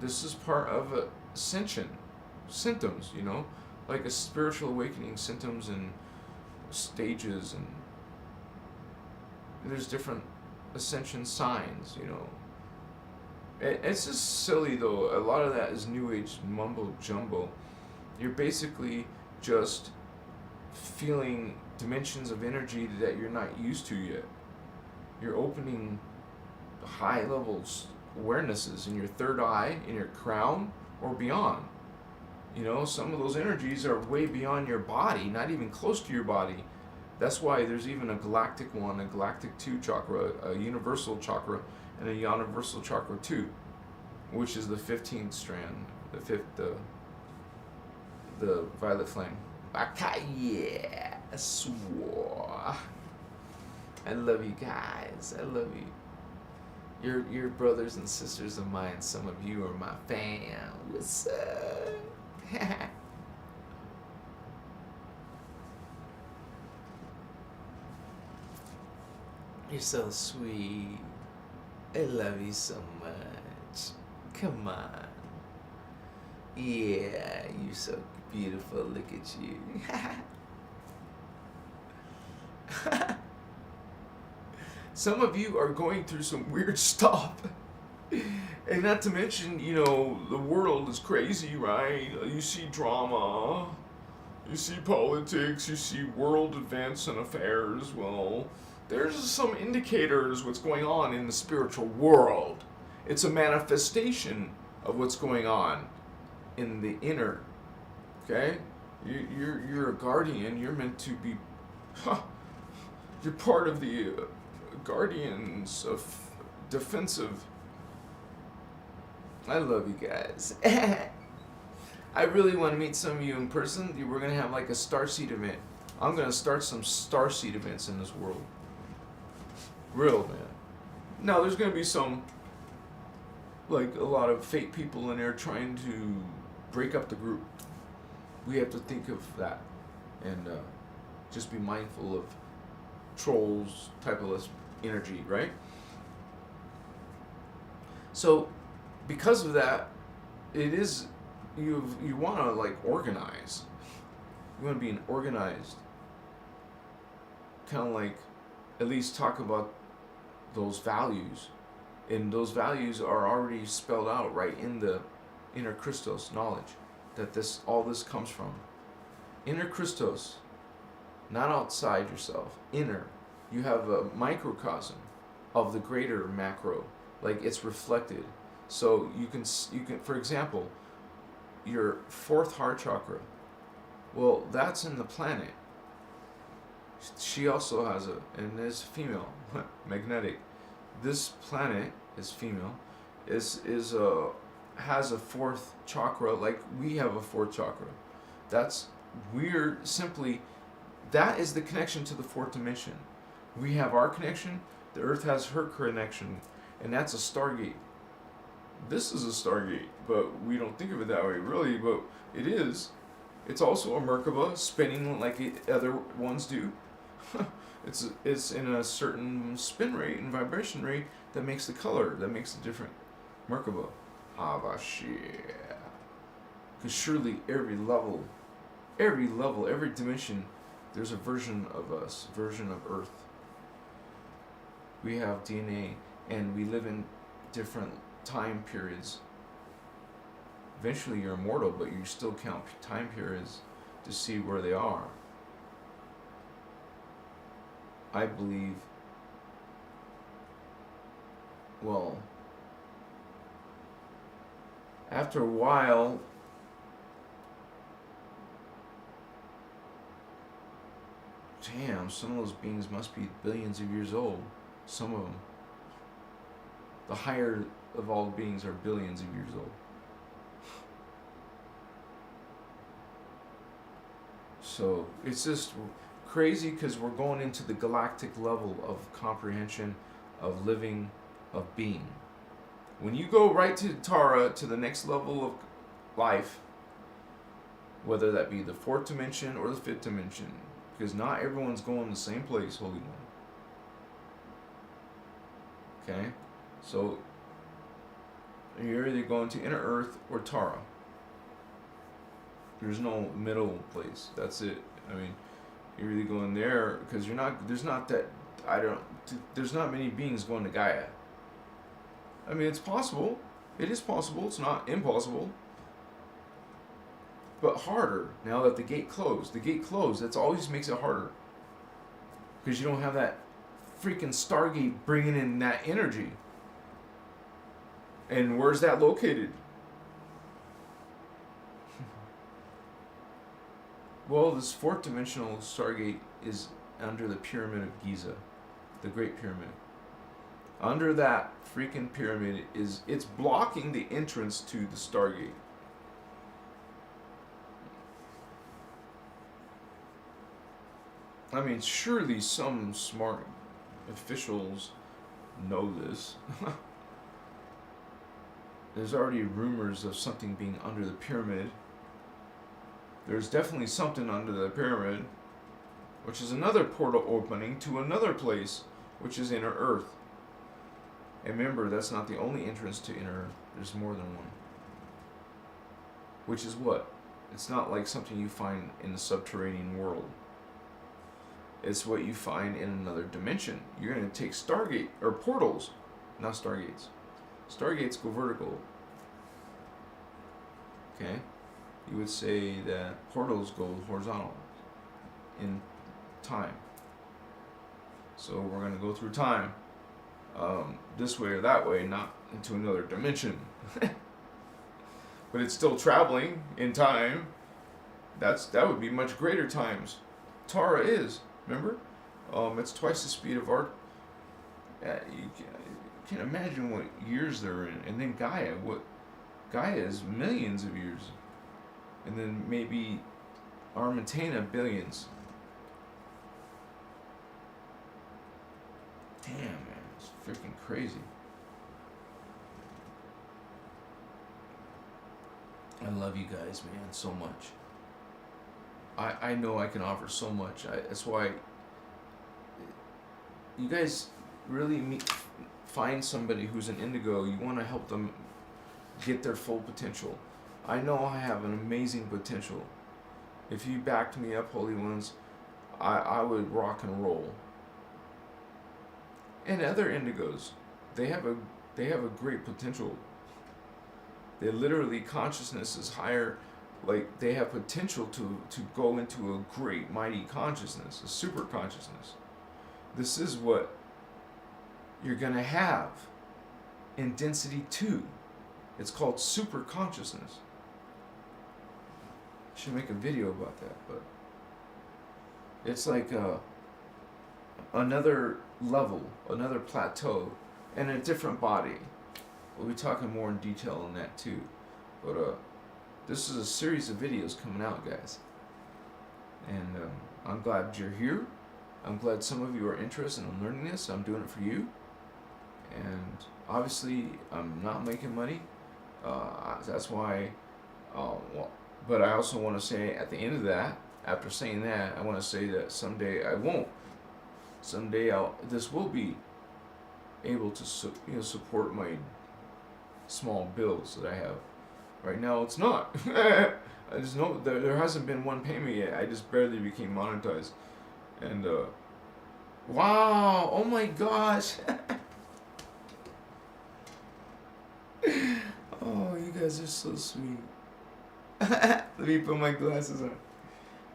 this is part of ascension symptoms, like a spiritual awakening symptoms and stages, and there's different ascension signs, It's just silly though. A lot of that is new age mumbo jumbo. You're basically just feeling dimensions of energy that you're not used to yet. You're opening high levels awarenesses in your third eye, in your crown, or beyond. Some of those energies are way beyond your body, not even close to your body. That's why there's even a galactic one, a galactic 2 chakra, a universal chakra, and a universal chakra 2, which is the 15th strand, the violet flame. Yeah, I swore. I love you guys. I love you. You're brothers and sisters of mine. Some of you are my fam. What's up? You're so sweet. I love you so much. Come on. Yeah, you're so beautiful. Look at you. Some of you are going through some weird stuff. And not to mention, the world is crazy, right? You see drama. You see politics. You see world events and affairs. Well, there's some indicators what's going on in the spiritual world. It's a manifestation of what's going on in the inner. Okay? You're a guardian. You're meant to be... You're part of the guardians of defensive. I love you guys. I really want to meet some of you in person. We're going to have like a Starseed event. I'm going to start some Starseed events in this world. Real, man. Now, there's going to be some, like, a lot of fake people in there trying to break up the group. We have to think of that and just be mindful of trolls type of energy, right? So, because of that, it is, you want to like organize. You want to be an organized, kind of like, at least talk about those values, and those values are already spelled out right in the innerchristos knowledge that all this comes from. Innerchristos, not outside yourself. Inner, you have a microcosm of the greater macro, like it's reflected. So you can, for example, your fourth heart chakra. Well, that's in the planet. She also has and is female, magnetic. This planet is female, has a fourth chakra, like we have a fourth chakra. That's weird. Simply, that is the connection to the fourth dimension. We have our connection. The Earth has her connection, and that's a stargate. This is a stargate, but we don't think of it that way, really. But it is. It's also a Merkaba spinning like other ones do. It's in a certain spin rate and vibration rate that makes the color, that makes it different. Merkaba. Havashia. Because surely every level, every dimension, there's a version of us, version of Earth. We have DNA, and we live in different time periods. Eventually you're immortal, but you still count time periods to see where they are. I believe, well, after a while, damn, some of those beings must be billions of years old. Some of them. The higher of all beings are billions of years old. So it's just crazy because we're going into the galactic level of comprehension, of living, of being. When you go right to Tara, to the next level of life, whether that be the fourth dimension or the fifth dimension, because not everyone's going the same place, Holy One. Okay? So you're either going to Inner Earth or Tara. There's no middle place. That's it. I mean, you're either going there because there's not many beings going to Gaia. I mean, it's possible. It is possible. It's not impossible. But harder now that the gate closed. The gate closed. That always makes it harder. Because you don't have that freaking Stargate bringing in that energy. And where's that located? Well, this fourth dimensional Stargate is under the Pyramid of Giza, the Great Pyramid. Under that freaking pyramid it's blocking the entrance to the Stargate. I mean, surely some smart officials know this. There's already rumors of something being under the pyramid. There's definitely something under the pyramid, which is another portal opening to another place, which is Inner Earth. And remember, that's not the only entrance to Inner Earth. There's more than one. Which is what? It's not like something you find in the subterranean world. It's what you find in another dimension. You're going to take Stargate, or portals, not Stargates. Stargates go vertical. Okay? You would say that portals go horizontal in time. So we're going to go through time this way or that way, not into another dimension. But it's still traveling in time. That would be much greater times. Tara is, remember? It's twice the speed of our... you can't imagine what years they're in. And then Gaia is millions of years. And then maybe Aramatena, billions. Damn, man, it's freaking crazy. I love you guys, man, so much. I know I can offer so much. That's why you guys really find somebody who's an indigo. You want to help them get their full potential. I know I have an amazing potential. If you backed me up, Holy Ones, I would rock and roll. And other indigos, they have a great potential. They literally, consciousness is higher, like they have potential to go into a great mighty consciousness, a super consciousness. This is what you're gonna have in density 2. It's called super consciousness. Should make a video about that, but it's like another level, another plateau, and a different body. We'll be talking more in detail on that too. But this is a series of videos coming out, guys. And I'm glad you're here. I'm glad some of you are interested in learning this. I'm doing it for you. And obviously, I'm not making money. That's why, but I also want to say at the end of that, after saying that, I want to say that someday I won't. Someday this will be able to support my small bills that I have. Right now it's not. I just know there hasn't been one payment yet. I just barely became monetized. And wow, oh my gosh. Oh, you guys are so sweet. Let me put my glasses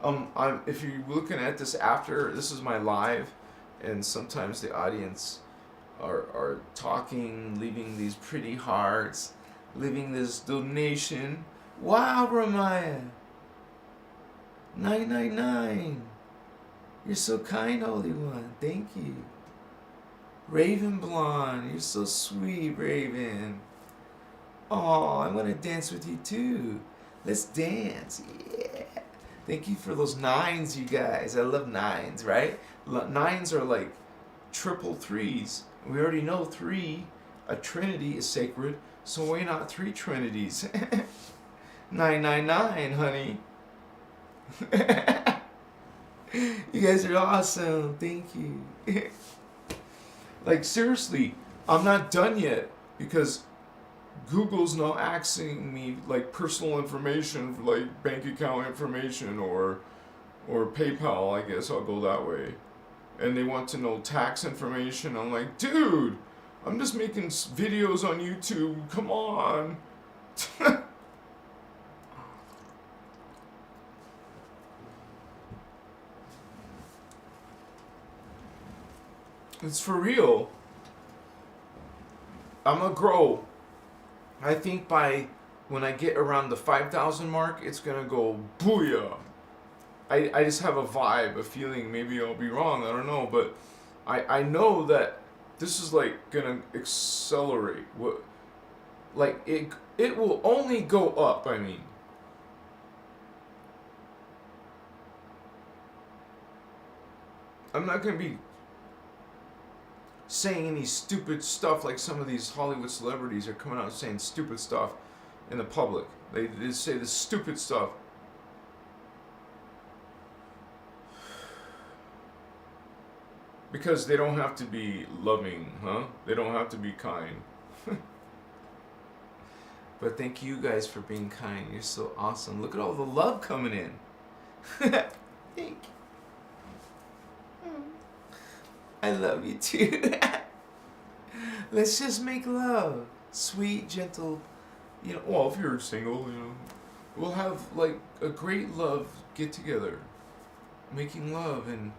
on. If you're looking at this after, this is my live, and sometimes the audience are talking, leaving these pretty hearts, leaving this donation. Wow, Ramaya. 999. You're so kind, Holy One. Thank you. Raven Blonde, you're so sweet, Raven. Oh, I want to dance with you too. Let's dance. Yeah. Thank you for those 9s, you guys. I love 9s, right? 9s are like triple 3s. We already know 3, a trinity is sacred, so why not 3 trinities? 999, honey. You guys are awesome. Thank you. Like, seriously, I'm not done yet because Google's now asking me like personal information, like bank account information or PayPal. I guess I'll go that way. And they want to know tax information. I'm like, dude, I'm just making videos on YouTube. Come on. It's for real. I'm gonna grow. I think when I get around the 5,000 mark, it's gonna go booyah. I just have a vibe, a feeling. Maybe I'll be wrong. I don't know, but I know that this is like gonna accelerate. What, like it will only go up. I mean, I'm not gonna be saying any stupid stuff like some of these Hollywood celebrities are coming out saying stupid stuff in the public. They say this stupid stuff. Because they don't have to be loving, huh? They don't have to be kind. But thank you guys for being kind. You're so awesome. Look at all the love coming in. Thank you. I love you too. Let's just make love. Sweet, gentle, well, if you're single, we'll have like a great love get together. Making love and,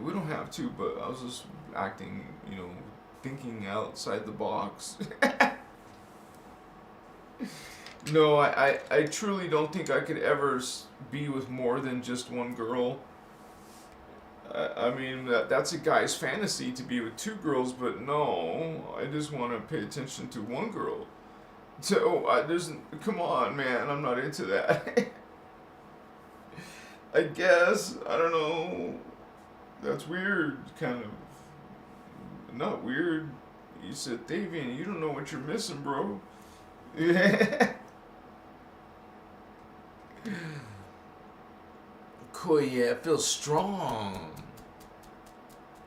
we don't have to, but I was just acting, thinking outside the box. No, I truly don't think I could ever be with more than just one girl. I mean, that's a guy's fantasy to be with 2 girls, but no, I just want to pay attention to one girl. So, come on, man, I'm not into that. I guess, I don't know, that's weird, kind of, not weird. You said, Davian, you don't know what you're missing, bro. Yeah. Cool, yeah, it feels strong.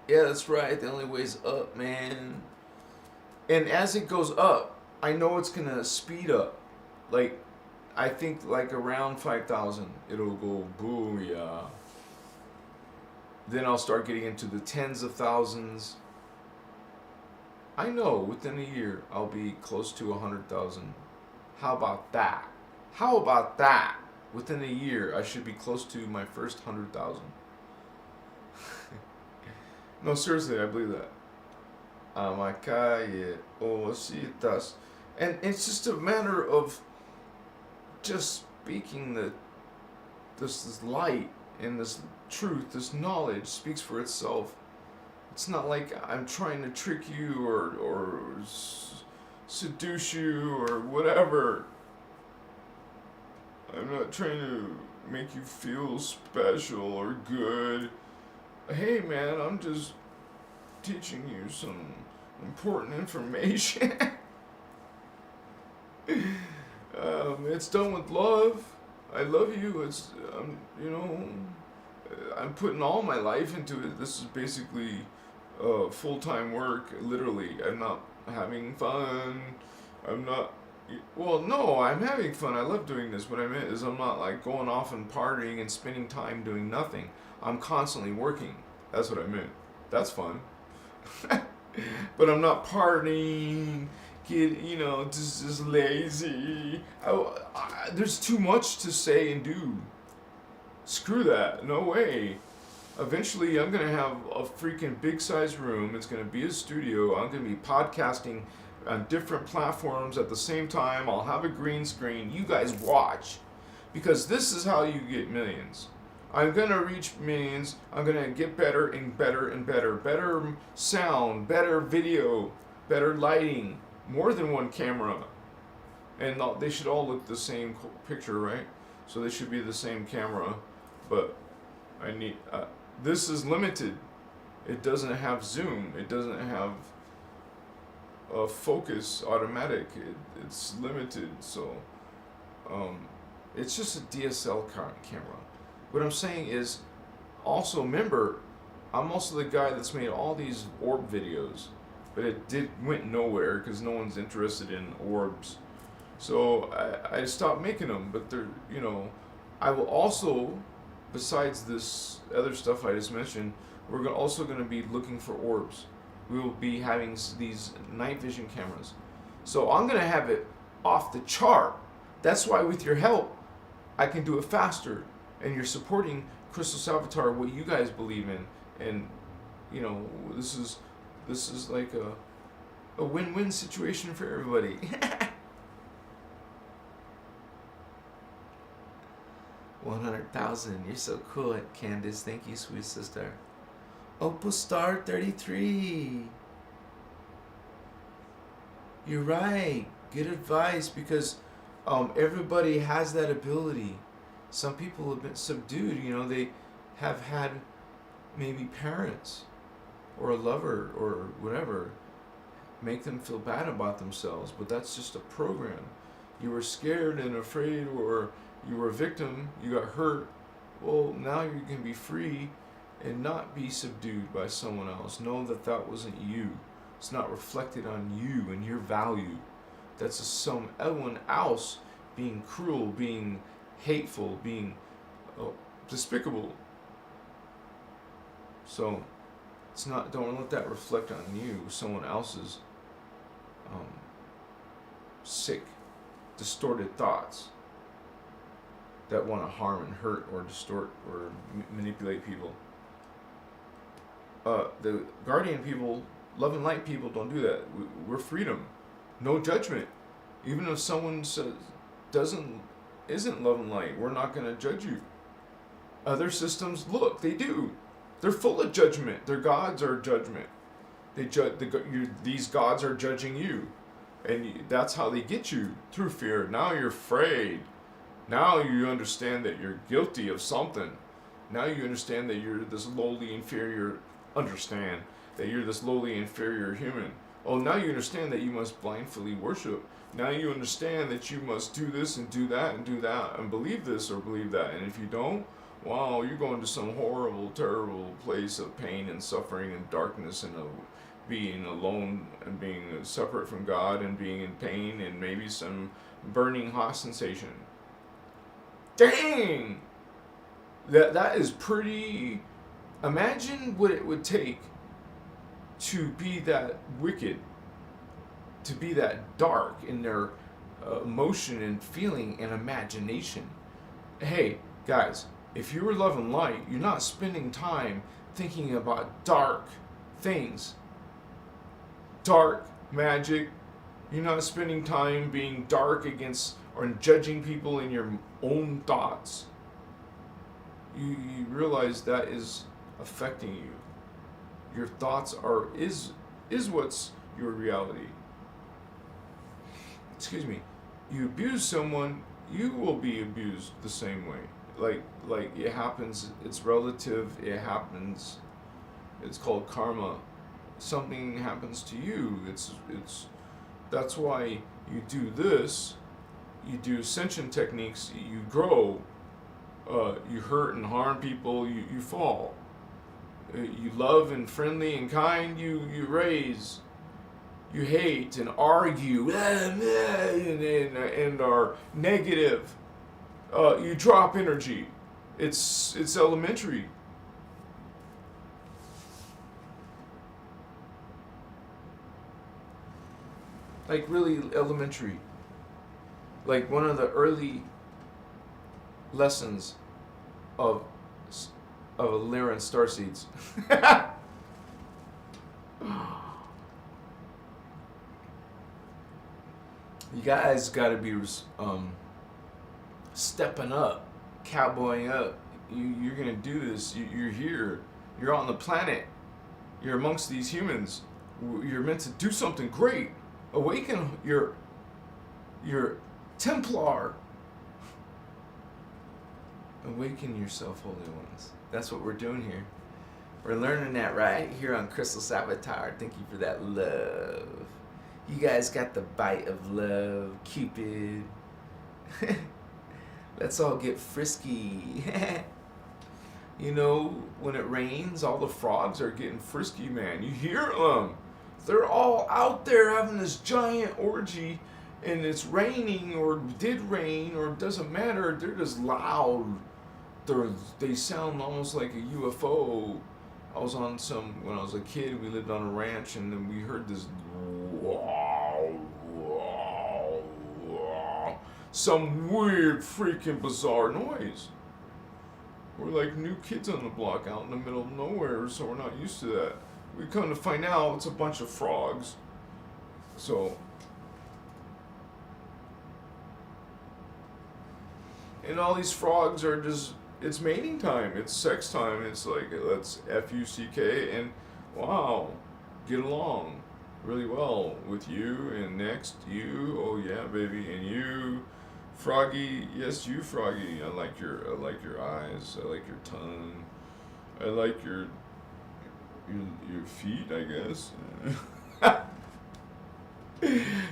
Yeah, that's right. The only way's up, man. And as it goes up, I know it's gonna speed up. Like, I think like around 5,000, it'll go booyah. Then I'll start getting into the tens of thousands. I know within a year I'll be close to 100,000. How about that? How about that? Within a year I should be close to my first 100,000. No, seriously, I believe that. Amakaye ositas. And it's just a matter of just speaking this light and this truth, this knowledge speaks for itself. It's not like I'm trying to trick you or seduce you or whatever. I'm not trying to make you feel special or good. Hey man, I'm just teaching you some important information. It's done with love. I love you. It's I'm putting all my life into it. This is basically full-time work. Literally, I'm not having fun. I'm not. Well, no, I'm having fun. I love doing this. What I meant is I'm not like going off and partying and spending time doing nothing. I'm constantly working. That's what I meant. That's fun. But I'm not partying, just lazy. There's too much to say and do. Screw that. No way. Eventually, I'm going to have a freaking big size room. It's going to be a studio. I'm going to be podcasting on different platforms at the same time. I'll have a green screen. You guys watch. Because this is how you get millions. I'm going to reach millions. I'm going to get better and better and better. Better sound, better video, better lighting, more than one camera. And they should all look the same picture, right? So they should be the same camera. But I need, this is limited. It doesn't have zoom. It doesn't have focus automatic. It's limited. So it's just a DSL camera. What I'm saying is, also remember, I'm also the guy that's made all these orb videos, but it went nowhere because no one's interested in orbs. So I stopped making them, but they're, I will also, besides this other stuff I just mentioned, we're also going to be looking for orbs. We will be having these night vision cameras. So I'm going to have it off the chart. That's why with your help, I can do it faster. And you're supporting Christos Avatar, what you guys believe in, and this is like a win-win situation for everybody. 100,000. You're so cool, Candace. Thank you, sweet sister. Opal Star 33. You're right. Good advice, because everybody has that ability. Some people have been subdued, they have had maybe parents or a lover or whatever make them feel bad about themselves, but that's just a program. You were scared and afraid, or you were a victim, you got hurt. Well, now you can be free and not be subdued by someone else. Know that that wasn't you. It's not reflected on you and your value. That's someone else being cruel, being hateful, being despicable. So it's not. Don't let that reflect on you. Someone else's sick, distorted thoughts that want to harm and hurt or distort or manipulate people. The guardian people, love and light people, don't do that. We're freedom, no judgment. Even if someone isn't love and light, we're not going to judge you. Other systems, look, they do. They're full of judgment. Their gods are judgment. They judge. These gods are judging you, and that's how they get you, through fear. Now you're afraid. Now you understand that you're guilty of something. Now you understand that you're this lowly, inferior. Understand that you're this lowly, inferior human. Oh, now you understand that you must blindly worship. Now you understand that you must do this and do that and do that and believe this or believe that. And if you don't, wow, you're going to some horrible, terrible place of pain and suffering and darkness and being alone and being separate from God and being in pain and maybe some burning hot sensation. Dang! That is pretty. Imagine what it would take to be that wicked, to be that dark in their emotion and feeling and imagination. Hey, guys, if you were love and light, you're not spending time thinking about dark things, dark magic. You're not spending time being dark against or judging people in your own thoughts. You realize that is affecting you. Your thoughts is what's your reality. Excuse me. You abuse someone, you will be abused the same way. Like it happens. It's relative. It happens. It's called karma. Something happens to you. It's. That's why you do this. You do ascension techniques. You grow. You hurt and harm people. You fall. You love and friendly and kind. You raise. You hate and argue and are negative. You drop energy. It's elementary. Like really elementary. Like one of the early lessons of Lyran Starseeds. You guys got to be stepping up, cowboying up. You're gonna do this. You're here. You're on the planet. You're amongst these humans. You're meant to do something great. Awaken your Templar. Awaken yourself, holy ones. That's what we're doing here. We're learning that right here on Christos Avatar. Thank you for that love. You guys got the bite of love, Cupid. Let's all get frisky. You know, when it rains, all the frogs are getting frisky, man. You hear them. They're all out there having this giant orgy, and it's raining or did rain or it doesn't matter. They're just loud. They sound almost like a UFO. I was on when I was a kid, we lived on a ranch, and then we heard this some weird freaking bizarre noise. We're like new kids on the block out in the middle of nowhere, so we're not used to that. We come to find out it's a bunch of frogs. So, and all these frogs are just, it's mating time, it's sex time, it's like, let's F-U-C-K, and wow, get along really well with you, and next you, oh yeah baby, and you, Froggy, yes you Froggy, I like your eyes, I like your tongue, I like your feet, I guess.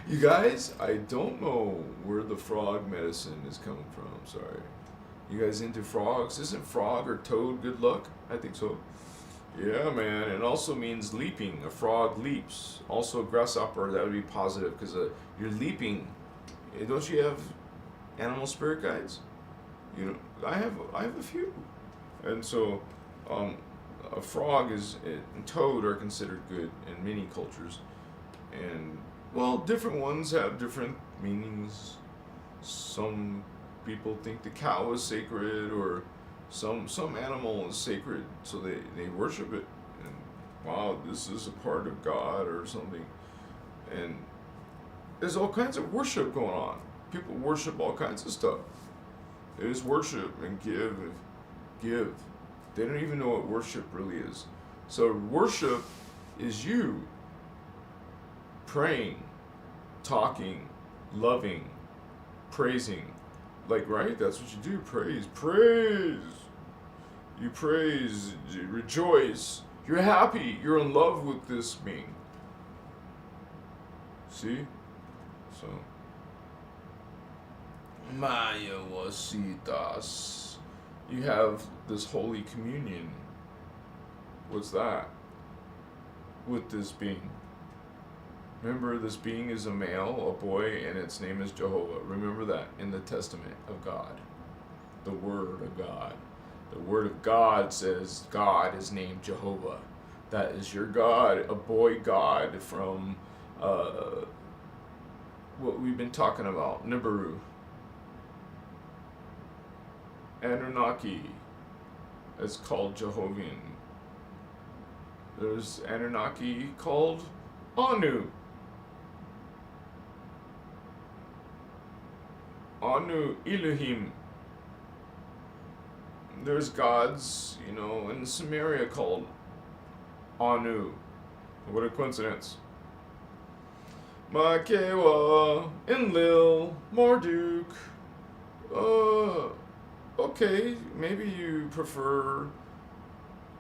You guys, I don't know where the frog medicine is coming from. Sorry. You guys into frogs? Isn't frog or toad good luck? I think so. Yeah, man. It also means leaping. A frog leaps. Also, grasshopper, that would be positive because you're leaping. Don't you have animal spirit guides? You know, I have a few. And so, a frog and toad are considered good in many cultures, and well, different ones have different meanings. Some people think the cow is sacred, or some animal is sacred, so they worship it, and wow, this is a part of God or something. And there's all kinds of worship going on. People worship all kinds of stuff. They just worship and give. They don't even know what worship really is. So worship is you praying, talking, loving, praising. Like, right? That's what you do. Praise. You praise, you rejoice. You're happy. You're in love with this being. See? So. Maya wasitas. You have this Holy Communion. What's that? with this being. Remember, this being is a male, a boy, and its name is Jehovah. Remember that in the Testament of God. The Word of God. The Word of God says God is named Jehovah. That is your God, a boy God from what we've been talking about, Nibiru. Anunnaki is called Jehovian. There's Anunnaki called Anu. Anu Elohim. There's gods, in Samaria called Anu. What a coincidence. Makewa, Enlil, Marduk. Okay, maybe you prefer,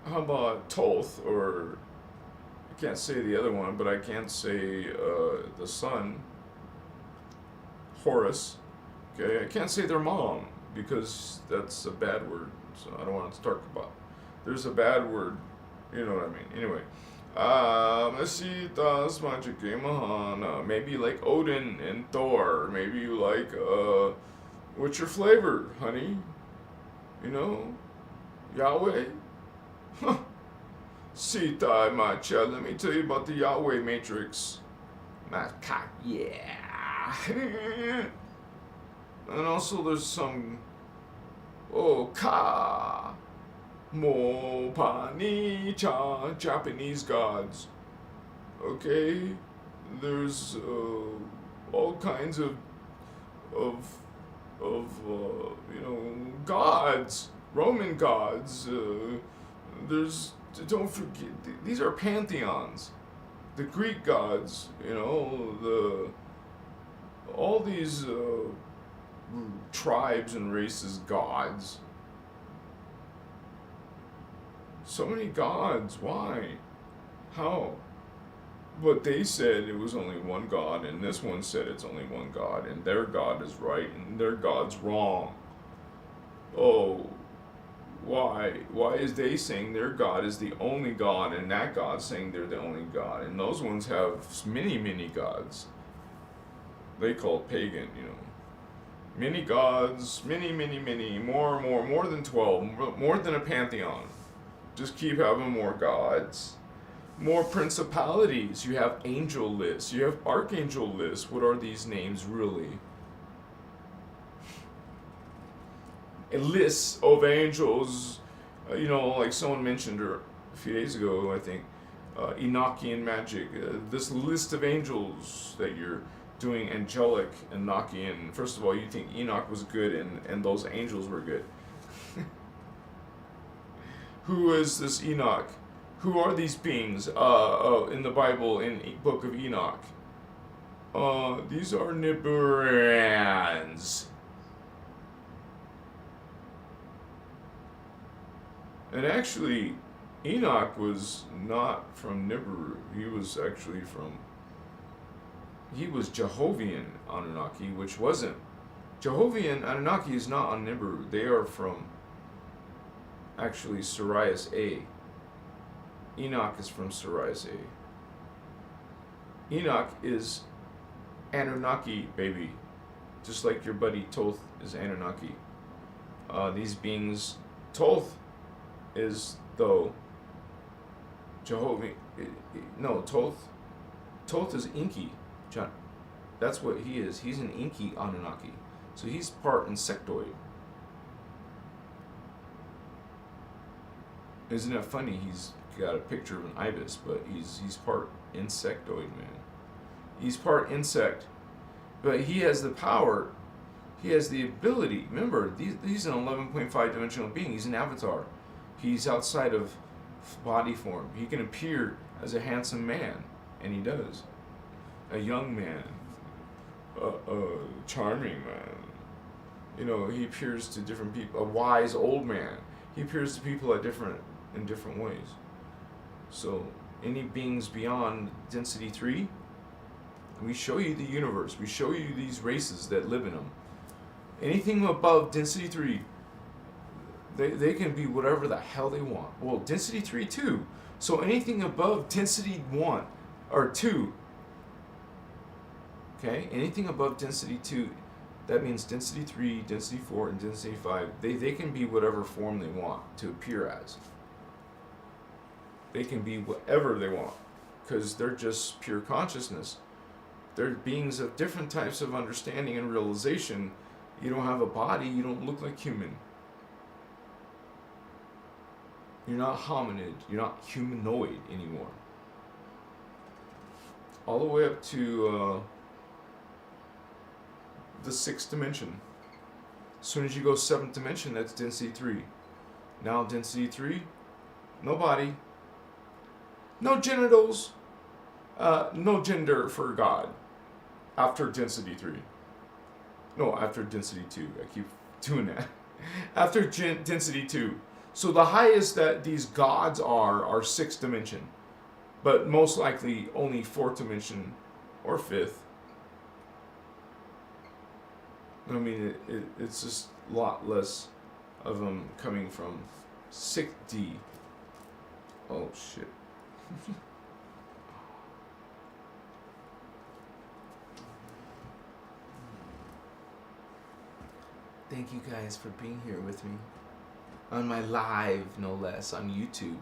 how about Thoth, or I can't say the other one, but I can say the son, Horus. Okay, I can't say their mom, because that's a bad word, so I don't want to talk about. There's a bad word, you know what I mean. Anyway, Masitas, Majike, Mahana, maybe like Odin and Thor, maybe you like, what's your flavor, honey? Yahweh? Sita, my child, let me tell you about the Yahweh matrix. My cock, yeah. And also there's some, Ka, Mo, Pa, Ni, Cha, Japanese gods. Okay? There's all kinds of gods, Roman gods. Don't forget, these are pantheons. The Greek gods, all these tribes and races, gods. So many gods, why? How? But they said it was only one God, and this one said it's only one God, and their God is right, and their God's wrong. Oh, why? Why is they saying their God is the only God, and that God's saying they're the only God? And those ones have many, many gods. They call it pagan, Many gods, many, many, many, more than 12, more than a pantheon. Just keep having more gods. More principalities. You have angel lists. You have archangel lists. What are these names really? A list of angels. Like someone mentioned a few days ago, I think, Enochian magic. This list of angels that you're doing, angelic, Enochian. First of all, you think Enoch was good and those angels were good. Who is this Enoch? Who are these beings in the Bible, in the book of Enoch? These are Nibiruans. And actually, Enoch was not from Nibiru. He was Jehovian Anunnaki, which wasn't. Jehovian Anunnaki is not on Nibiru. They are from, actually, Sirius A. Enoch is from Sirius A. Enoch is Anunnaki, baby. Just like your buddy Thoth is Anunnaki. These beings, Thoth is, though, Jehovah. No, Thoth is Inky. John, that's what he is. He's an Inky Anunnaki. So he's part insectoid. Isn't that funny? He's got a picture of an ibis, but he's part insectoid, man. He's part insect, but he has the power. He has the ability. Remember, he's an 11.5 dimensional being. He's an avatar. He's outside of body form. He can appear as a handsome man, and he does. A young man, a charming man. He appears to different people. A wise old man. He appears to people in different ways. So, any beings beyond density 3, we show you the universe. We show you these races that live in them. Anything above density 3, They can be whatever the hell they want. Well, density 3 too. So anything above density 1 or 2, okay? Anything above density 2, that means density 3, density 4, and density 5, they can be whatever form they want to appear as. They can be whatever they want because they're just pure consciousness. They're beings of different types of understanding and realization. You don't have a body, you don't look like human. You're not hominid, you're not humanoid anymore. All the way up to the 6th dimension. As soon as you go 7th dimension, that's density 3. Now density 3, no body, no genitals, no gender for God. After density 3. No, after density 2. I keep doing that. After density 2. So the highest that these gods are 6th dimension. But most likely only 4th dimension or 5th. I mean, it's just a lot less of them coming from 6D. Oh, shit. Thank you guys for being here with me. On my live, no less, on YouTube.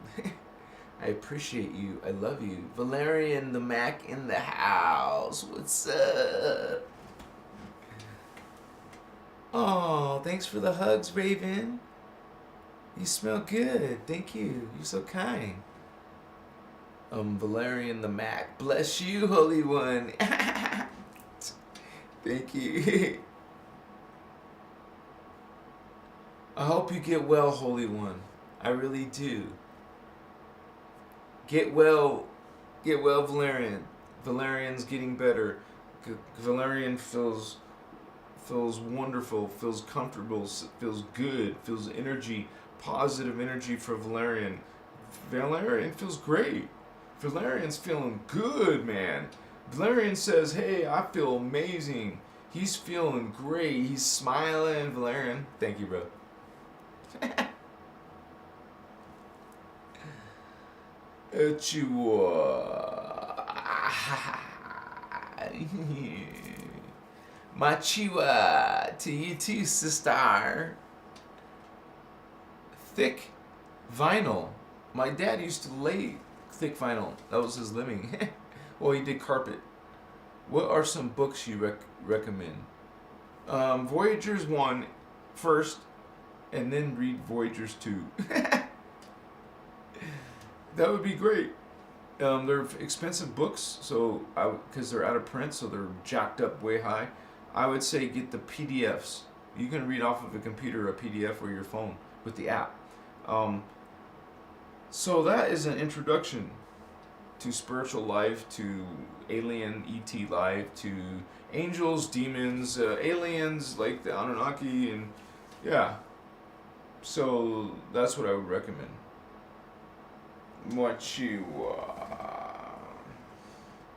I appreciate you. I love you. Valerian the Mac in the house. What's up? Oh, thanks for the hugs, Raven. You smell good. Thank you. You're so kind. Valerian the Mac. Bless you, Holy One. Thank you. I hope you get well, Holy One. I really do. Get well, Valerian. Valerian's getting better. Valerian feels wonderful, feels comfortable, feels good, feels energy, positive energy for Valerian. Valerian feels great. Valerian's feeling good, man. Valerian says, hey, I feel amazing. He's feeling great. He's smiling. Valerian, thank you, bro. Machiwa to you too, sister. Thick vinyl. My dad used to lay thick vinyl. That was his living. Well, he did carpet. What are some books you recommend? Voyagers 1 first, and then read Voyagers 2. That would be great. They're expensive books, so because they're out of print, so they're jacked up way high. I would say get the PDFs. You can read off of a computer a PDF or your phone with the app. So that is an introduction to spiritual life, to alien ET life, to angels, demons, aliens like the Anunnaki, and yeah. So that's what I would recommend.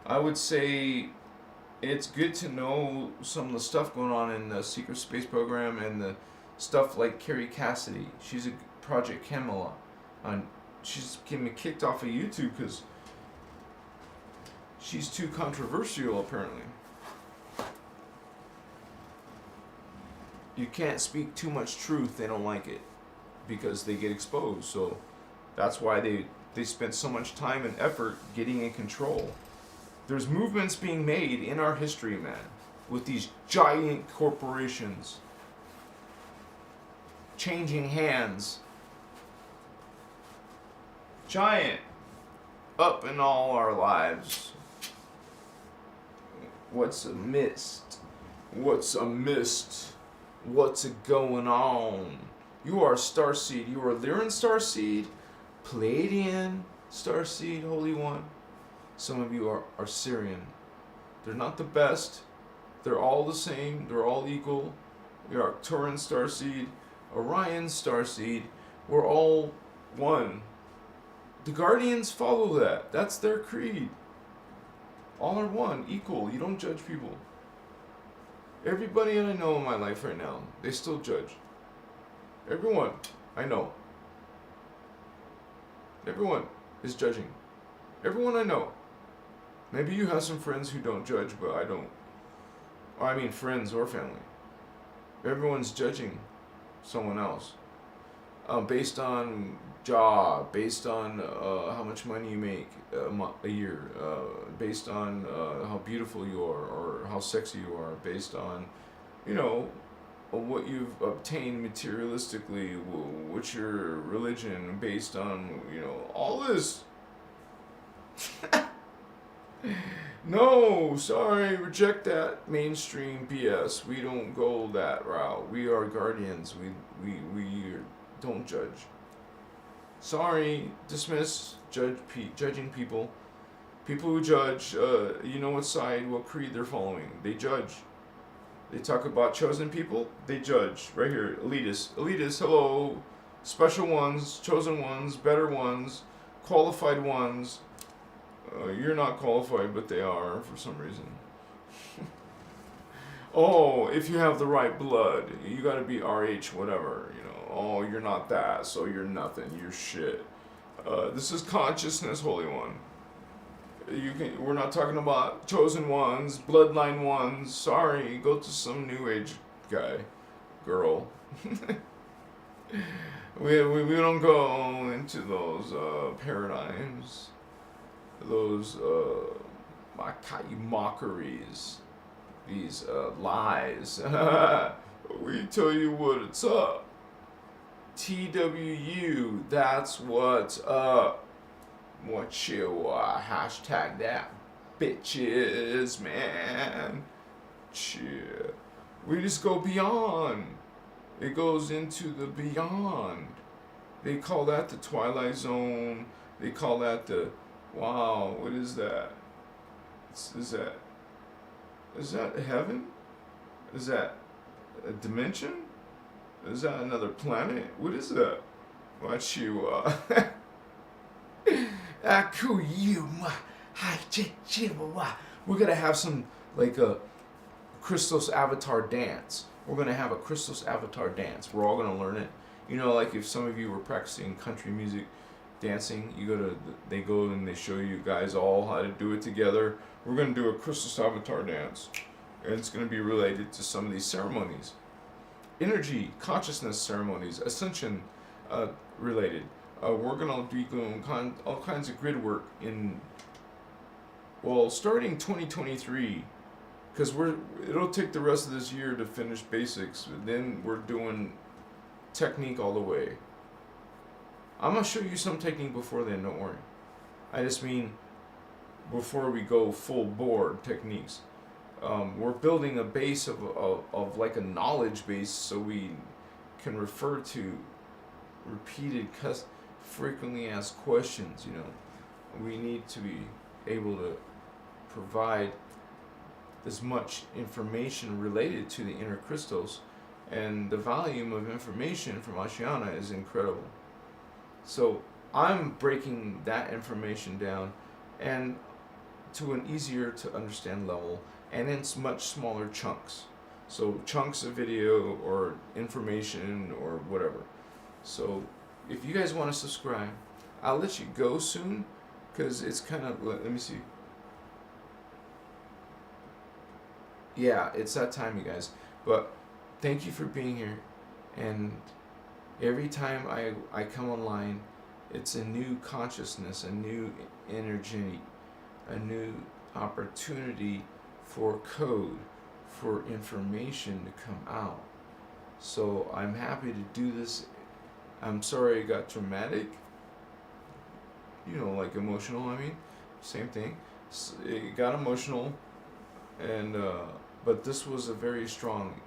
I would say it's good to know some of the stuff going on in the secret space program and the stuff like Carrie Cassidy. She's a Project Camelot. She's getting kicked off of YouTube because she's too controversial, apparently. You can't speak too much truth, they don't like it because they get exposed. So that's why they spent so much time and effort getting in control. There's movements being made in our history, man, with these giant corporations changing hands. Giant up in all our lives. What's a mist? What's a mist? What's it going on? You are Starseed. You are Lyran Starseed, Palladian Starseed, Holy One. Some of you are Syrian. They're not the best. They're all the same. They're all equal. You're Arcturian Starseed, Orion Starseed. We're all one. The Guardians follow that. That's their creed. All are one, equal. You don't judge people. Everybody I know in my life right now, they still judge. Everyone. I know. Everyone is judging. Everyone I know. Maybe you have some friends who don't judge, but I don't. Or I mean friends or family. Everyone's judging someone else. Based on job, based on how much money you make a year, based on how beautiful you are or how sexy you are, based on, you know, what you've obtained materialistically, what's your religion, based on, you know, all this. No, sorry, reject that mainstream BS. We don't go that route. We are guardians. We don't judge. Sorry, dismiss, judging people. People who judge, you know what side, what creed they're following. They judge. They talk about chosen people, they judge. Right here, elitists. Elitists, hello. Special ones, chosen ones, better ones, qualified ones. You're not qualified, but they are for some reason. Oh, if you have the right blood, you gotta be RH, whatever, you know. Oh, you're not that, so you're nothing, you're shit. This is consciousness, Holy One. We're not talking about chosen ones, bloodline ones. Sorry, go to some new age guy, girl. we don't go into those paradigms, those mockeries, these lies. We tell you what it's up. TWU, that's what's up. What you hashtag that, bitches, man. Shit. We just go beyond. It goes into the beyond. They call that the Twilight Zone. They call that the, wow, what is that? Is that heaven? Is that a dimension? Is that another planet? What is that? What you we're gonna have some like a Christos avatar dance. We're gonna have a Christos avatar dance. We're all gonna learn it. You know, like if some of you were practicing country music dancing, they go and they show you guys all how to do it together. We're gonna do a Christos avatar dance, and it's gonna be related to some of these ceremonies, energy, consciousness ceremonies, ascension related. We're gonna be doing all kinds of grid work starting 2023, because it'll take the rest of this year to finish basics. Then we're doing technique all the way. I'm gonna show you some technique before then. Don't worry. I just mean before we go full board techniques. We're building a base of like a knowledge base, so we can refer to repeated frequently asked questions. You know, we need to be able to provide as much information related to the innerchristos, and the volume of information from Oceana is incredible. So I'm breaking that information down and to an easier to understand level, and in much smaller chunks. So chunks of video or information or whatever. So if you guys want to subscribe, I'll let you go soon, because it's kind of, let me see. Yeah, it's that time, you guys. But thank you for being here. And every time I come online, it's a new consciousness, a new energy, a new opportunity for code, for information to come out. So I'm happy to do this. I'm sorry it got dramatic. You know, like emotional, I mean. Same thing. It got emotional, and but this was a very strong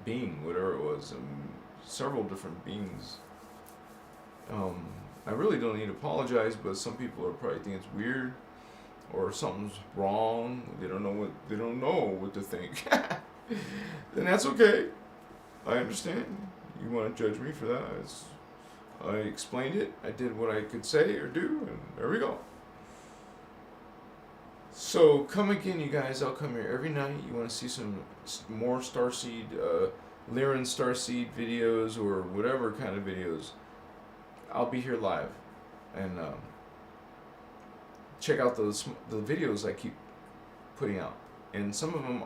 being, whatever it was, several different beings. I really don't need to apologize, but some people are probably think it's weird or something's wrong. They don't know what to think. Then that's okay. I understand. You want to judge me for that? I explained it. I did what I could say or do, and there we go. So come again, you guys. I'll come here every night. You want to see some more Starseed Lyran Starseed videos or whatever kind of videos, I'll be here live, and check out the videos I keep putting out. And some of them,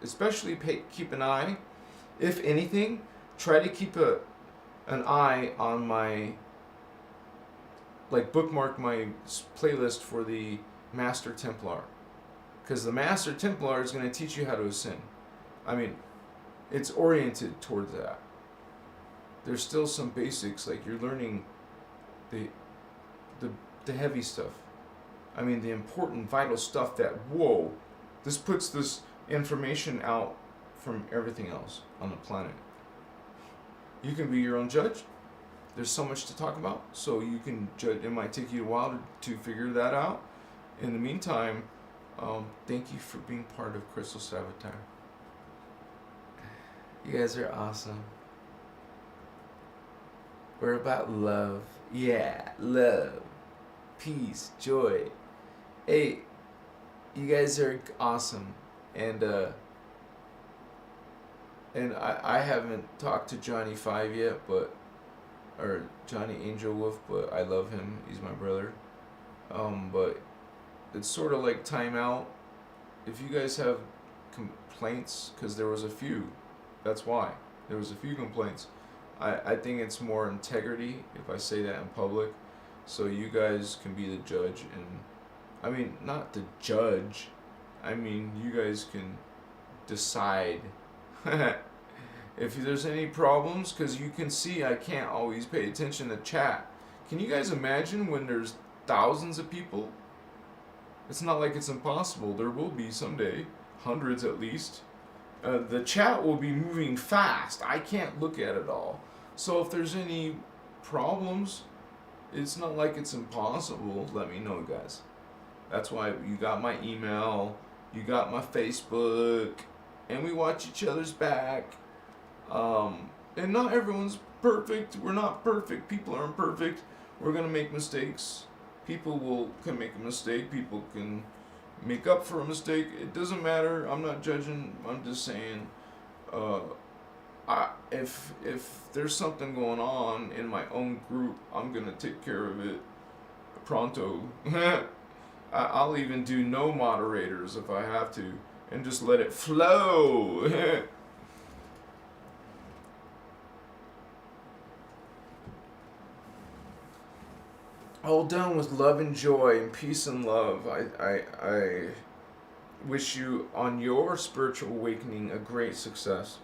especially keep an eye. If anything, try to keep an eye on my, like, bookmark my playlist for the Master Templar, because the Master Templar is going to teach you how to ascend. I mean, it's oriented towards that. There's still some basics, like you're learning the heavy stuff. I mean, the important, vital stuff that, whoa, this puts this information out from everything else on the planet. You can be your own judge. There's so much to talk about, so you can judge. It might take you a while to figure that out. In the meantime, thank you for being part of Christos Avatar. You guys are awesome. We're about love. Yeah, love. Peace, joy. Hey, you guys are awesome. And I haven't talked to Johnny 5 yet, or Johnny Angel Wolf, but I love him. He's my brother. But it's sort of like timeout. If you guys have complaints, because there was a few, that's why. There was a few complaints. I think it's more integrity if I say that in public, so you guys can be the judge. And I mean, not the judge, I mean, you guys can decide if there's any problems, because you can see I can't always pay attention to chat. Can you guys imagine when there's thousands of people? It's not like it's impossible. There will be someday, hundreds at least. The chat will be moving fast. I can't look at it all. So if there's any problems, it's not like it's impossible. Let me know, guys. That's why you got my email, you got my Facebook, and we watch each other's back. And not everyone's perfect. We're not perfect. People aren't perfect. We're gonna make mistakes. People can make a mistake. People can make up for a mistake. It doesn't matter. I'm not judging. I'm just saying, if there's something going on in my own group, I'm gonna take care of it pronto. I'll even do no moderators if I have to, and just let it flow. All done with love and joy and peace and love. I wish you on your spiritual awakening a great success.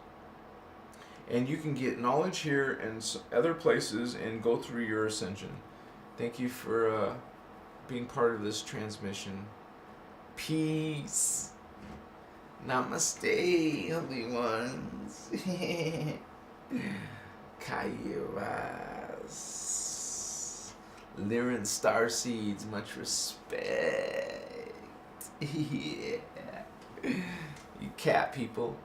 And you can get knowledge here and other places and go through your ascension. Thank you for being part of this transmission. Peace. Namaste, holy ones. Kairas. Lyran Starseeds, much respect. Yeah. You cat people.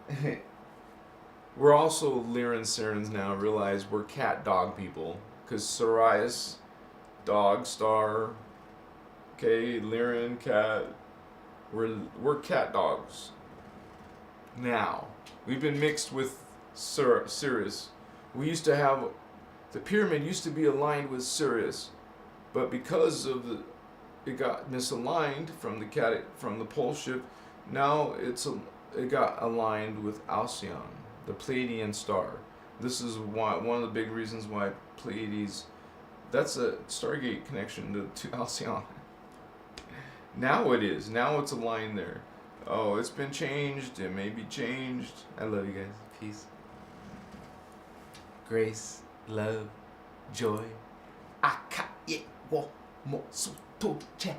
We're also Lyran Sirens now. Realize we're cat dog people. Because Sirius, dog, star. Okay, Lyran, cat. We're cat dogs. Now. We've been mixed with Sirius. We used to have. The pyramid used to be aligned with Sirius. But because of it got misaligned from the pole ship, now it got aligned with Alcyon, the Pleiadian star. This is one of the big reasons why Pleiades, that's a Stargate connection to Alcyon. Now it is. Now it's aligned there. Oh, it's been changed. It may be changed. I love you guys. Peace. Grace, love, joy. Akaye wo mo suto che